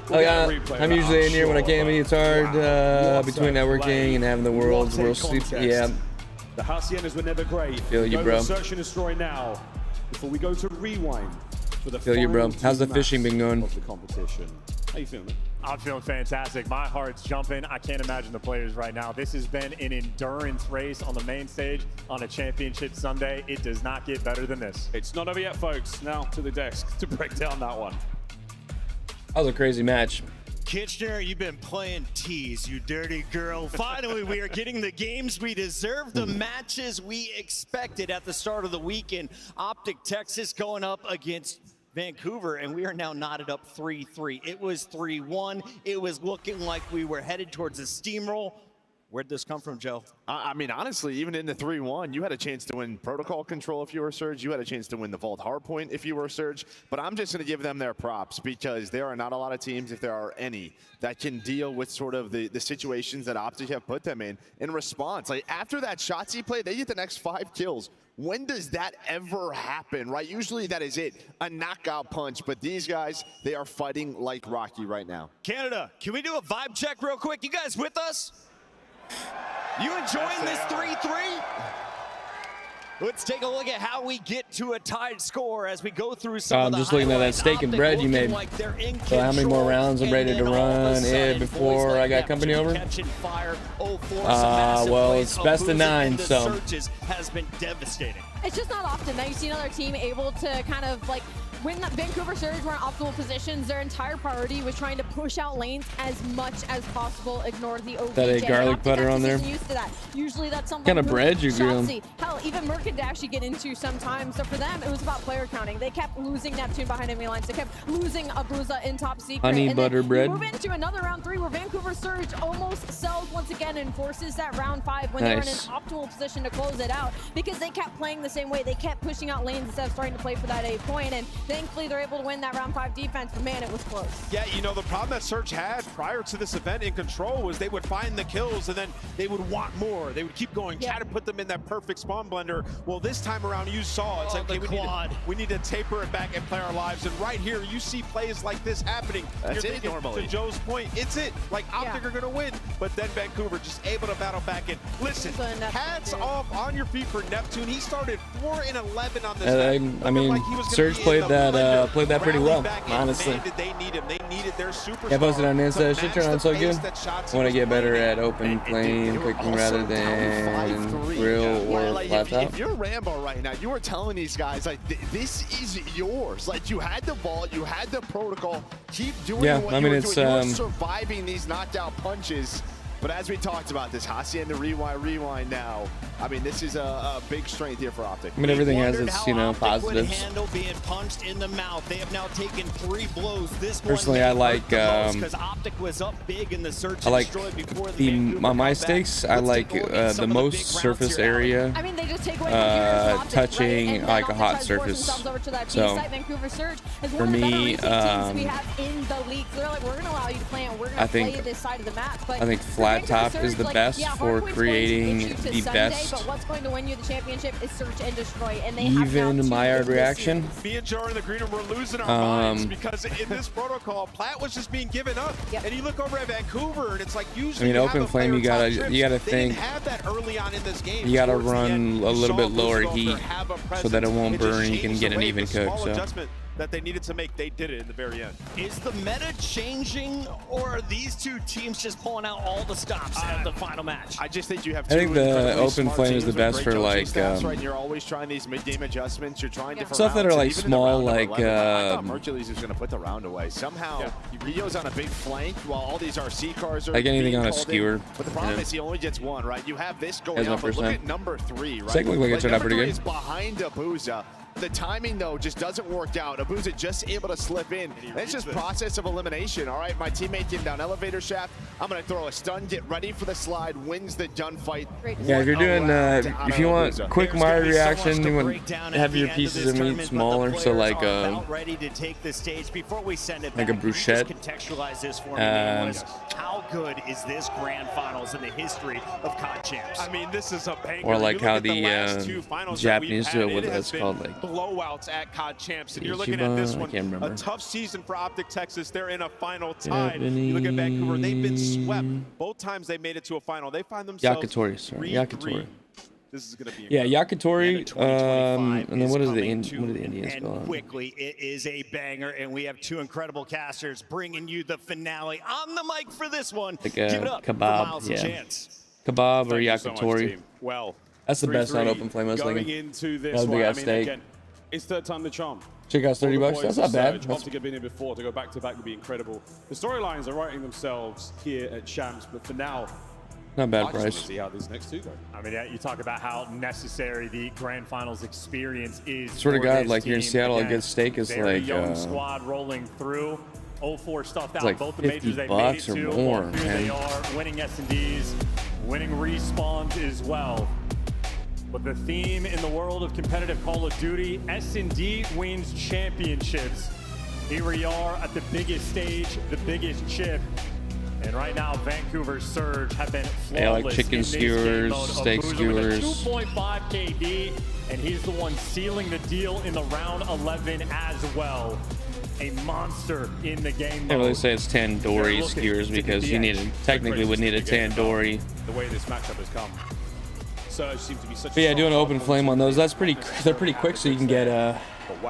oh yeah, I'm usually in here when I can be. It's hard between networking and having the world sleep. Yeah. The Haciendas were never great. Feel you, bro. Search and destroy now. Before we go to rewind for the Feel you, bro. How's the fishing been going? Of the competition. How you feeling? I'm feeling fantastic. My heart's jumping. I can't imagine the players right now. This has been an endurance race on the main stage on a championship Sunday. It does not get better than this. It's not over yet, folks. Now to the desk to break down that one. That was a crazy match. Kitchener, you've been playing tease, you dirty girl. Finally, we are getting the games we deserve, the matches we expected at the start of the weekend. Optic Texas going up against Vancouver, and we are now knotted up 3-3. It was 3-1. It was looking like we were headed towards a steamroll. Where'd this come from, Joe? I mean, honestly, even in the 3-1, you had a chance to win protocol control if you were Surge. You had a chance to win the Vault Hardpoint if you were Surge. But I'm just going to give them their props because there are not a lot of teams, if there are any, that can deal with sort of the situations that Optic have put them in response. Like, after that Shotzi play, they get the next 5 kills. When does that ever happen, right? Usually that is it, a knockout punch. But these guys, they are fighting like Rocky right now. Canada, can we do a vibe check real quick? You guys with us? You enjoying this 3-3? Let's take a look at how we get to a tied score as we go through some of I'm the just looking at that highlights. steak and Optic bread you looking made. like they're in So how many more control, rounds I'm and ready to then all of a run sudden, before boys like I got company Neptune over? catching fire. 04, some massive well, plays. it's best of Obuza 9, and the so. Surges has been devastating. It's just not often that you see another team able to kind of like, when the Vancouver Surge were in optimal positions, their entire priority was trying to push out lanes as much as possible, ignore the OBJ. That a garlic butter on there? Used to that. Usually that's something. What kind of bread you grilling? Hell, even Merc could actually get into sometimes. So for them, it was about player counting. They kept losing Neptune behind enemy lines. They kept losing Abuza in top secret. Honey and butter then bread. Move into another round 3 where Vancouver Surge almost sells once again and forces that round 5 when they were in an optimal position to close it out because they kept playing the same way. They kept pushing out lanes instead of starting to play for that A point, and thankfully they're able to win that round 5 defense, but man, it was close. Yeah, you know, the problem that Surge had prior to this event in Control was they would find the kills and then they would want more. They would keep going, try to put them in that perfect spawn blender. Well, this time around, you saw, it's like, okay, we need to taper it back and play our lives. And right here, you see plays like this happening. That's You're it thinking, normally. to Joe's point, it's it. Like, Optic are going to win. But then Vancouver just able to battle back in. Listen, hats off on your feet for Neptune. He started 4-11 on this match. I mean, Surge played that pretty well, honestly. They need him. They needed their superstar. Yeah, posted on Insta. Shit turned out so good. I I want to get better at open flame cooking rather than grill or flat top. If you're Rambo right now, you are telling these guys, like, this is yours. Like, you had the vault, you had the protocol. Keep doing what you were doing. You're surviving these knockdown punches. But as we talked about this, Hacienda rewind now. I mean, this is a big strength here for Optic. I mean, everything has its, you know, positives. Handle being punched in the mouth. They have now taken 3 blows. This Personally, I like because Optic was up big in the search. I like on my stakes. I like the most surface area. I mean, they just take away touching like a hot surface. So for me, we have in the league. So they're like, we're gonna allow you to play, and we're gonna play this side of the map. But I think flat top is the best for creating the best. But what's going to win you the championship is search and destroy, and they even my hard reaction. Me and Joe in the green room, we're losing our minds because in this protocol, Platt was just being given up. And you look over at Vancouver, and it's like usually. I mean, open flame, you gotta think. Have that early on in this game. You gotta run a little bit lower heat so that it won't burn and you can get an even cook. So. That they needed to make, they did it in the very end. Is the meta changing, or are these two teams just pulling out all the stops at the final match? I just think you have. I think the open flame is the best for like you're always trying these mid-game adjustments. You're trying different stuff that are like small, like I thought Mercules was going to put the round away. Somehow, Rio's on a big flank while all these RC cars are like anything on a skewer. But the problem is he only gets one, right? You have this going on, but look at number 3, right? Second looked like it turned out pretty good. Is behind Abuza. The timing, though, just doesn't work out. Abuza just able to slip in. It's just process of elimination. All right, my teammate came down elevator shaft. I'm going to throw a stun, get ready for the slide, wins the gunfight. Yeah, if you're doing, if you want quick Mario reaction, you want to have your pieces of meat smaller, so like ready to take the stage before we send it like a bruschetta. Contextualize this for me. How good is this grand finals in the history of COD Champs? I mean, this is a banger. Or like how the Japanese do it, what that's called, like blowouts at COD Champs, and you're looking at this one, a tough season for Optic Texas. They're in a final tied. You look at Vancouver, they've been swept. Both times they made it to a final. They find themselves Yakitori. This is going to be Yakitori. And then what do the Indians go on? Quickly, it is a banger, and we have 2 incredible casters bringing you the finale on the mic for this one. Like Give it up kebab, for Miles and Chance. Kebab or Yakitori. Well, that's the best on open flame. I was going thinking. into this one, I mean, again, it's third time the charm. Check out $30. That's not bad. Optic have been here before. To go back to back would be incredible. The storylines are writing themselves here at CHAMPS, but for now, not bad I price. just want to see how these next 2 go. I mean, you talk about how necessary the grand finals experience is. Swear to God, like here in Seattle, a good steak is like young squad rolling through. 04 stuffed out like both the majors they made it to. or more, Here they are winning S&Ds, winning respawns as well. But the theme in the world of competitive Call of Duty, S&D wins championships. Here we are at the biggest stage, the biggest chip. And right now, Vancouver Surge have been flawless like chicken in this skewers, game mode. steak Abuza skewers. With a 2.5 KD, and he's the one sealing the deal in the round 11 as well. A monster in the game mode. I really say it's tandoori skewers because you technically would need a tandoori. The way this matchup has come. Surge seem to be such. But yeah, doing an open flame on those. That's pretty. They're pretty quick, so you can get.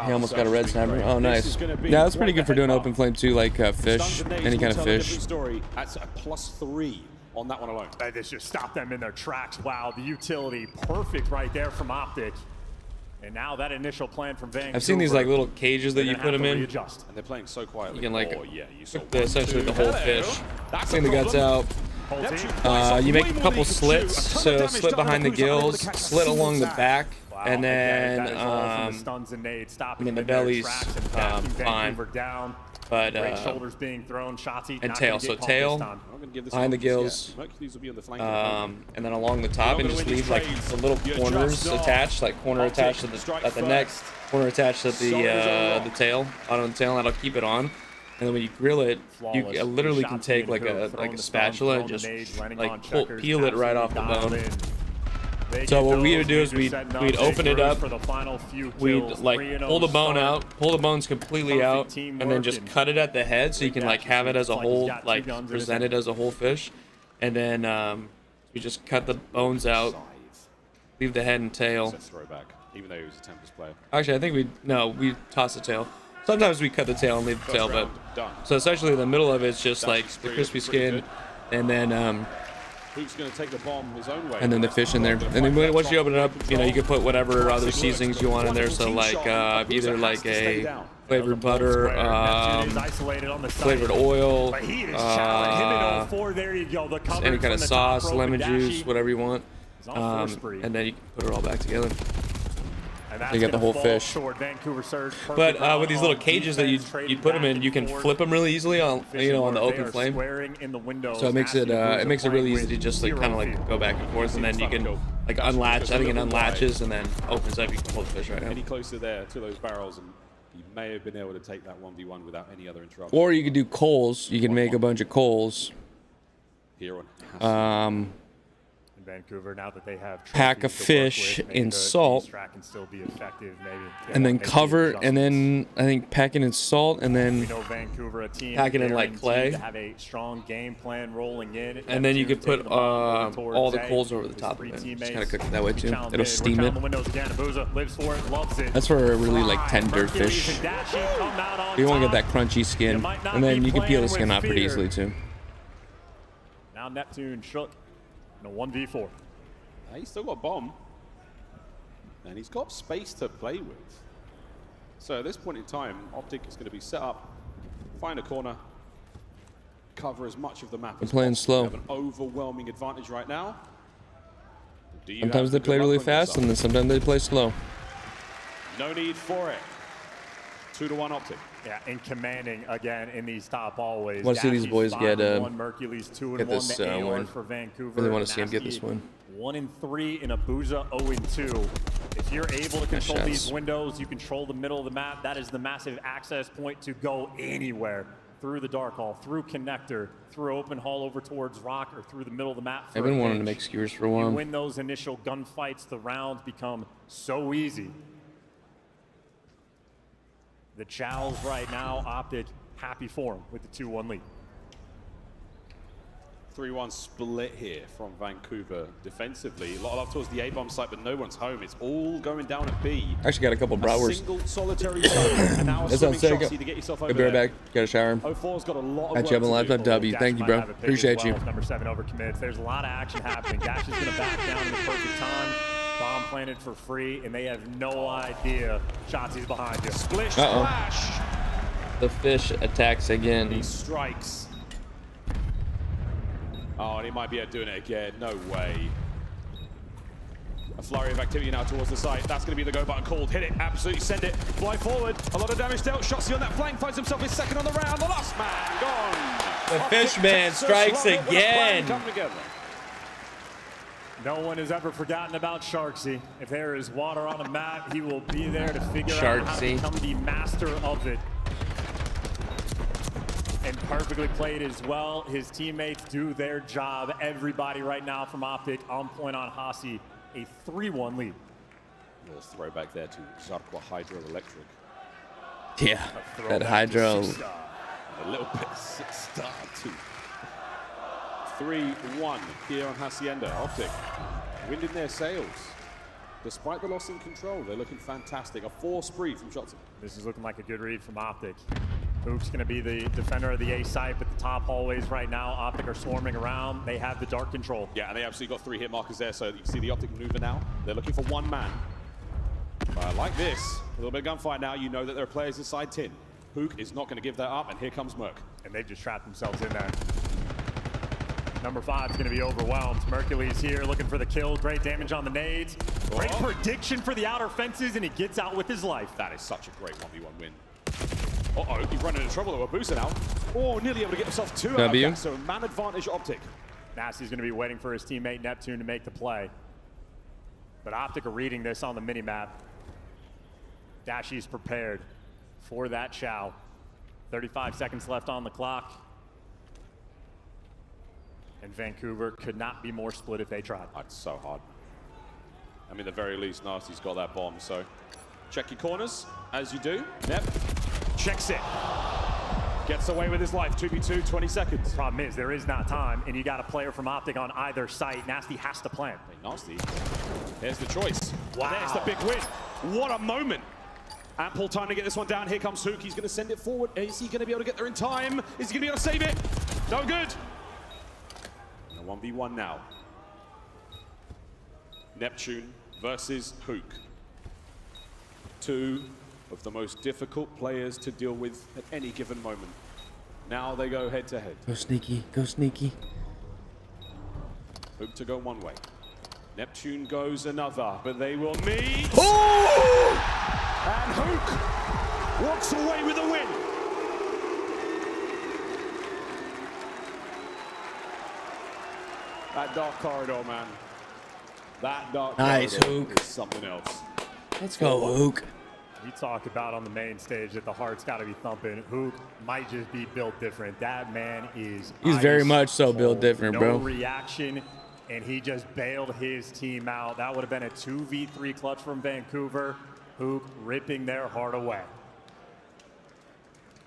He almost got a red sniper. Oh, nice. Yeah, that's pretty good for doing open flame too, like fish, any kind of fish. That's a +3 on that one alone. This just stopped them in their tracks. Wow, the utility perfect right there from Optic. And now that initial plan from Vancouver. I've seen these like little cages that you put them in. And they're playing so quietly. You can like you saw essentially the whole fish. Clean the guts out. You make a couple slits. So slit behind the gills, slit along the back, and then the belly's fine. But shoulders being thrown, and tail. So tail behind the gills, and then along the top, and just leave like the little corners attached, like corner attached at the neck, corner attached at the tail, on the tail, and that'll keep it on. And then when you grill it, you literally can take like a spatula and just like peel it right off the bone. So what we would do is we'd open it up, we'd like pull the bone out, pull the bones completely out, and then just cut it at the head so you can like have it as a whole, like present it as a whole fish. And then we just cut the bones out, leave the head and tail. Even though he was a Tempest player. Actually, I think we toss the tail. Sometimes we cut the tail and leave the tail, but so essentially the middle of it's just like the crispy skin, and then Who's going to take the bomb his own way? and then the fish in there. And then once you open it up, you know, you can put whatever other seasonings you want in there. So like either like a flavored butter, flavored oil, any kind of sauce, lemon juice, whatever you want. And then you can put it all back together. You get the whole fish. But with these little cages that you put them in, you can flip them really easily on on the open flame. So it makes it really easy to just like kind of like go back and forth, and then you can like unlatch. I think it unlatches and then opens up. You can pull the fish right out. Any closer there to those barrels, and you may have been able to take that 1v1 without any other interruption. Or you could do coals. You can make a bunch of coals. Here on. Vancouver, now that they have pack a fish in salt, can still be effective, and then cover, and then I think pack it in salt, and then Vancouver, a team pack it in like clay. To have a strong game plan rolling in, and then you could put all the coals over the top of it. Just kind of cook it that way too. It'll steam it. That's for a really like tender fish. You want to get that crunchy skin, and then you can peel the skin off pretty easily too. Now Neptune shook. In a 1v4. He's still got a bomb. And he's got space to play with. So at this point in time, Optic is going to be set up, find a corner, cover as much of the map as playing possible. slow. They have an overwhelming advantage right now. Sometimes they play really fast, and then sometimes they play slow. No need for it. 2-1 Optic. Yeah, and commanding again in these top always. Want to see these boys get Mercury's 2-1 win. For Vancouver. Really want to see them get this win. 1-3 in Abuja, 0-2. If you're able to control these windows, you control the middle of the map. That is the massive access point to go anywhere through the dark hall, through connector, through open hall over towards rock, or through the middle of the map. I've been wanting to make skewers for a while. You win those initial gunfights, the rounds become so easy. The Chows right now, Optic, happy for him with the 2-1 lead. 3-1 split here from Vancouver defensively. A lot of love towards the A-bomb site, but no one's home. It's all going down at B. Actually got a couple Browers. Single solitary zone, and now a swimming Shoxy to get yourself over there. there. Back. Got a shower. 04's got a lot of work to do. Lifetime W. Thank you, bro. Appreciate you. Number 7 over commits. There's a lot of action happening. Gash is going to back down in the perfect time. Bomb planted for free, and they have no idea Shotzi's behind you. Splish splash. The fish attacks again. He strikes. Oh, and he might be doing it again. No way. A flurry of activity now towards the site. That's going to be the go button called. Hit it. Absolutely send it. Fly forward. A lot of damage dealt. Shotzi on that flank. Finds himself his second on the round. The last man gone. The Fishman strikes again. No one has ever forgotten about Sharksy. If there is water on a map, he will be there to figure out how to become the master of it. And perfectly played as well. His teammates do their job. Everybody right now from Optic on point on Hasi. A 3-1 lead. A little throwback there to Zarqwa Hydroelectric. Yeah, that Hydro. A little bit 6-star too. 3-1 here on Hacienda. Optic wind in their sails. Despite the loss in control, they're looking fantastic. A force breathe from Shotzi. This is looking like a good read from Optic. Hook's going to be the defender of the A site, but the top hallways right now, Optic are swarming around. They have the dark control. Yeah, and they absolutely got 3 hit markers there, so you can see the Optic maneuver now. They're looking for 1 man. Like this, a little bit of gunfire now, you know that there are players inside tin. Hook is not going to give that up, and here comes Merc. And they've just trapped themselves in there. Number 5 is going to be overwhelmed. Mercury's here looking for the kill. Great damage on the nades. Great prediction for the outer fences, and he gets out with his life. That is such a great 1v1 win. Uh-oh, he's running into trouble. Abusa now. Oh, nearly able to get himself 2 out of that. So man advantage Optic. Nasty's going to be waiting for his teammate Neptune to make the play. But Optic are reading this on the minimap. Dashy's prepared for that chow. 35 seconds left on the clock. And Vancouver could not be more split if they tried. That's so hard. I mean, at the very least, Nasty's got that bomb, so check your corners, as you do. Nep checks it. Gets away with his life. 2v2, 20 seconds. Problem is, there is not time, and you got a player from Optic on either site. Nasty has to plant. Hey, Nasty, there's the choice. Wow. There's the big win. What a moment. Ample time to get this one down. Here comes Hook. He's going to send it forward. Is he going to be able to get there in time? Is he going to be able to save it? No good. 1v1 now. Neptune versus Hook. 2 of the most difficult players to deal with at any given moment. Now they go head to head. Go sneaky, go sneaky. Hook to go one way. Neptune goes another, but they will meet. Oh! And Hook walks away with a win. That dark corridor, man. That dark nice, corridor Hook. is something else. Let's go, Hook. We talk about on the main stage that the heart's got to be thumping. Hook might just be built different. That man is He's very much so built different, bro. No reaction, and he just bailed his team out. That would have been a 2v3 clutch from Vancouver. Hook ripping their heart away.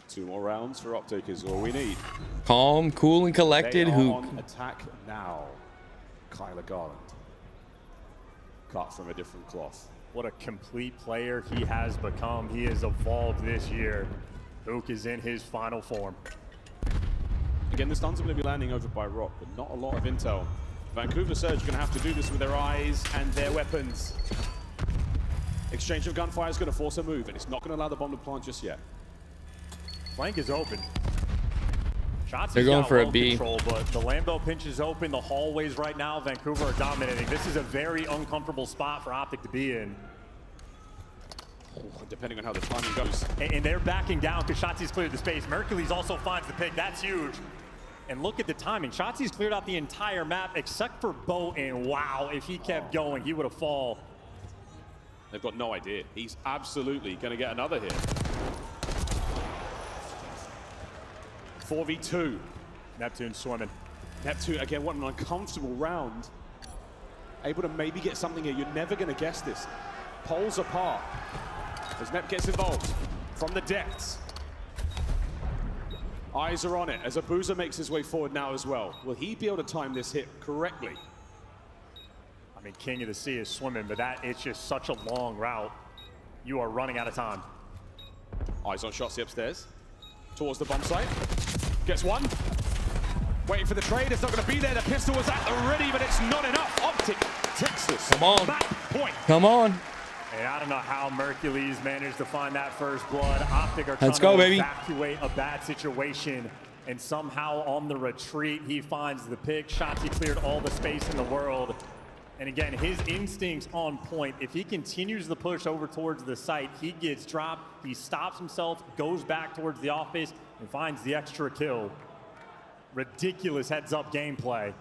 2 more rounds for Optic is all we need. Calm, cool, and collected. They are Hook. on attack now. Kyler Garland. Cut from a different cloth. What a complete player he has become. He has evolved this year. Hook is in his final form. Again, the stuns are going to be landing over by Rock, but not a lot of intel. Vancouver Surge are going to have to do this with their eyes and their weapons. Exchange of gunfire is going to force a move, and it's not going to allow the bomb to plant just yet. Flank is open. They're going for a B. Control, but the Lambo pinch is open. The hallways right now, Vancouver are dominating. This is a very uncomfortable spot for Optic to be in. Depending on how the timing goes. And they're backing down because Shotzi's cleared the space. Mercules also finds the pick. That's huge. And look at the timing. Shotzi's cleared out the entire map except for Bo, and wow, if he kept going, he would have fallen. They've got no idea. He's absolutely going to get another hit. 4v2. Neptune swimming. Neptune, again, what an uncomfortable round. Able to maybe get something here. You're never going to guess this. Poles apart. As Nep gets involved from the depths. Eyes are on it as Abusa makes his way forward now as well. Will he be able to time this hit correctly? I mean, King of the Sea is swimming, but it's just such a long route. You are running out of time. Eyes on Shotzi upstairs. Towards the bomb site. Gets one. Waiting for the trade. It's not going to be there. The pistol was at the ready, but it's not enough. Optic takes this. Come on. Match point. Come on. And I don't know how Mercules managed to find that first blood. Optic are Let's trying go, to baby. evacuate a bad situation. And somehow on the retreat, he finds the pick. Shotzi cleared all the space in the world. And again, his instincts on point. If he continues the push over towards the site, he gets dropped. He stops himself, goes back towards the office, and finds the extra kill. Ridiculous heads-up gameplay.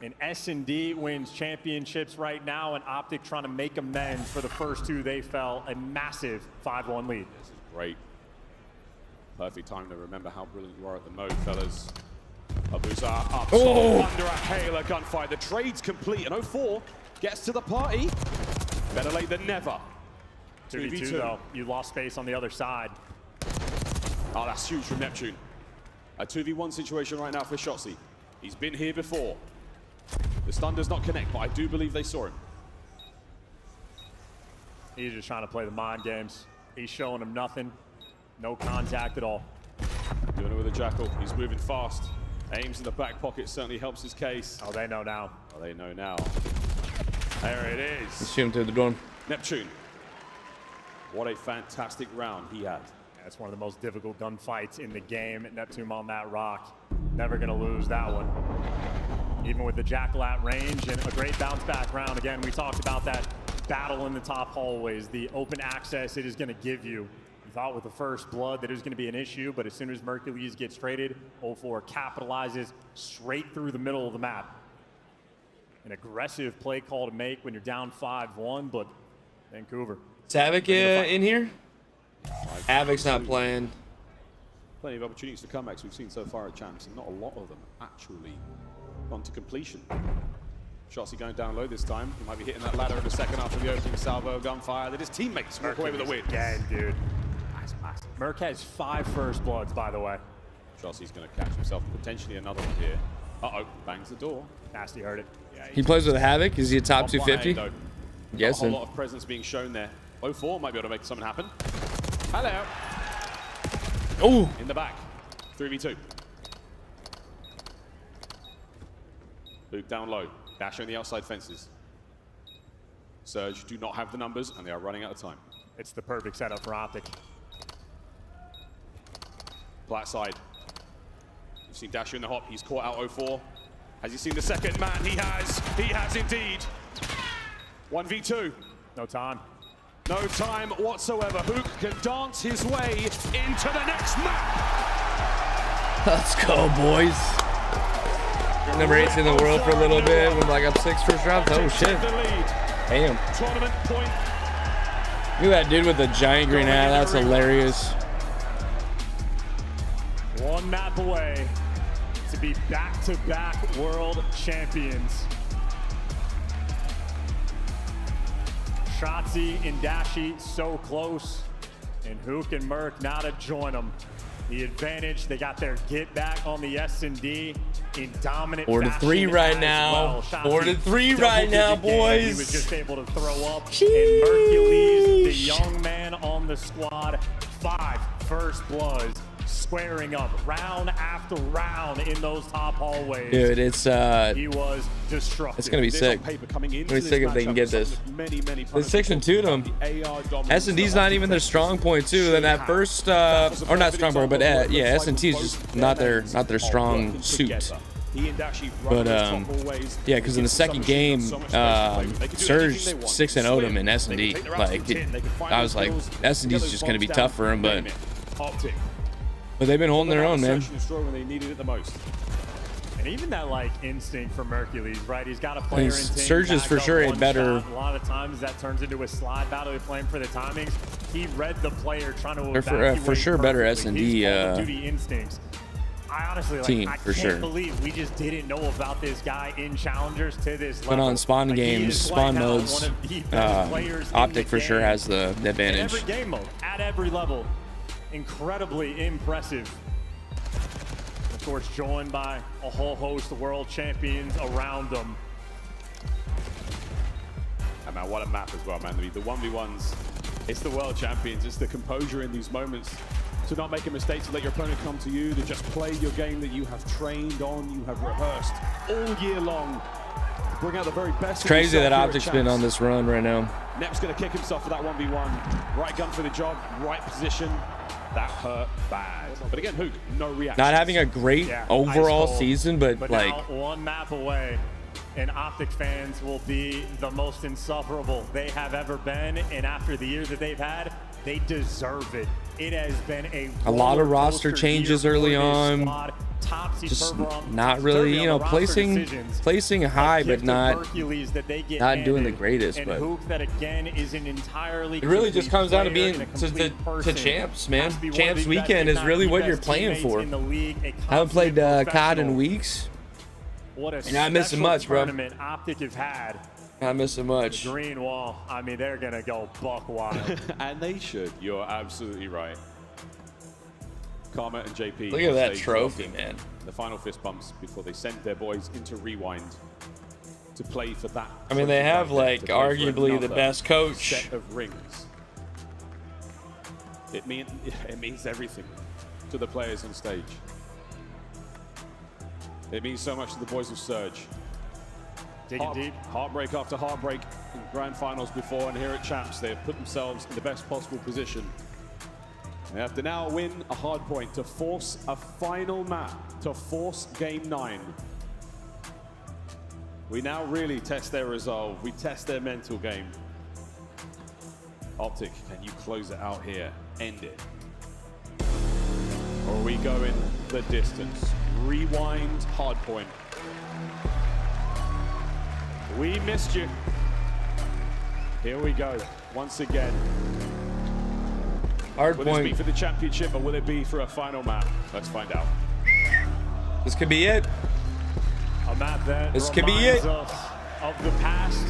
And S&D wins championships right now, and Optic trying to make amends for the first 2 they fell. A massive 5-1 lead. This is great. Perfect time to remember how brilliant you are at the mode, fellas. Abusa up top under a hail of gunfire. The trade's complete, and 04 gets to the party. Better late than never. 2v2 though. You lost space on the other side. Oh, that's huge from Neptune. A 2v1 situation right now for Shotzi. He's been here before. The stun does not connect, but I do believe they saw him. He's just trying to play the mind games. He's showing him nothing. No contact at all. Doing it with a Jackal. He's moving fast. Aims in the back pocket certainly helps his case. Oh, they know now. Oh, they know now. There it is. Let's shoot him through the door. Neptune. What a fantastic round he had. That's one of the most difficult gunfights in the game. Neptune on that rock. Never going to lose that one. Even with the Jackal at range and a great bounce back round. Again, we talked about that battle in the top hallways, the open access it is going to give you. You thought with the first blood that it was going to be an issue, but as soon as Mercules gets traded, 04 capitalizes straight through the middle of the map. An aggressive play call to make when you're down 5-1, but Vancouver. Is Havoc in here? Havoc's not playing. Plenty of opportunities to comebacks we've seen so far at Champs, and not a lot of them actually gone to completion. Shotzzy going down low this time. He might be hitting that ladder in the second half of the opening salvo gunfire. That his teammates walk away with a win. Again, dude. Merc has 5 first bloods, by the way. Shotzy's going to catch himself potentially another one here. Uh-oh, bangs the door. Nasty heard it. Yeah, He plays with Havoc. Is he a top 250? Yes. A whole lot of presence being shown there. 04 might be able to make something happen. Hello. Oh. In the back. 3v2. Luke down low. Dasher in the outside fences. Surge do not have the numbers, and they are running out of time. It's the perfect setup for Optic. Flat side. You've seen Dasher in the hop. He's caught out 04. Has he seen the second man? He has. He has indeed. 1v2. No time. No time whatsoever. Hook can dance his way into the next map. Let's go, boys. Number 8 in the world for a little bit. Went like up 6 first round. Oh, shit. Damn. Tournament point. Look at that dude with the giant green hat. That's hilarious. One map away to be back-to-back world champions. Shotzzy and Dashi so close, and Hook and Merc now to join them. The advantage, they got their get back on the S&D in dominant 4-3 right now. 4-3 right now, boys. He was just able to throw up. And Mercules, the young man on the squad, 5 first bloods, squaring up round after round in those top hallways. Dude, it's he was destructive. It's gonna be sick. Really sick if they can get this. They're 6-2 to them. S&D's not even their strong point too. Then that first, or not strong point, but yeah, S&T is just not their strong suit. But yeah, because in the second game, Surge 6-0'd him in S&D. Like, I was like, S&D's just gonna be tough for him, but they've been holding their own, man. And even that like instinct for Mercules, right? He's got a player in Surge is for sure a better. A lot of times that turns into a slide battle. He's playing for the timings. He read the player trying to They're for sure better S&D duty instincts. I honestly team I for can't sure. believe we just didn't know about this guy in challengers to this level. But on spawn games, spawn modes, Optic for sure has the advantage. In every game mode, at every level. Incredibly impressive. Of course, joined by a whole host of world champions around them. And man, what a map as well, man. The 1v1s, it's the world champions. It's the composure in these moments to not make a mistake, to let your opponent come to you, to just play your game that you have trained on, you have rehearsed all year long. To bring out the very best. It's crazy that Optic's been on this run right now. Nep's going to kick himself for that 1v1. Right gun for the job, right position. That hurt bad. But again, Hook, no reaction. Not having a great overall season, but like now one map away, and Optic fans will be the most insufferable they have ever been. And after the year that they've had, they deserve it. It has been a lot of roster changes early on. Just not really, you know, placing high, but not doing the greatest. But it really just comes down to being to champs, man. Champs weekend is really what you're playing for. I haven't played COD in weeks. You're not missing much, bro. Optic have had. Not missing much. The green wall, I mean, they're gonna go buck wild. And they should. You're absolutely right. Karma and JP. Look at that trophy, man. The final fist bumps before they sent their boys into rewind. to play for that. I mean, they have like arguably the best coach. Set of rings. It means everything to the players on stage. It means so much to the boys of Surge. Digging deep. Heartbreak after heartbreak in grand finals before, and here at Champs, they have put themselves in the best possible position. They have to now win a hard point to force a final map, to force game 9. We now really test their resolve. We test their mental game. Optic, can you close it out here? End it. Or are we going the distance? Rewind Hardpoint. We missed you. Here we go, once again. Hardpoint. Will this be for the championship or will it be for a final map? Let's find out. This could be it. A map that This could be it. us of the past.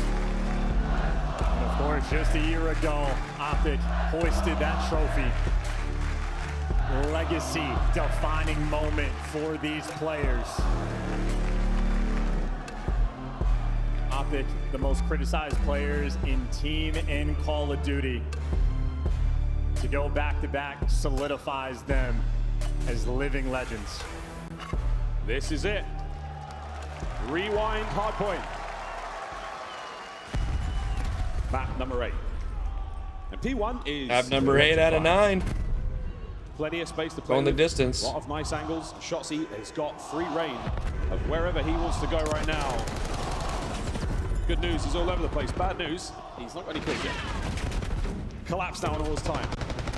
And of course, just a year ago, Optic hoisted that trophy. Legacy defining moment for these players. Optic, the most criticized players in Team and Call of Duty. To go back-to-back solidifies them as living legends. This is it. Rewind Hardpoint. Map number 8. And P1 is Map number 8 out of 9. Plenty of space to play Going the with. distance. A lot of nice angles. Shotzi has got free reign of wherever he wants to go right now. Good news, he's all over the place. Bad news, he's not got any kills yet. Collapse now on all his time.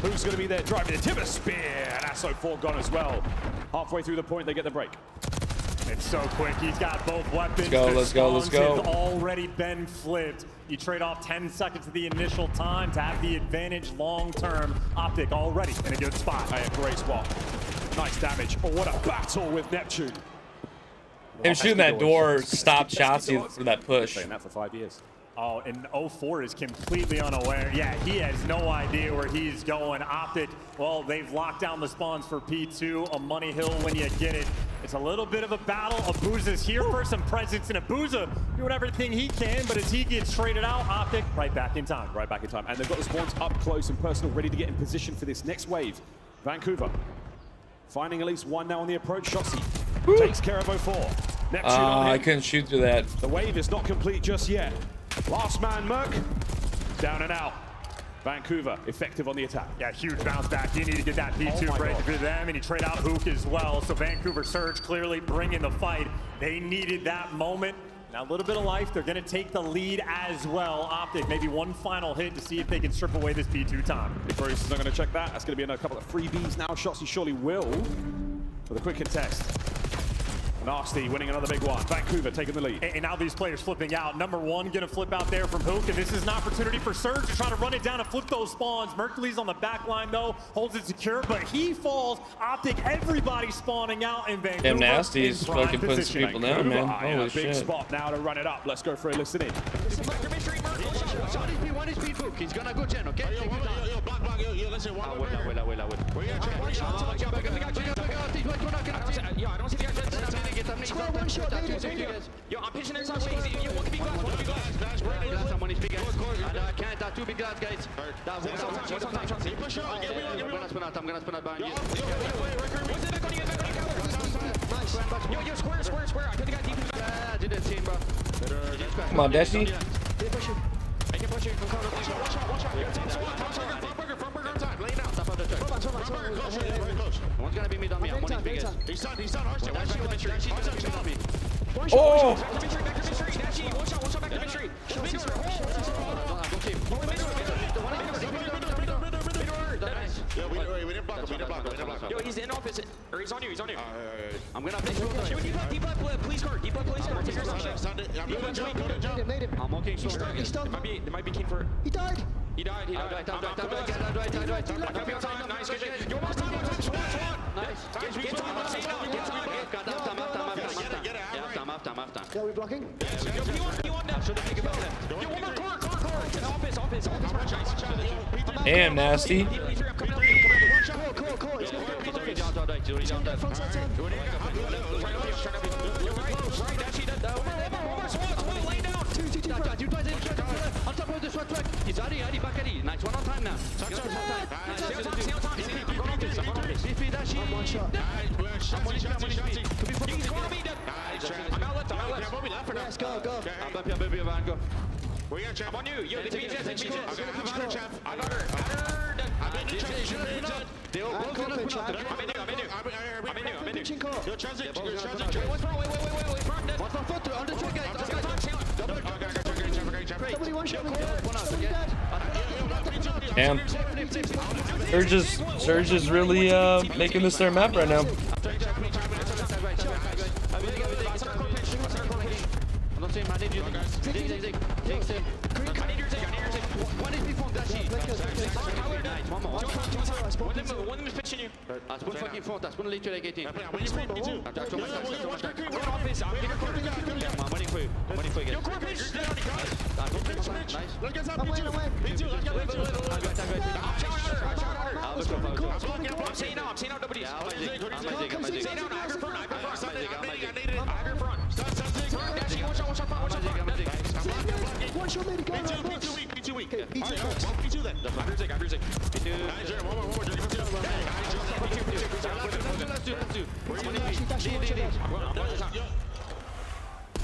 Who's going to be there driving the timber spear? And ASO4 gone as well. Halfway through the point, they get the break. It's so quick. He's got both weapons. Let's go. Have already been flipped. You trade off 10 seconds of the initial time to have the advantage long term. Optic already in a good spot. Hey, a great spot. Nice damage. Oh, what a battle with Neptune. Him shooting that door stopped Shotzi for that push. Saying that for 5 years. Oh, and 04 is completely unaware. Yeah, he has no idea where he's going. Optic, well, they've locked down the spawns for P2, a money hill when you get it. It's a little bit of a battle. Abuza's here for some presence, and Abuza doing everything he can, but as he gets traded out, Optic right back in time. Right back in time. And they've got the spawns up close and personal, ready to get in position for this next wave. Vancouver finding at least one now on the approach. Shotzi takes care of 04. Neptune on I couldn't shoot through that. The wave is not complete just yet. Last man, Merc, down and out. Vancouver, effective on the attack. Yeah, huge bounce back. You need to get that P2 break for them, and you trade out Hook as well. So Vancouver Surge clearly bringing the fight. They needed that moment. Now a little bit of life. They're going to take the lead as well. Optic, maybe one final hit to see if they can strip away this P2 time. If Bruce is not going to check that, that's going to be a couple of freebies now. Shotzi surely will with a quick contest. Nasty winning another big one. Vancouver taking the lead. And now these players flipping out. Number 1 going to flip out there from Hook, and this is an opportunity for Surge to try to run it down and flip those spawns. Mercury's on the back line though, holds it secure, but he falls. Optic, everybody spawning out in Vancouver. Damn, Nasty is fucking putting some people down, man. Holy big shit. spot now to run it up. Let's go for a listen in. One is speed Hook. He's gonna go Gen, okay? Yo, black, yo, listen, one. Wait. Yo, I don't see the guys. Square one shot, yo, I'm pitching inside. You want to be glass? One big glass. Someone is big glass. And I can't. That 2 big glass, guys. That one. You push out. I'm gonna spin out behind you. Yo, square. I put the guy deep in the back. Yeah, do that team, bro. Come on, Desi. I can push you. Watch out. Front burger time. Lay down. Top of the turn. Very close. One's gonna be mid on me. I'm one of these biggest. He's done. Harsh. Back to mid tree. On me. Oh! Back to mid tree. Dashi, watch out. Back to mid tree. Go team. Yeah, we didn't block him. Yo, he's in office. Or he's on you. I'm gonna fix you. Deep left, please guard. Take your shot. I'm okay. He's stunned. They might be keen for. He died. I'm nice. Yo, one time. Nice. Get time. Yeah, we blocking? You want that? Should think about that. Yo, one more core. Office. Damn, Nasty. Core. You're right. On top of the short track. He's Adi, back Adi. Nice one on time now. One shot. Let's go. I'm on you. Yo, Damn. Surge is really making this their map right now.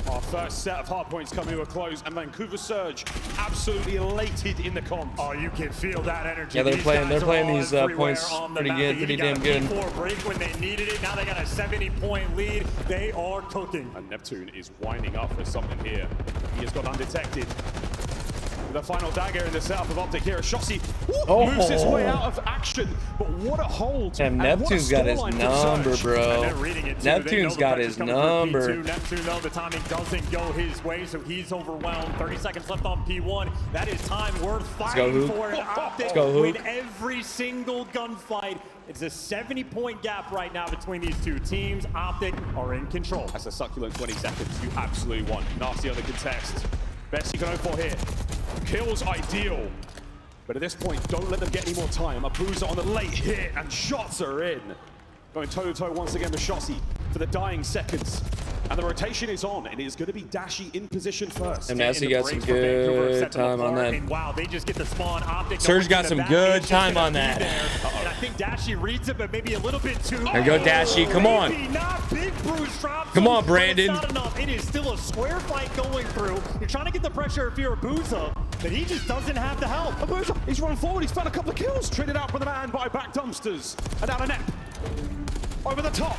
Our first set of hardpoints coming to a close, and Vancouver Surge absolutely elated in the comp. Oh, you can feel that energy. Yeah, they're playing these points pretty good, pretty damn good. Break when they needed it. Now they got a 70-point lead. They are cooking. And Neptune is winding up for something here. He has got undetected. The final dagger in the setup of Optic here. Shossi moves his way out of action, but what a hold. And Neptune's got his number, bro. Neptune's got his number. Neptune, though, the timing doesn't go his way, so he's overwhelmed. 30 seconds left on P1. That is time worth fighting for. An Optic win every single gunfight. It's a 70-point gap right now between these two teams. Optic are in control. That's a succulent 20 seconds you absolutely want. Nasty on the contest. Best you can hope for here. Kills ideal. But at this point, don't let them get any more time. Abuza on the late hit, and shots are in. Going toe-to-toe once again with Shossi for the dying seconds. And the rotation is on, and it is going to be Dashi in position first. And Nasty got some good time on that. And wow, they just get the spawn. Optic Surge got some good time on that. And I think Dashi reads it, but maybe a little bit too. There you go, Dashi. Come on. Not big bruise drops. Come on, Brandon. It's not enough. It is still a square fight going through. You're trying to get the pressure if you're Abuza, but he just doesn't have the help. Abuza, he's run forward. He's found a couple of kills. Traded out with a man by back dumpsters. And out of net. Over the top.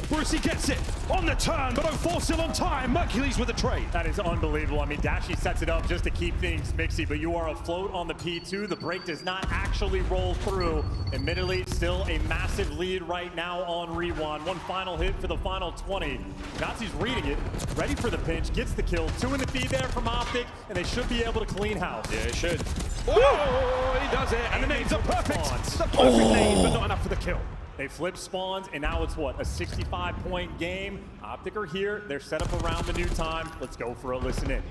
Brucey gets it on the turn, but 04 still on time. Mercules with the trade. That is unbelievable. I mean, Dashi sets it up just to keep things mixy, but you are afloat on the P2. The break does not actually roll through. Admittedly, still a massive lead right now on Rewan. One final hit for the final 20. Nazi's reading it, ready for the pinch, gets the kill. 2 in the feed there from Optic, and they should be able to clean house. Yeah, it should. Oh, he does it, and the nades are perfect. The perfect nade, but not enough for the kill. They flip spawns, and now it's what, a 65-point game. Optic are here. They're set up around the new time. Let's go for a listen in.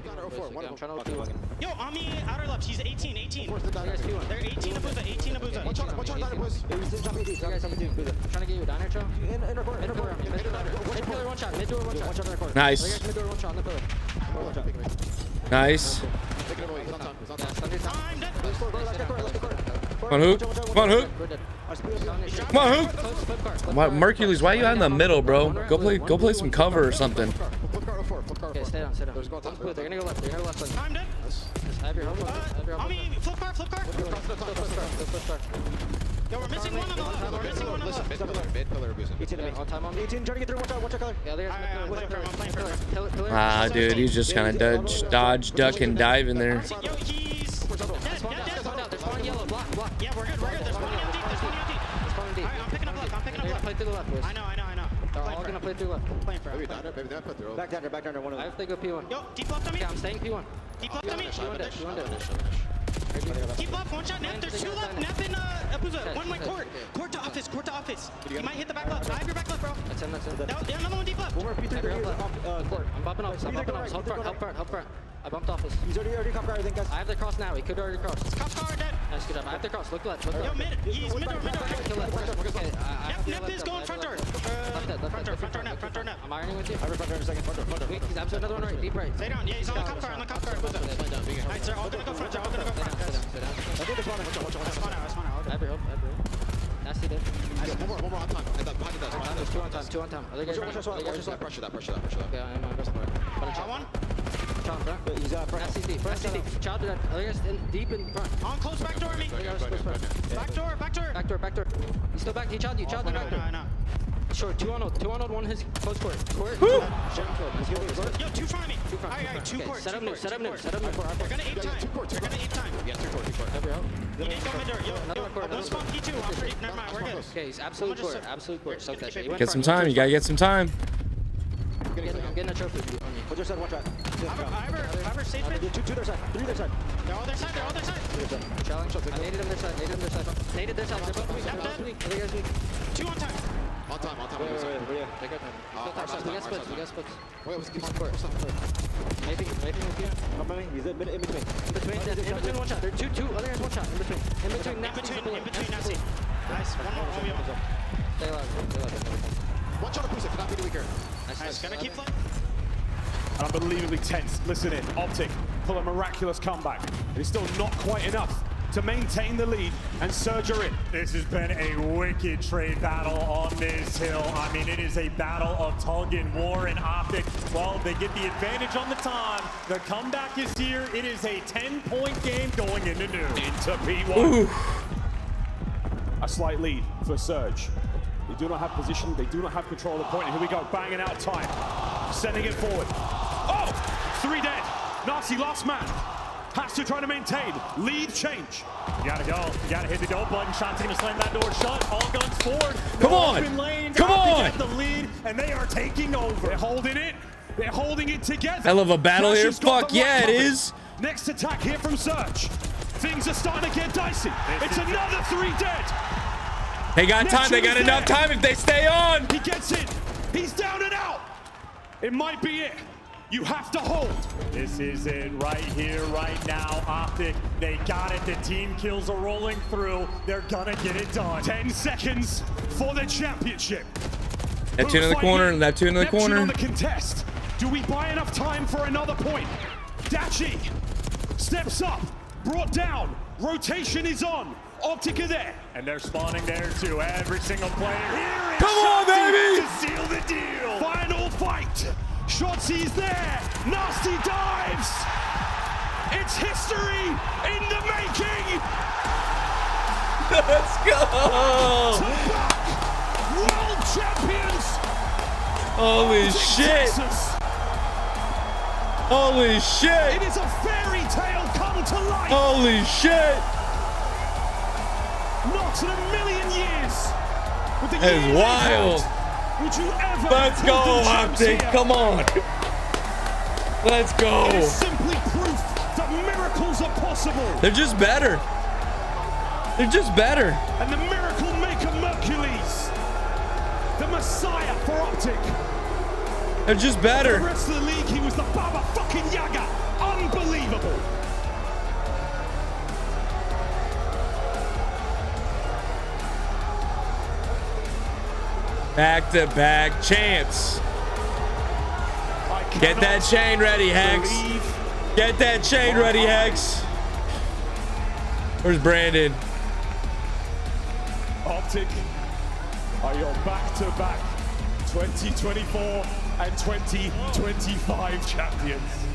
Yo, Ami, outer left. She's 18. They're 18 Abuza, 18 Abuza. Watch out, Buzz. I'm trying to get you down here, Cho. Inner court. Mid pillar, one shot. Mid door, one shot. Watch out on the pillar. Nice. Mid door, one shot on the pillar. Nice. Come on, Hook. Come on, Hook. Come on, Hook. Mercules, why are you out in the middle, bro? Go play some cover or something. Okay, stay down. They're gonna go left. I'm dead. Have your help. Ami, flip car. Yo, we're missing one on the left. Mid pillar, On time on me. 18, trying to get through. Watch out, color. Yeah, there's I'm playing pillar. Ah, dude, he's just kind of dodge, duck, and dive in there. Yo, he's dead. They're spawning yellow. Block. Yeah, we're good. They're spawning on deep. Alright, I'm picking up left. They're gonna play through the left, boys. I know. They're all gonna play through left. Playing for Back down, one of I them. have to go P1. Yo, deep left on me. Yeah, I'm staying P1. Deep left on me. P1 dead. Deep left, one shot. Nep, there's 2 left. Nep and Abuza. One went court. Court to office. He might hit the back left. I have your back left, bro. That's him. Yeah, another one deep left. One more P3 Court. I'm bumping office. Help front. I bumped office. He's already cop car, I think, guys. I have the cross now. He could already cross. Cop car dead. Nice, good job. I have to cross. Look left. Look Yo, left. mid. He's mid door. Kill left. Okay, Yep, Nip is going front door. Front door, Nip, front door, Nip. I'm ironing with you. I have front door in a second. Front door. Wait, he's absolutely another one right. Deep right. Stay down. Yeah, he's on the cop car. On the cop car. Nice, they're all gonna go front. They're all gonna go front. I think this one. I spawn out. I have your hope. Nasty dead. One more on time. And behind it does. There's two on time. Other guys. Watch that. Pressure that. Yeah, I'm on best part. Got one. Child front. He's front. Nasty deep. Nasty deep. Child dead. Other guys deep in front. On close back door me. Back door. Back door. He's still back. He child you. Child the back door. I know. Short. 2 on 0. 1 his close court. Yo, two front of me. Alright, two court. Set up new. They're gonna ape time. They're gonna ape time. Yeah, two court. Every out. He didn't go mid door. Yo, Another court. one spawn P2 after ape. Never mind, we're good. Okay, he's absolute court. Absolute court. Soak that shit. He went Get some front. time. You gotta get some time. I'm getting a trophy on me. Watch your side. Watch that. I ever safe it? Two their side. Three their side. They're all their side. Challenge. I naded him their side. Naded their side. They're both weak. Other guys weak. Two on time. On time. Wait. They got time. We got splits. Wait, what's the On court. Maybe with you. He's in between. In between one shot. There are two other guys one shot. In between. In between, Nessie. Nice. One more. Stay alive. One shot of Pusa. Cannot be the weaker. Nice. Gonna keep flying. Unbelievably tense. Listen in. Optic pull a miraculous comeback. It's still not quite enough to maintain the lead, and Surge are in. This has been a wicked trade battle on this hill. I mean, it is a battle of tug and war and Optic. Well, they get the advantage on the time. The comeback is here. It is a 10-point game going into noon. Into P1. A slight lead for Surge. They do not have position. They do not have control of the point. And here we go, banging out time. Sending it forward. Oh, 3 dead. Nasty last man. Has to try to maintain. Lead change. You gotta go. You gotta hit the go button. Shots gonna slam that door shut. All guns forward. Come on. Open lanes. Come on. Get the lead, and they are taking over. They're holding it. They're holding it together. Hell of a battle here. Flash has got Fuck the yeah, right it cover. is. Next attack here from Surge. Things are starting to get dicey. It's another 3 dead. They got time. They got enough time if they stay on. He gets it. He's down and out. It might be it. You have to hold. This is it right here, right now. Optic, they got it. The team kills are rolling through. They're gonna get it done. 10 seconds for the championship. Neptune in the corner. Neptune in the Neptune corner. on the contest. Do we buy enough time for another point? Dachi steps up, brought down. Rotation is on. Optic are there. And they're spawning there too. Every single player here is Come on, baby! to seal the deal. Final fight. Shotzi's there. Nasty dives. It's history in the making. Let's go. Back. World champions. Holy shit. Texas. Holy shit. It is a fairy tale come to life. Holy shit. Not in a million years. With the That is year wild. out, would you ever Let's put go, the champs Optic. here? Come on. Let's go. It is simply proof that miracles are possible. They're just better. They're just better. And the miracle maker Mercules, the messiah for Optic. They're just The better. rest of the league, he was the Baba fucking Yaga. Unbelievable. Back-to-back champs. Get that chain ready, Hex. Get that chain ready, Hex. Where's Brandon? Optic are your back-to-back 2024 and 2025 champions.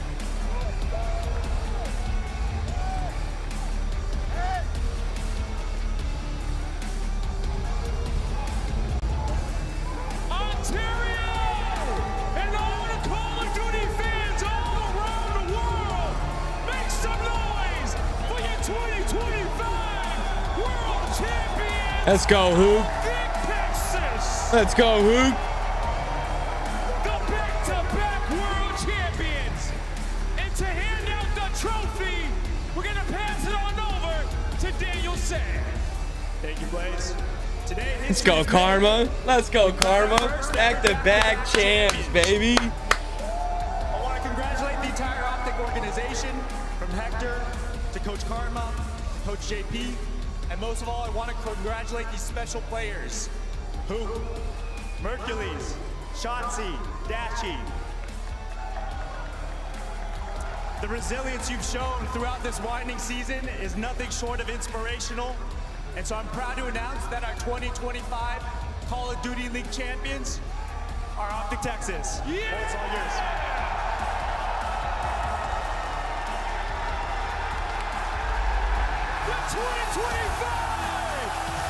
Let's go, Hook. Let's go, Hook. The back-to-back world champions. And to hand out the trophy, we're going to pass it on over to Daniel Sad. Thank you, Blaze. Today, Let's go, Karma. Let's go, Karma. Back-to-back champs, baby. I want to congratulate the entire Optic organization, from Hector to Coach Karma Coach JP, and most of all, I want to congratulate these special players. Hoop, Mercules, Shotzi, Dachi. The resilience you've shown throughout this winding season is nothing short of inspirational. And so I'm proud to announce that our 2025 Call of Duty League champions are Optic Texas. Yeah! It's all yours. The 2025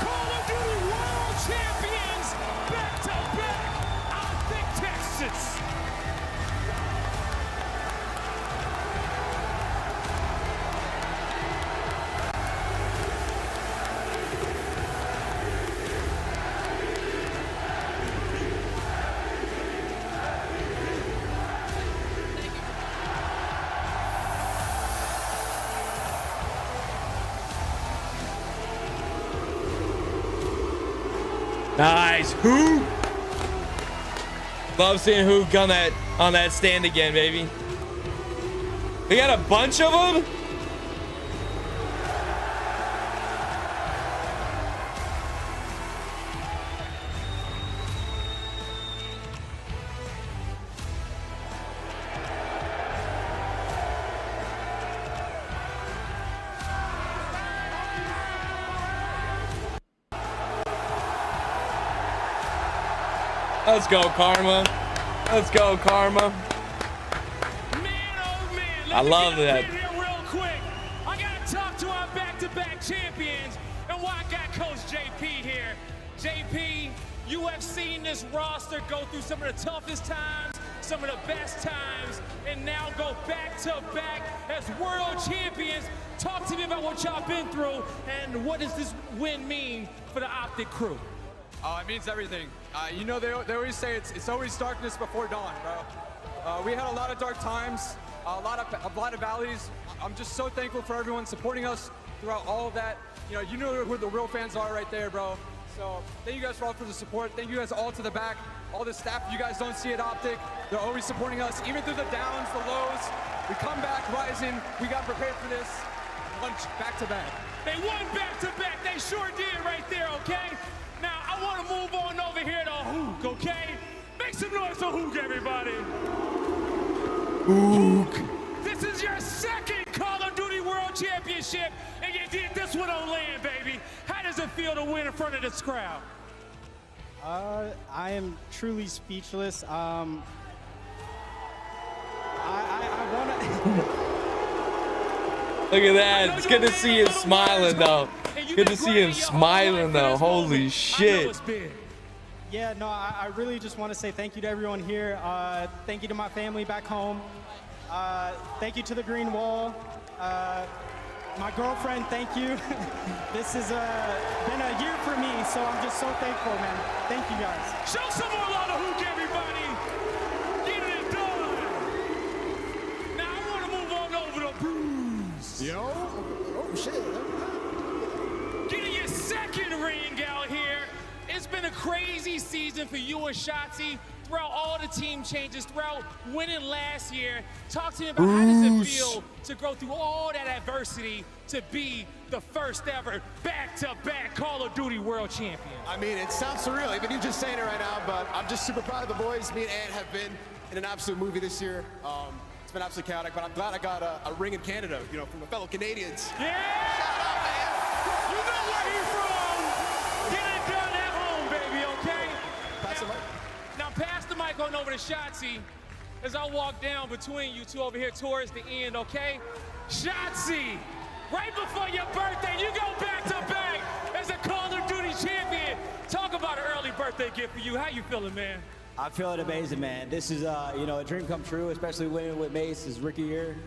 Call of Duty World Champions, back-to-back, Optic Texas. Nice. Hook. Love seeing Hook on that stand again, baby. We got a bunch of them. Let's go, Karma. Let's go, Karma. Man, oh man. I love that. Here real quick. I gotta talk to our back-to-back champions, and why I got Coach JP here. JP, you have seen this roster go through some of the toughest times, some of the best times, and now go back-to-back as world champions. Talk to me about what y'all been through, and what does this win mean for the Optic crew? It means everything. You know, they always say it's always darkness before dawn, bro. We had a lot of dark times, a lot of valleys. I'm just so thankful for everyone supporting us throughout all of that. You know who the real fans are right there, bro. So thank you guys for all for the support. Thank you guys all to the back, all the staff you guys don't see at Optic. They're always supporting us, even through the downs, the lows. We come back rising. We got prepared for this. Lunch back to back. They won back to back. They sure did right there, okay? Now, I want to move on over here to Hook, okay? Make some noise for Hook, everybody. Hook. This is your second Call of Duty World Championship, and you did this one on land, baby. How does it feel to win in front of this crowd? I am truly speechless. I want to... Look at that. It's good to see him smiling, though. Good to see him smiling, though. Holy shit. Yeah, no, I really just want to say thank you to everyone here. Thank you to my family back home. Thank you to the Green Wall. My girlfriend, thank you. This has been a year for me, so I'm just so thankful, man. Thank you, guys. Show some more love to Hook, everybody. Get it done. Now, I want to move on over to Bruce. Yo. Oh, shit. Getting your second ring out here. It's been a crazy season for you and Shotzi throughout all the team changes, throughout winning last year. Talk to me about how does it feel to go through all that adversity to be the first ever back-to-back Call of Duty World Champion? I mean, it sounds surreal, even you just saying it right now, but I'm just super proud of the boys. Me and Ant have been in an absolute movie this year. It's been absolutely chaotic, but I'm glad I got a ring in Canada, from the fellow Canadians. Yeah! Shout out, man! You know where he's from! Get it done at home, baby, okay? Now pass the mic on over to Shotzi as I walk down between you two over here towards the end, okay? Shotzi, right before your birthday, you go back-to-back as a Call of Duty champion. Talk about an early birthday gift for you. How you feeling, man? I'm feeling amazing, man. This is, a dream come true, especially winning with Mace his rookie year.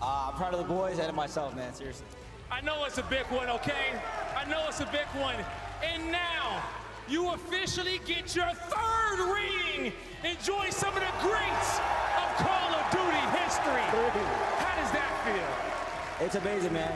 I'm proud of the boys and of myself, man, seriously. I know it's a big one, okay? I know it's a big one. And now, you officially get your third ring. Enjoy some of the greats of Call of Duty history. How does that feel? It's amazing, man.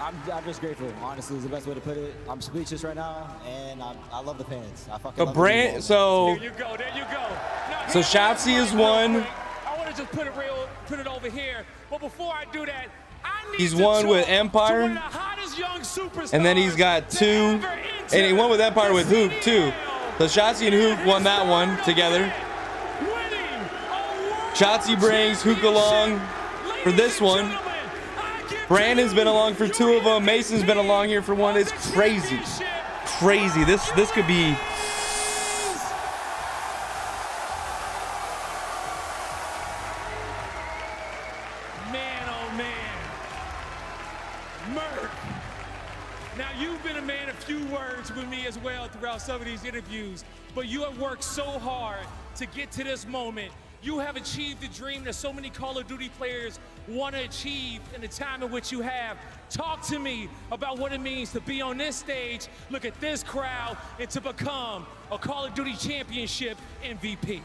I'm just grateful, honestly, is the best way to put it. I'm speechless right now, and I love the fans. I fucking love brand, the so there you go, there you go. Now, so Shotzi is one. I want to just put it over here. But before I do that, I need He's to won with talk to one Empire. of the hottest And then he's got 2, and he won with Empire with Hook too. So Shotzi and Hook won that one together. Shotzi brings Hook along for this one. Brandon's been along for 2 of them. Mason's been along here for 1. It's crazy, crazy. This could be. Man, oh man, Merc. Now you've been a man of few words with me as well throughout some of these interviews, but you have worked so hard to get to this moment. You have achieved the dream that so many Call of Duty players want to achieve in the time in which you have. Talk to me about what it means to be on this stage, look at this crowd, and to become a Call of Duty Championship MVP.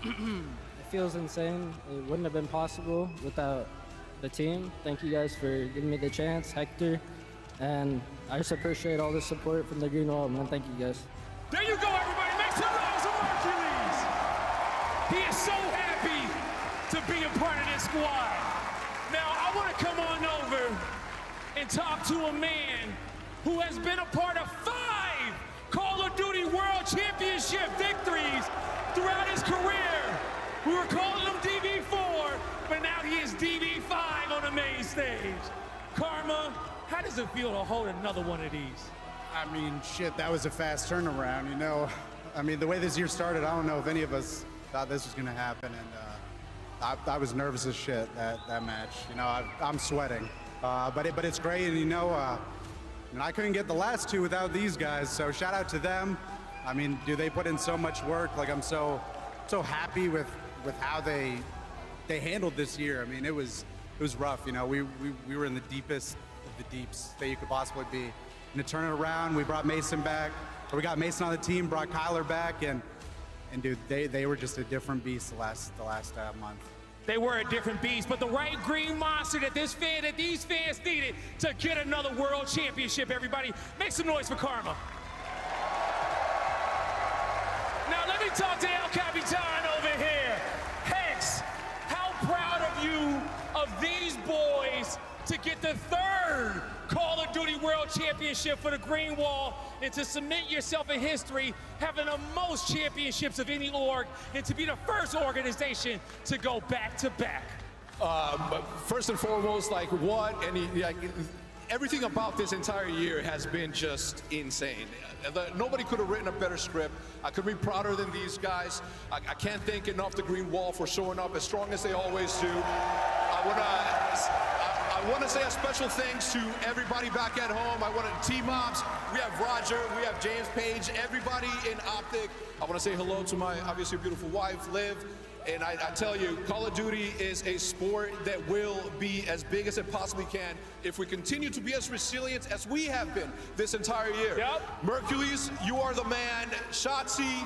It feels insane. It wouldn't have been possible without the team. Thank you guys for giving me the chance, Hector. And I just appreciate all the support from the Green Wall, man. Thank you guys. There you go, everybody. Make some noise for Hercules. He is so happy to be a part of this squad. Now, I want to come on over and talk to a man who has been a part of 5 Call of Duty World Championship victories throughout his career. We were calling him DB4, but now he is DB5 on the main stage. Karma, how does it feel to hold another one of these? I mean, shit, that was a fast turnaround, you know. I mean, the way this year started, I don't know if any of us thought this was gonna happen, and I was nervous as shit that match. You know, I'm sweating, but it's great, and you know, and I couldn't get the last 2 without these guys, so shout out to them. I mean, dude, they put in so much work. Like, I'm so happy with how they handled this year. I mean, it was rough. You know, we were in the deepest of the deeps that you could possibly be. And to turn it around, we brought Mason back, or we got Mason on the team, brought Kyler back, and dude, they were just a different beast the last month. They were a different beast, but the right green monster that these fans needed to get another world championship. Everybody, make some noise for Karma. Now let me talk to El Capitan over here. Hex, how proud of you of these boys to get the 3rd Call of Duty World Championship for the Green Wall, and to cement yourself in history, having the most championships of any org, and to be the first organization to go back-to-back. First and foremost, everything about this entire year has been just insane. Nobody could have written a better script. I could be prouder than these guys. I can't thank enough the Green Wall for showing up as strong as they always do. I want to say a special thanks to everybody back at home. I want to Team Ops. We have Roger, we have James Page, everybody in Optic. I want to say hello to my obviously beautiful wife, Liv. And I tell you, Call of Duty is a sport that will be as big as it possibly can if we continue to be as resilient as we have been this entire year. Yep. Mercules, you are the man. Shotzi,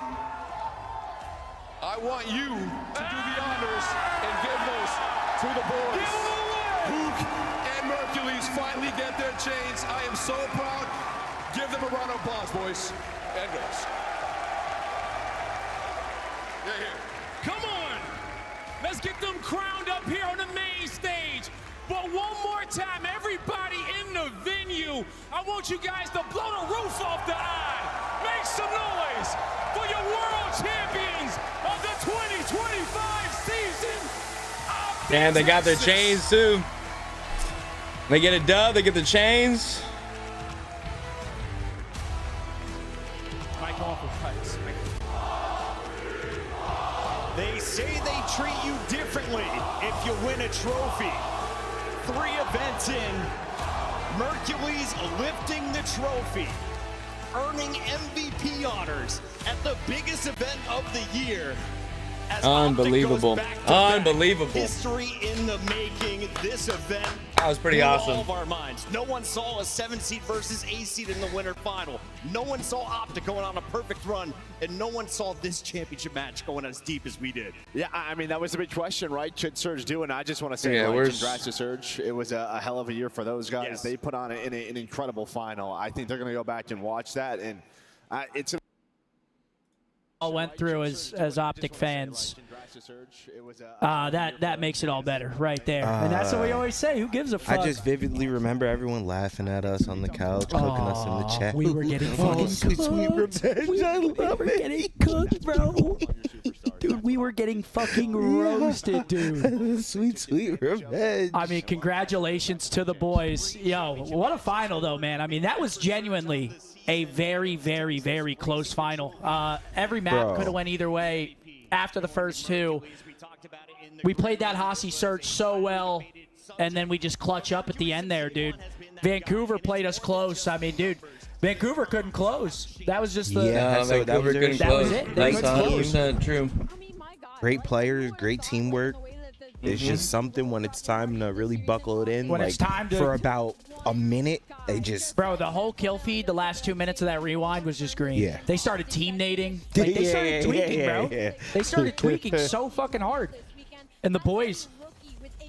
I want you to do the honors and give those to the boys. Hook and Mercules finally get their chains. I am so proud. Give them a round of applause, boys and girls. Yeah, here. Come on, let's get them crowned up here on the main stage. But one more time, everybody in the venue, I want you guys to blow the roof off the eye. Make some noise for your world champions of the 2025 season. And they got their chains too. They get a dub, they get the chains. Mike off of Pikes. They say they treat you differently if you win a trophy. 3 events in, Mercules lifting the trophy, earning MVP honors at the biggest event of the year. As unbelievable. Unbelievable. History in the making. This event that was pretty awesome. All of our minds. No one saw a 7-seed versus a seed in the winter final. No one saw Optic going on a perfect run, and no one saw this championship match going as deep as we did. Yeah, I mean, that was a big question, right? Should Surge do it? And I just want to say, yeah, congrats to Surge. It was a hell of a year for those guys. Yes. They put on an incredible final. I think they're going to go back and watch that, and it's all went through as Optic fans. That makes it all better right there. And that's what we always say. Who gives a fuck? I just vividly remember everyone laughing at us on the couch, cooking us in the chat. We were getting fucking sweet cooked. revenge. We were getting cooked, bro. Dude, we were getting fucking roasted, dude. Sweet revenge. I mean, congratulations to the boys. Yo, what a final, though, man. I mean, that was genuinely a very, very, very close final. Every map could have went either way after the first two. We played that Hossie Search so well, and then we just clutch up at the end there, dude. Vancouver played us close. I mean, dude, Vancouver couldn't close. That was just the... Yeah, Vancouver couldn't that close. was it. That's 100% true. Great players, great teamwork. It's just something when it's time to really buckle it in. When it's time to... For about a minute, they just... Bro, the whole kill feed, the last 2 minutes of that rewind was just green. Yeah. They started team nading. Like, they started tweaking, bro. They started tweaking so fucking hard. And the boys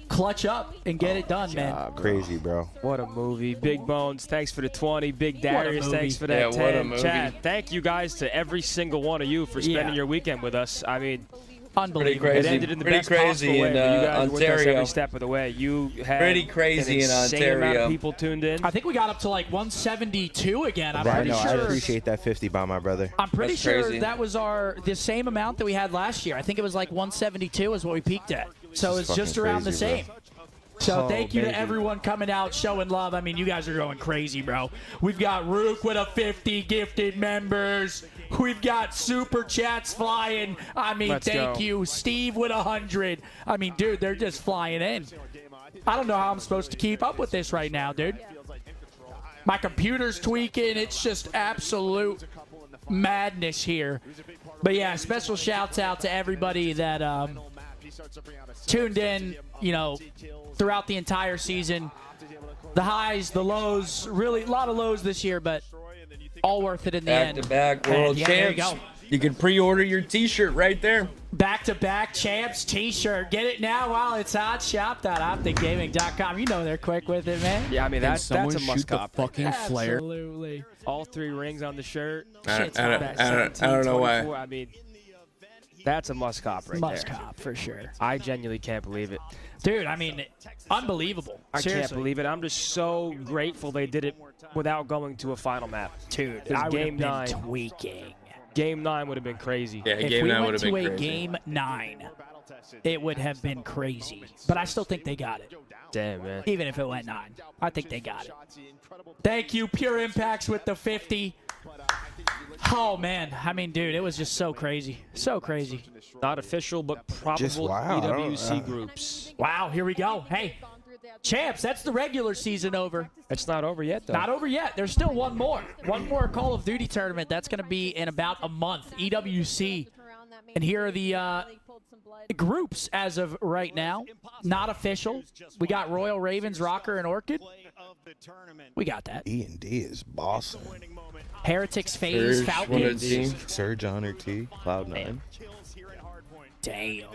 clutch up and get it done, man. Crazy, bro. What a movie. Big Bones, thanks for the 20. Big Darius, thanks for that 10. What a movie. Chad, thank you guys to every single one of you for spending your weekend with us. I mean, unbelievable. Pretty crazy. It ended in the Pretty best crazy possible way, in but you guys were with us Ontario. every step of the way. You had Pretty crazy an in insane amount Ontario. of people tuned in. I think we got up to like 172 again. I'm I pretty know. sure. I appreciate that 50 by my brother. I'm pretty That's sure crazy. that was the same amount that we had last year. I think it was like 172 is what we peaked at. So This is it's just fucking around the crazy, same. So Oh, thank you baby. to everyone coming out, showing love. I mean, you guys are going crazy, bro. We've got Rook with a 50 gifted members. We've got super chats flying. I mean, Let's thank go. you. Steve with 100. I mean, dude, they're just flying in. I don't know how I'm supposed to keep up with this right now, dude. My computer's tweaking. It's just absolute madness here. But yeah, special shouts out to everybody that tuned in, you know, throughout the entire season. The highs, the lows, really a lot of lows this year, but all worth it in the end. Back-to-back And world yeah, there you champs. go. You can pre-order your T-shirt right there. Back-to-back champs T-shirt. Get it now while it's hot. Shop.opticgaming.com. You know they're quick with it, man. Yeah, I mean, that's a must cop. fucking flare. Absolutely. All 3 rings on the shirt. I don't know why. I mean, that's a must cop right Must there. cop for sure. I genuinely can't believe it. Dude, I mean, unbelievable. I Seriously. can't believe it. I'm just so grateful they did it without going to a final map. Dude, 'Cause I would game have 9, been tweaking. Game 9 would have been crazy. Yeah, If game we 9 would went have to been a crazy. game 9, it would have been crazy. But I still think they got it. Damn, man. Even if it went 9. I think they got it. Thank you, Pure Impacts with the 50. Oh, man. I mean, dude, it was just so crazy. So crazy. Not official, but probable wow, I don't- EWC groups. Wow, here we go. Hey, champs, that's the regular season over. It's not over yet, though. Not over yet. There's still one more. One more Call of Duty tournament. That's going to be in about a month. EWC. And here are the groups as of right now. Not official. We got Royal Ravens, Rocker, and Orchid. We got that. E&D is bossing. Heretics, FaZe, Falcons. Surge Honor T, Cloud9. Damn.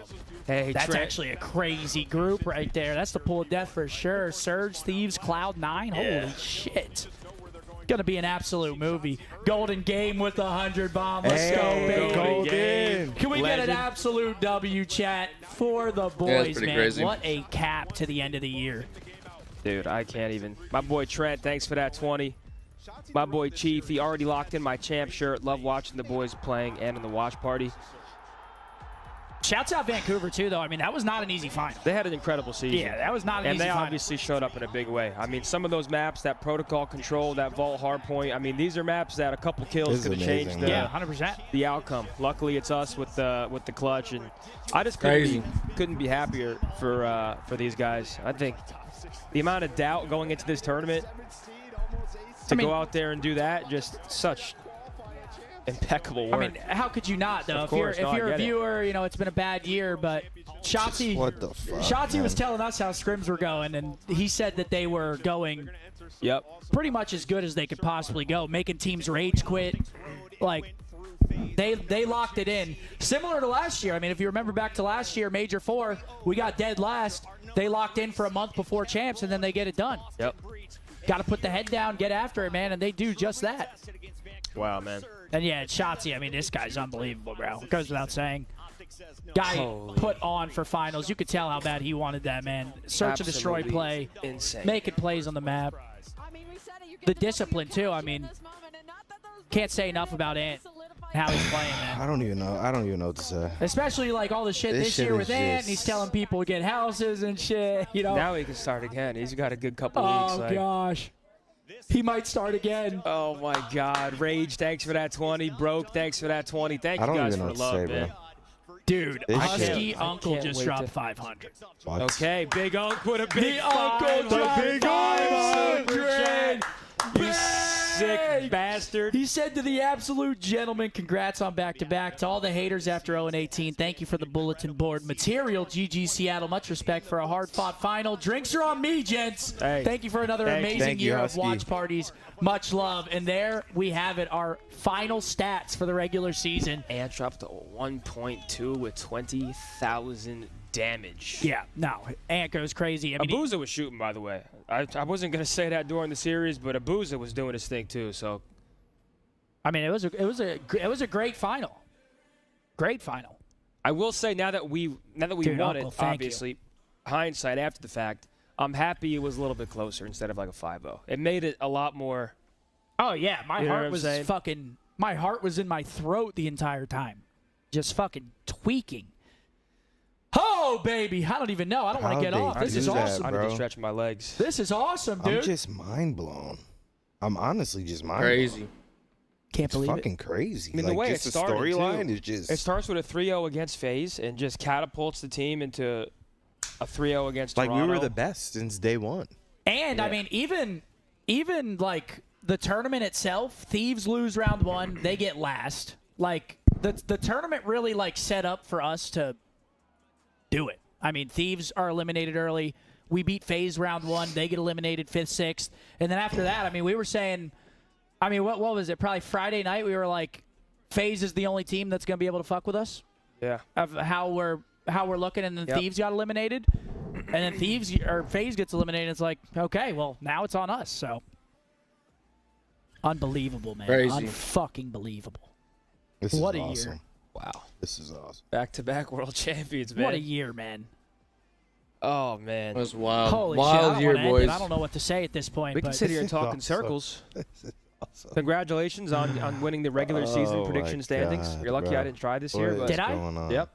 Hey, That's Trent. actually a crazy group right there. That's the pool of death for sure. Surge, Thieves, Cloud9. Holy shit. Gonna be an absolute movie. Golden Game with the 100 bomb. Let's go, baby. Golden. Can we get Legend. an absolute W, chat, for the that's boys, pretty man? crazy. What a cap to the end of the year. Dude, I can't even. My boy Trent, thanks for that 20. My boy Chief, he already locked in my champ shirt. Love watching the boys playing and in the watch party. Shouts out Vancouver, too, though. I mean, that was not an easy final. They had an incredible season. Yeah, that was not an and easy they final. obviously showed up in a big way. I mean, some of those maps, that protocol control, that vault hardpoint, I mean, these are maps that a couple kills This is could have changed amazing, Yeah, 100%. the outcome. Luckily, it's us with the clutch, and I just Crazy. couldn't be happier for these guys. I think the amount of doubt going into this tournament to go out there and do that, just such impeccable work. I mean, how could you not, though? Of course, if no, I you're a get it. viewer, you know, it's been a bad year, but Shotzi, What the fuck, Shotzi was man? telling us how scrims were going, and he said that they were going Yep. pretty much as good as they could possibly go, making teams rage quit. Like, they locked it in. Similar to last year. I mean, if you remember back to last year, Major 4, we got dead last. They locked in for a month before champs, and then they get it done. Yep. Got to put the head down, get after it, man, and they do just that. Wow, man. And yeah, Shotzi, I mean, this guy's unbelievable, bro. It goes without saying. guy put on for finals. You could tell how bad he wanted that, man. Search and destroy Absolutely play, insane. making plays on the map. The discipline too. I mean, can't say enough about Ant. How he's playing, man. I don't even know what to say. Especially like all the shit This this shit year is with Ant. just- He's telling people to get houses and shit. You know. Now he can start again. He's got a good couple weeks. Oh Like, gosh. He might start again. oh my God. Rage, thanks for that 20. Broke, thanks for that 20. Thank I you don't guys even for know the what to love, say, man. bro. Dude, This Husky shit- Uncle can't just wait dropped to- 500. What? Okay, Big Unc with a big The Uncle dropped 500. You sick bastard. He said to the absolute gentleman, congrats on back-to-back. To all the haters after 0-18, thank you for the bulletin board material. GG Seattle, much respect for a hard-fought final. Drinks are on me, gents. Hey, thank you for another amazing Thank you, year of Husky. watch parties. Much love. And there we have it, our final stats for the regular season. And dropped to 1.2 with 20,000 damage. Yeah, no, Ant goes crazy. I mean, Abuza was shooting, by the way. I wasn't going to say that during the series, but Abuza was doing his thing too. So, I mean, it was a great final. Great final. I will say now that we Dude, won Uncle, it, thank obviously, hindsight after the fact, I'm happy it was a little bit closer instead of like a 5-0. It made it a lot more. Oh yeah, my You know what heart I'm was saying? fucking. My heart was in my throat the entire time, just fucking tweaking. Oh baby, I don't even know. I don't want to How'd get they off. This do is that, awesome. I need bro? to stretch my legs. This is awesome, dude. I'm just mind blown. I'm honestly just mind Crazy. blown. Can't It's believe fucking crazy. I mean, like, the way just Oh, it started, storyline too, is just. it starts with a 3-0 against FaZe and just catapults the team into a 3-0 against like Toronto. we were the best since day one. And I mean, even like the tournament itself, Thieves lose round one, they get last. Like the tournament really like set up for us to do it. I mean, Thieves are eliminated early. We beat FaZe round one, they get eliminated 5th, 6th, and then after that, I mean, we were saying, I mean, what was it? Probably Friday night, we were like, FaZe is the only team that's going to be able to fuck with us. Yeah. Of how we're looking, and then Yep. Thieves got eliminated, and then FaZe gets eliminated. It's like, okay, well now it's on us. So unbelievable, man. Crazy. Unfucking believable. This What is a awesome. year. Wow. This is awesome. Back-to-back world champions, man. What a year, man. Oh, man. That was wild. Holy Wild shit! I don't year, wanna end it. boys. I don't know what to say at this point. We can but sit here and This talk is in awesome. circles. This is awesome. Congratulations on winning the regular season Oh, prediction my standings. God, You're lucky bro. I didn't try this What year. is But Did I? going on? Yep.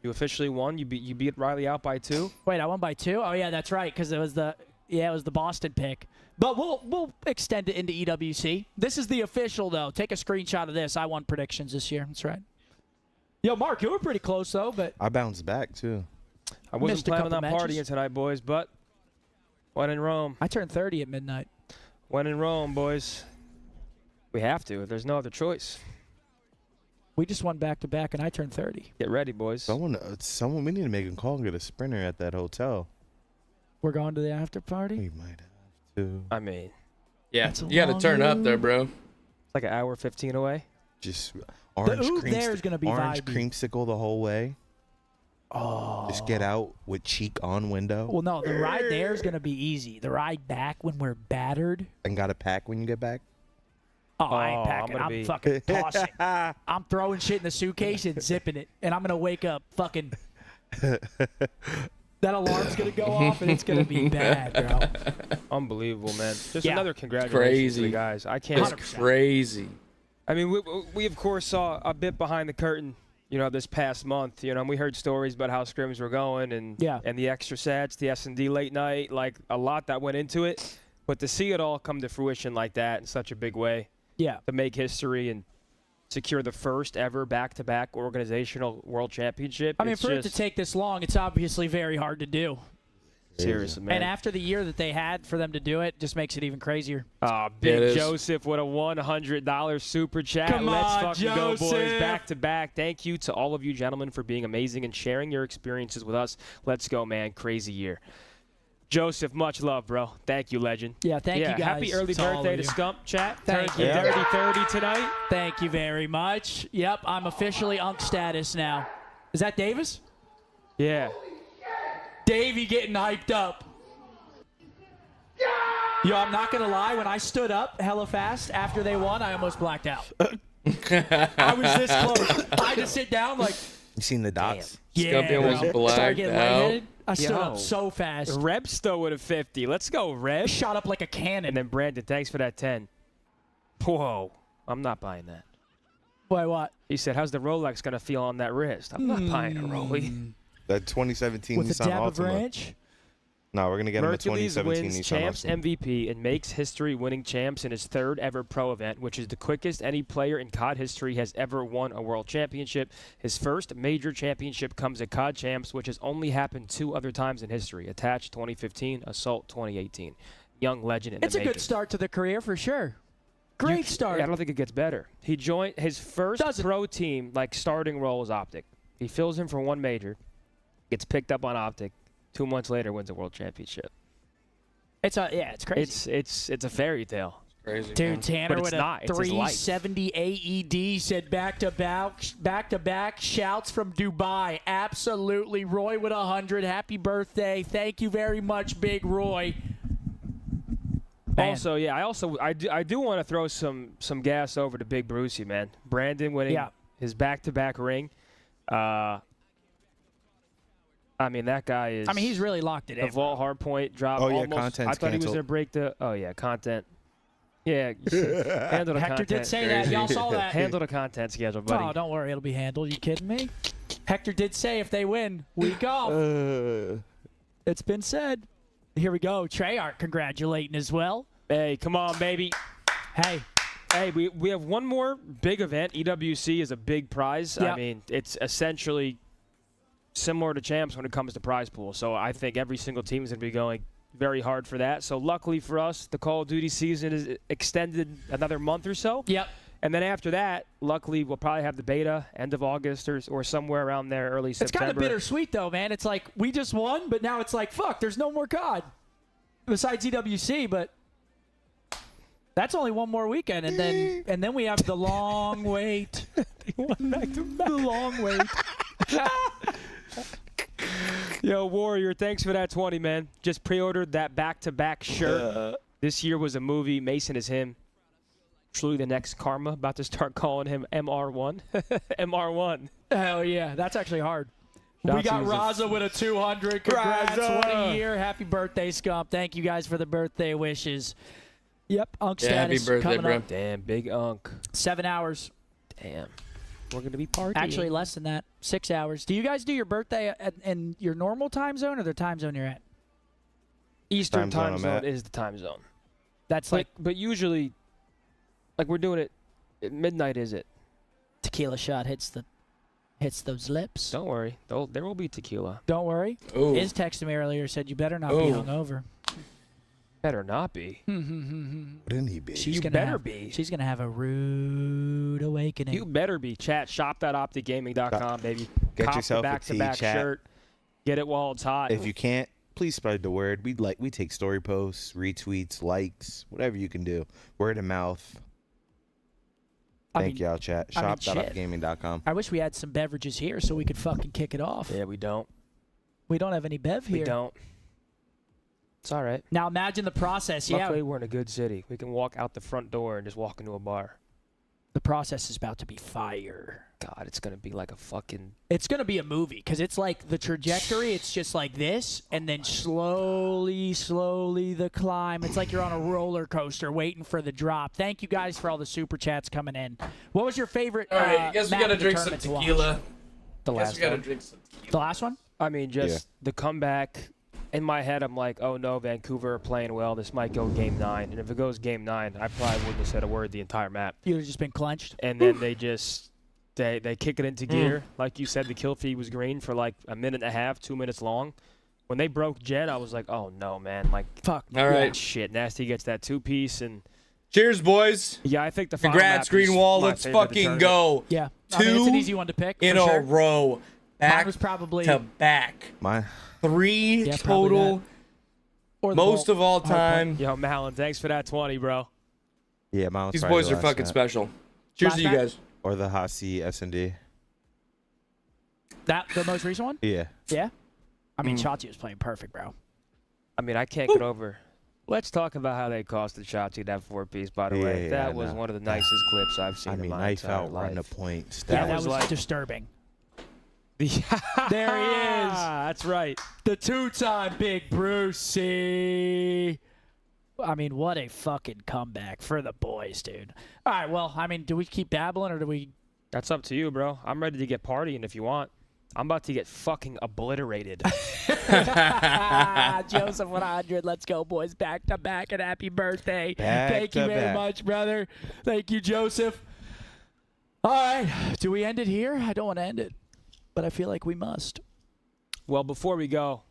You officially won. You beat Riley out by 2. Wait, I won by 2. Oh yeah, that's right, because it was the Boston pick. But we'll extend it into EWC. This is the official though. Take a screenshot of this. I won predictions this year. That's right. Yo, Mark, you were pretty close though, but I bounced back too. I wasn't Missed a planning on couple partying matches. tonight, boys, but when in Rome. I turned 30 at midnight. When in Rome, boys. We have to. There's no other choice. We just won back-to-back, and I turned 30. Get ready, boys. Someone, we need to make a call and get a sprinter at that hotel. We're going to the after party? We might have to. I mean, Yeah, That's a you got to long turn up there, route. bro. it's like an hour 15 away. Just orange ooh creamsicle. there is gonna be orange vibey. creamsicle the whole way. Oh. Just get out with cheek on window. Well, no, the ride there is going to be easy. The ride back when we're battered. And got a pack when you get back. Oh, I Oh, ain't I'm packing. gonna I'm be- fucking tossing. I'm throwing shit in the suitcase and zipping it. And I'm going to wake up fucking... That alarm's going to go off, and it's going to be bad, bro. Unbelievable, man. Just Yeah. another congratulations to Crazy. the guys. I can't. It's crazy. I mean, we of course saw a bit behind the curtain, this past month. And we heard stories about how scrims were going and the extra sets, the S&D late night, like a lot that went into it. But to see it all come to fruition like that in such a big way, Yeah. to make history and secure the first ever back-to-back organizational world championship. I mean, it's for it just, to take this long, it's obviously very hard to do. seriously, man. And after the year that they had, for them to do it just makes it even crazier. Big Joseph with a $100 super chat. Come Let's on, fucking go, boys. Joseph. Back to back. Thank you to all of you gentlemen for being amazing and sharing your experiences with us. Let's go, man. Crazy year. Joseph, much love, bro. Thank you, legend. Yeah, thank you guys. Happy early to all birthday of to you. Scump, chat. Thank you. Dirty 30 tonight. Thank you very much. Yep, I'm officially Unk status now. Is that Davis? Yeah. Davey getting hyped up. Yo, I'm not going to lie. When I stood up hella fast after they won, I almost blacked out. I was this close. I had to sit down like, You seen the dots? Scuffy almost Started blacked getting out. lightheaded. I stood Yo. up so fast. Reb's still with a 50. Let's go, Reb. Shot up like a cannon. And then Brandon, thanks for that 10. Whoa. I'm not buying that. Why, what? He said, how's the Rolex going to feel on that wrist? I'm not buying a Rolly. That 2017 With a Nissan dab of Altima. ranch? No, we're gonna get him a Hercules 2017 wins Nissan Champs Altima. MVP and makes history winning Champs in his 3rd ever pro event, which is the quickest any player in COD history has ever won a world championship. His first major championship comes at COD Champs, which has only happened 2 other times in history. Attach 2015, Assault 2018. Young legend in It's the a good start to the career for sure. Great start. I don't think it gets better. He joined his first pro team, like starting role was Optic. He fills in for 1 major, gets picked up on Optic. 2 months later, wins a world championship. It's crazy. It's a fairy tale. Crazy. Dude, Tanner But with it's not. a It's his life. 370 AED said back-to-back shouts from Dubai. Absolutely. Roy with 100. Happy birthday. Thank you very much, Big Roy. Man. Also, yeah, I do want to throw some gas over to Big Brucey, man. Brandon winning his back-to-back ring. I mean, that guy is. I mean, he's really locked it in. The Vault Hardpoint drop. Oh, yeah, almost, content's I thought he was canceled. going to break the. Oh, yeah, content. Yeah. Handle the Hector content. did say that. Y'all saw that. Handle the content schedule, buddy. Oh, don't worry. It'll be handled. You kidding me? Hector did say if they win, week off. It's been said. Here we go. Treyarch congratulating as well. Hey, come on, baby. Hey. Hey, we have one more big event. EWC is a big prize. Yep. I mean, it's essentially similar to Champs when it comes to prize pool. So I think every single team is going to be going very hard for that. So luckily for us, the Call of Duty season is extended another month or so. Yep. And then after that, luckily, we'll probably have the beta end of August or somewhere around there, early September. It's kind of bittersweet, though, man. It's like we just won, but now it's like, fuck, there's no more COD besides EWC, but that's only one more weekend, and then we have the long wait. The long wait. Yo, Warrior, thanks for that 20, man. Just pre-ordered that back-to-back shirt. This year was a movie. Mason is him. Truly the next Karma. About to start calling him MR1. MR1. Hell yeah, that's actually hard. We Shout got out to Raza with a 200. Congrats, Raza. what a year. Happy birthday, Scump. Thank you guys for the birthday wishes. Yep, Unk status happy birthday, coming bro. up. Damn, big Unk. 7 hours. Damn. We're going to be partying. Actually, less than that. 6 hours. Do you guys do your birthday in your normal time zone or the time zone you're at? Eastern time I'm zone at. is the time zone. That's like But usually, like we're doing it at midnight, is it? tequila shot hits those lips. Don't worry. There will be tequila. Don't worry. Ooh. Iz texted me earlier, said you better not be Ooh. hungover. Better not be. Wouldn't he be? She's You gonna better have, be. She's gonna have a rude awakening. You better be. Chat, shop.opticgaming.com, baby. Get Cop yourself the a back-to-back tee, chat. shirt. Get it while it's hot. If you can't, please spread the word. We take story posts, retweets, likes, whatever you can do. Word of mouth. Thank y'all, chat. I mean, Shop.upgaming.com. I wish we had some beverages here so we could fucking kick it off. Yeah, we don't. We don't have any bev here. We don't. It's all right. Now imagine the process. Luckily, we're in a good city. We can walk out the front door and just walk into a bar. The process is about to be fire. God, it's going to be like a fucking... It's going to be a movie because it's like the trajectory. It's just like this, and then slowly the climb. It's like you're on a roller coaster waiting for the drop. Thank you guys for all the super chats coming in. What was your favorite? All right, I guess we map got to of the drink some tournament to watch? tequila. The Guess last we got to one. drink some tequila. The last one? I mean, just the comeback. In my head, I'm like, oh no, Vancouver are playing well. This might go game 9. And if it goes game 9, I probably wouldn't have said a word the entire map. You'd have just been clenched. And then they just, they kick it into gear. Like you said, the kill feed was green for like a minute and a half, 2 minutes long. When they broke Jen, I was like, oh no, man. Like, fuck. All right. Shit, Nasty gets that 2-piece. And cheers, boys. yeah, I think the final Congrats, map is Greenwall. my Let's favorite of the fucking tournament. go. Yeah. Two I mean, it's an easy one to pick. in for a sure. row. Back Mine was probably to back. My 3 Yeah, probably total. or the Most Vault. of all time. Yo, Malin, thanks for that 20, bro. Yeah, mine was These probably boys the are last fucking map. special. Cheers Last to you map? guys. Or the Hasi S&D. That the most recent one? Yeah. Yeah. I mean, Shotzi was playing perfect, bro. I mean, I can't get over. Let's talk about how they costed Shotzi that 4-piece, by the way. Yeah, That I was know. one of the nicest clips I've seen I in mean, my knife entire out, run the life. point. Yeah, Stab. that was like disturbing. There he is. That's right. The two-time Big Brucey. I mean, what a fucking comeback for the boys, dude. All right, well, I mean, do we keep babbling or do we... That's up to you, bro. I'm ready to get partying if you want. I'm about to get fucking obliterated. Joseph 100. Let's go, boys. Back to back, and happy birthday. Thank you very much, brother. Thank you, Joseph. All right. Do we end it here? I don't want to end it, but I feel like we must. Well, before we go,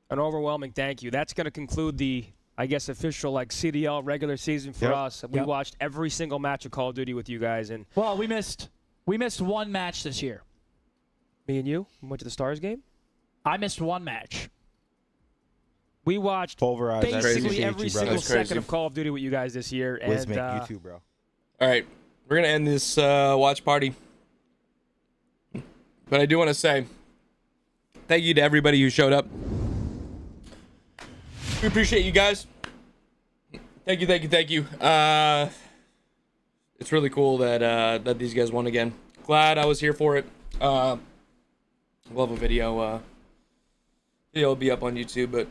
an overwhelming thank you. That's going to conclude the, I guess, official like CDL regular season for us. We watched every single match of Call of Duty with you guys, and well, we missed one match this year. Me and you went to the Stars game. I missed one match. We watched Pulverized. basically every single second of Call of Duty with you guys this year. Wismic, and you too, bro. All right, we're gonna end this watch party, but I do want to say thank you to everybody who showed up. We appreciate you guys. Thank you. It's really cool that that these guys won again. Glad I was here for it. We'll have a video. It'll be up on YouTube. But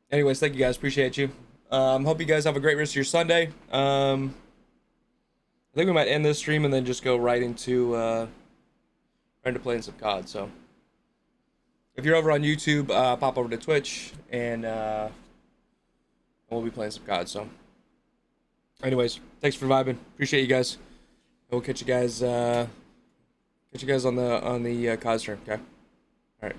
anyways, thank you guys. Appreciate you. Hope you guys have a great rest of your Sunday. I think we might end this stream and then just go right into playing some COD. So if you're over on YouTube, pop over to Twitch and we'll be playing some COD. So anyways, thanks for vibing. Appreciate you guys. We'll catch you guys on the COD stream. Okay. All right.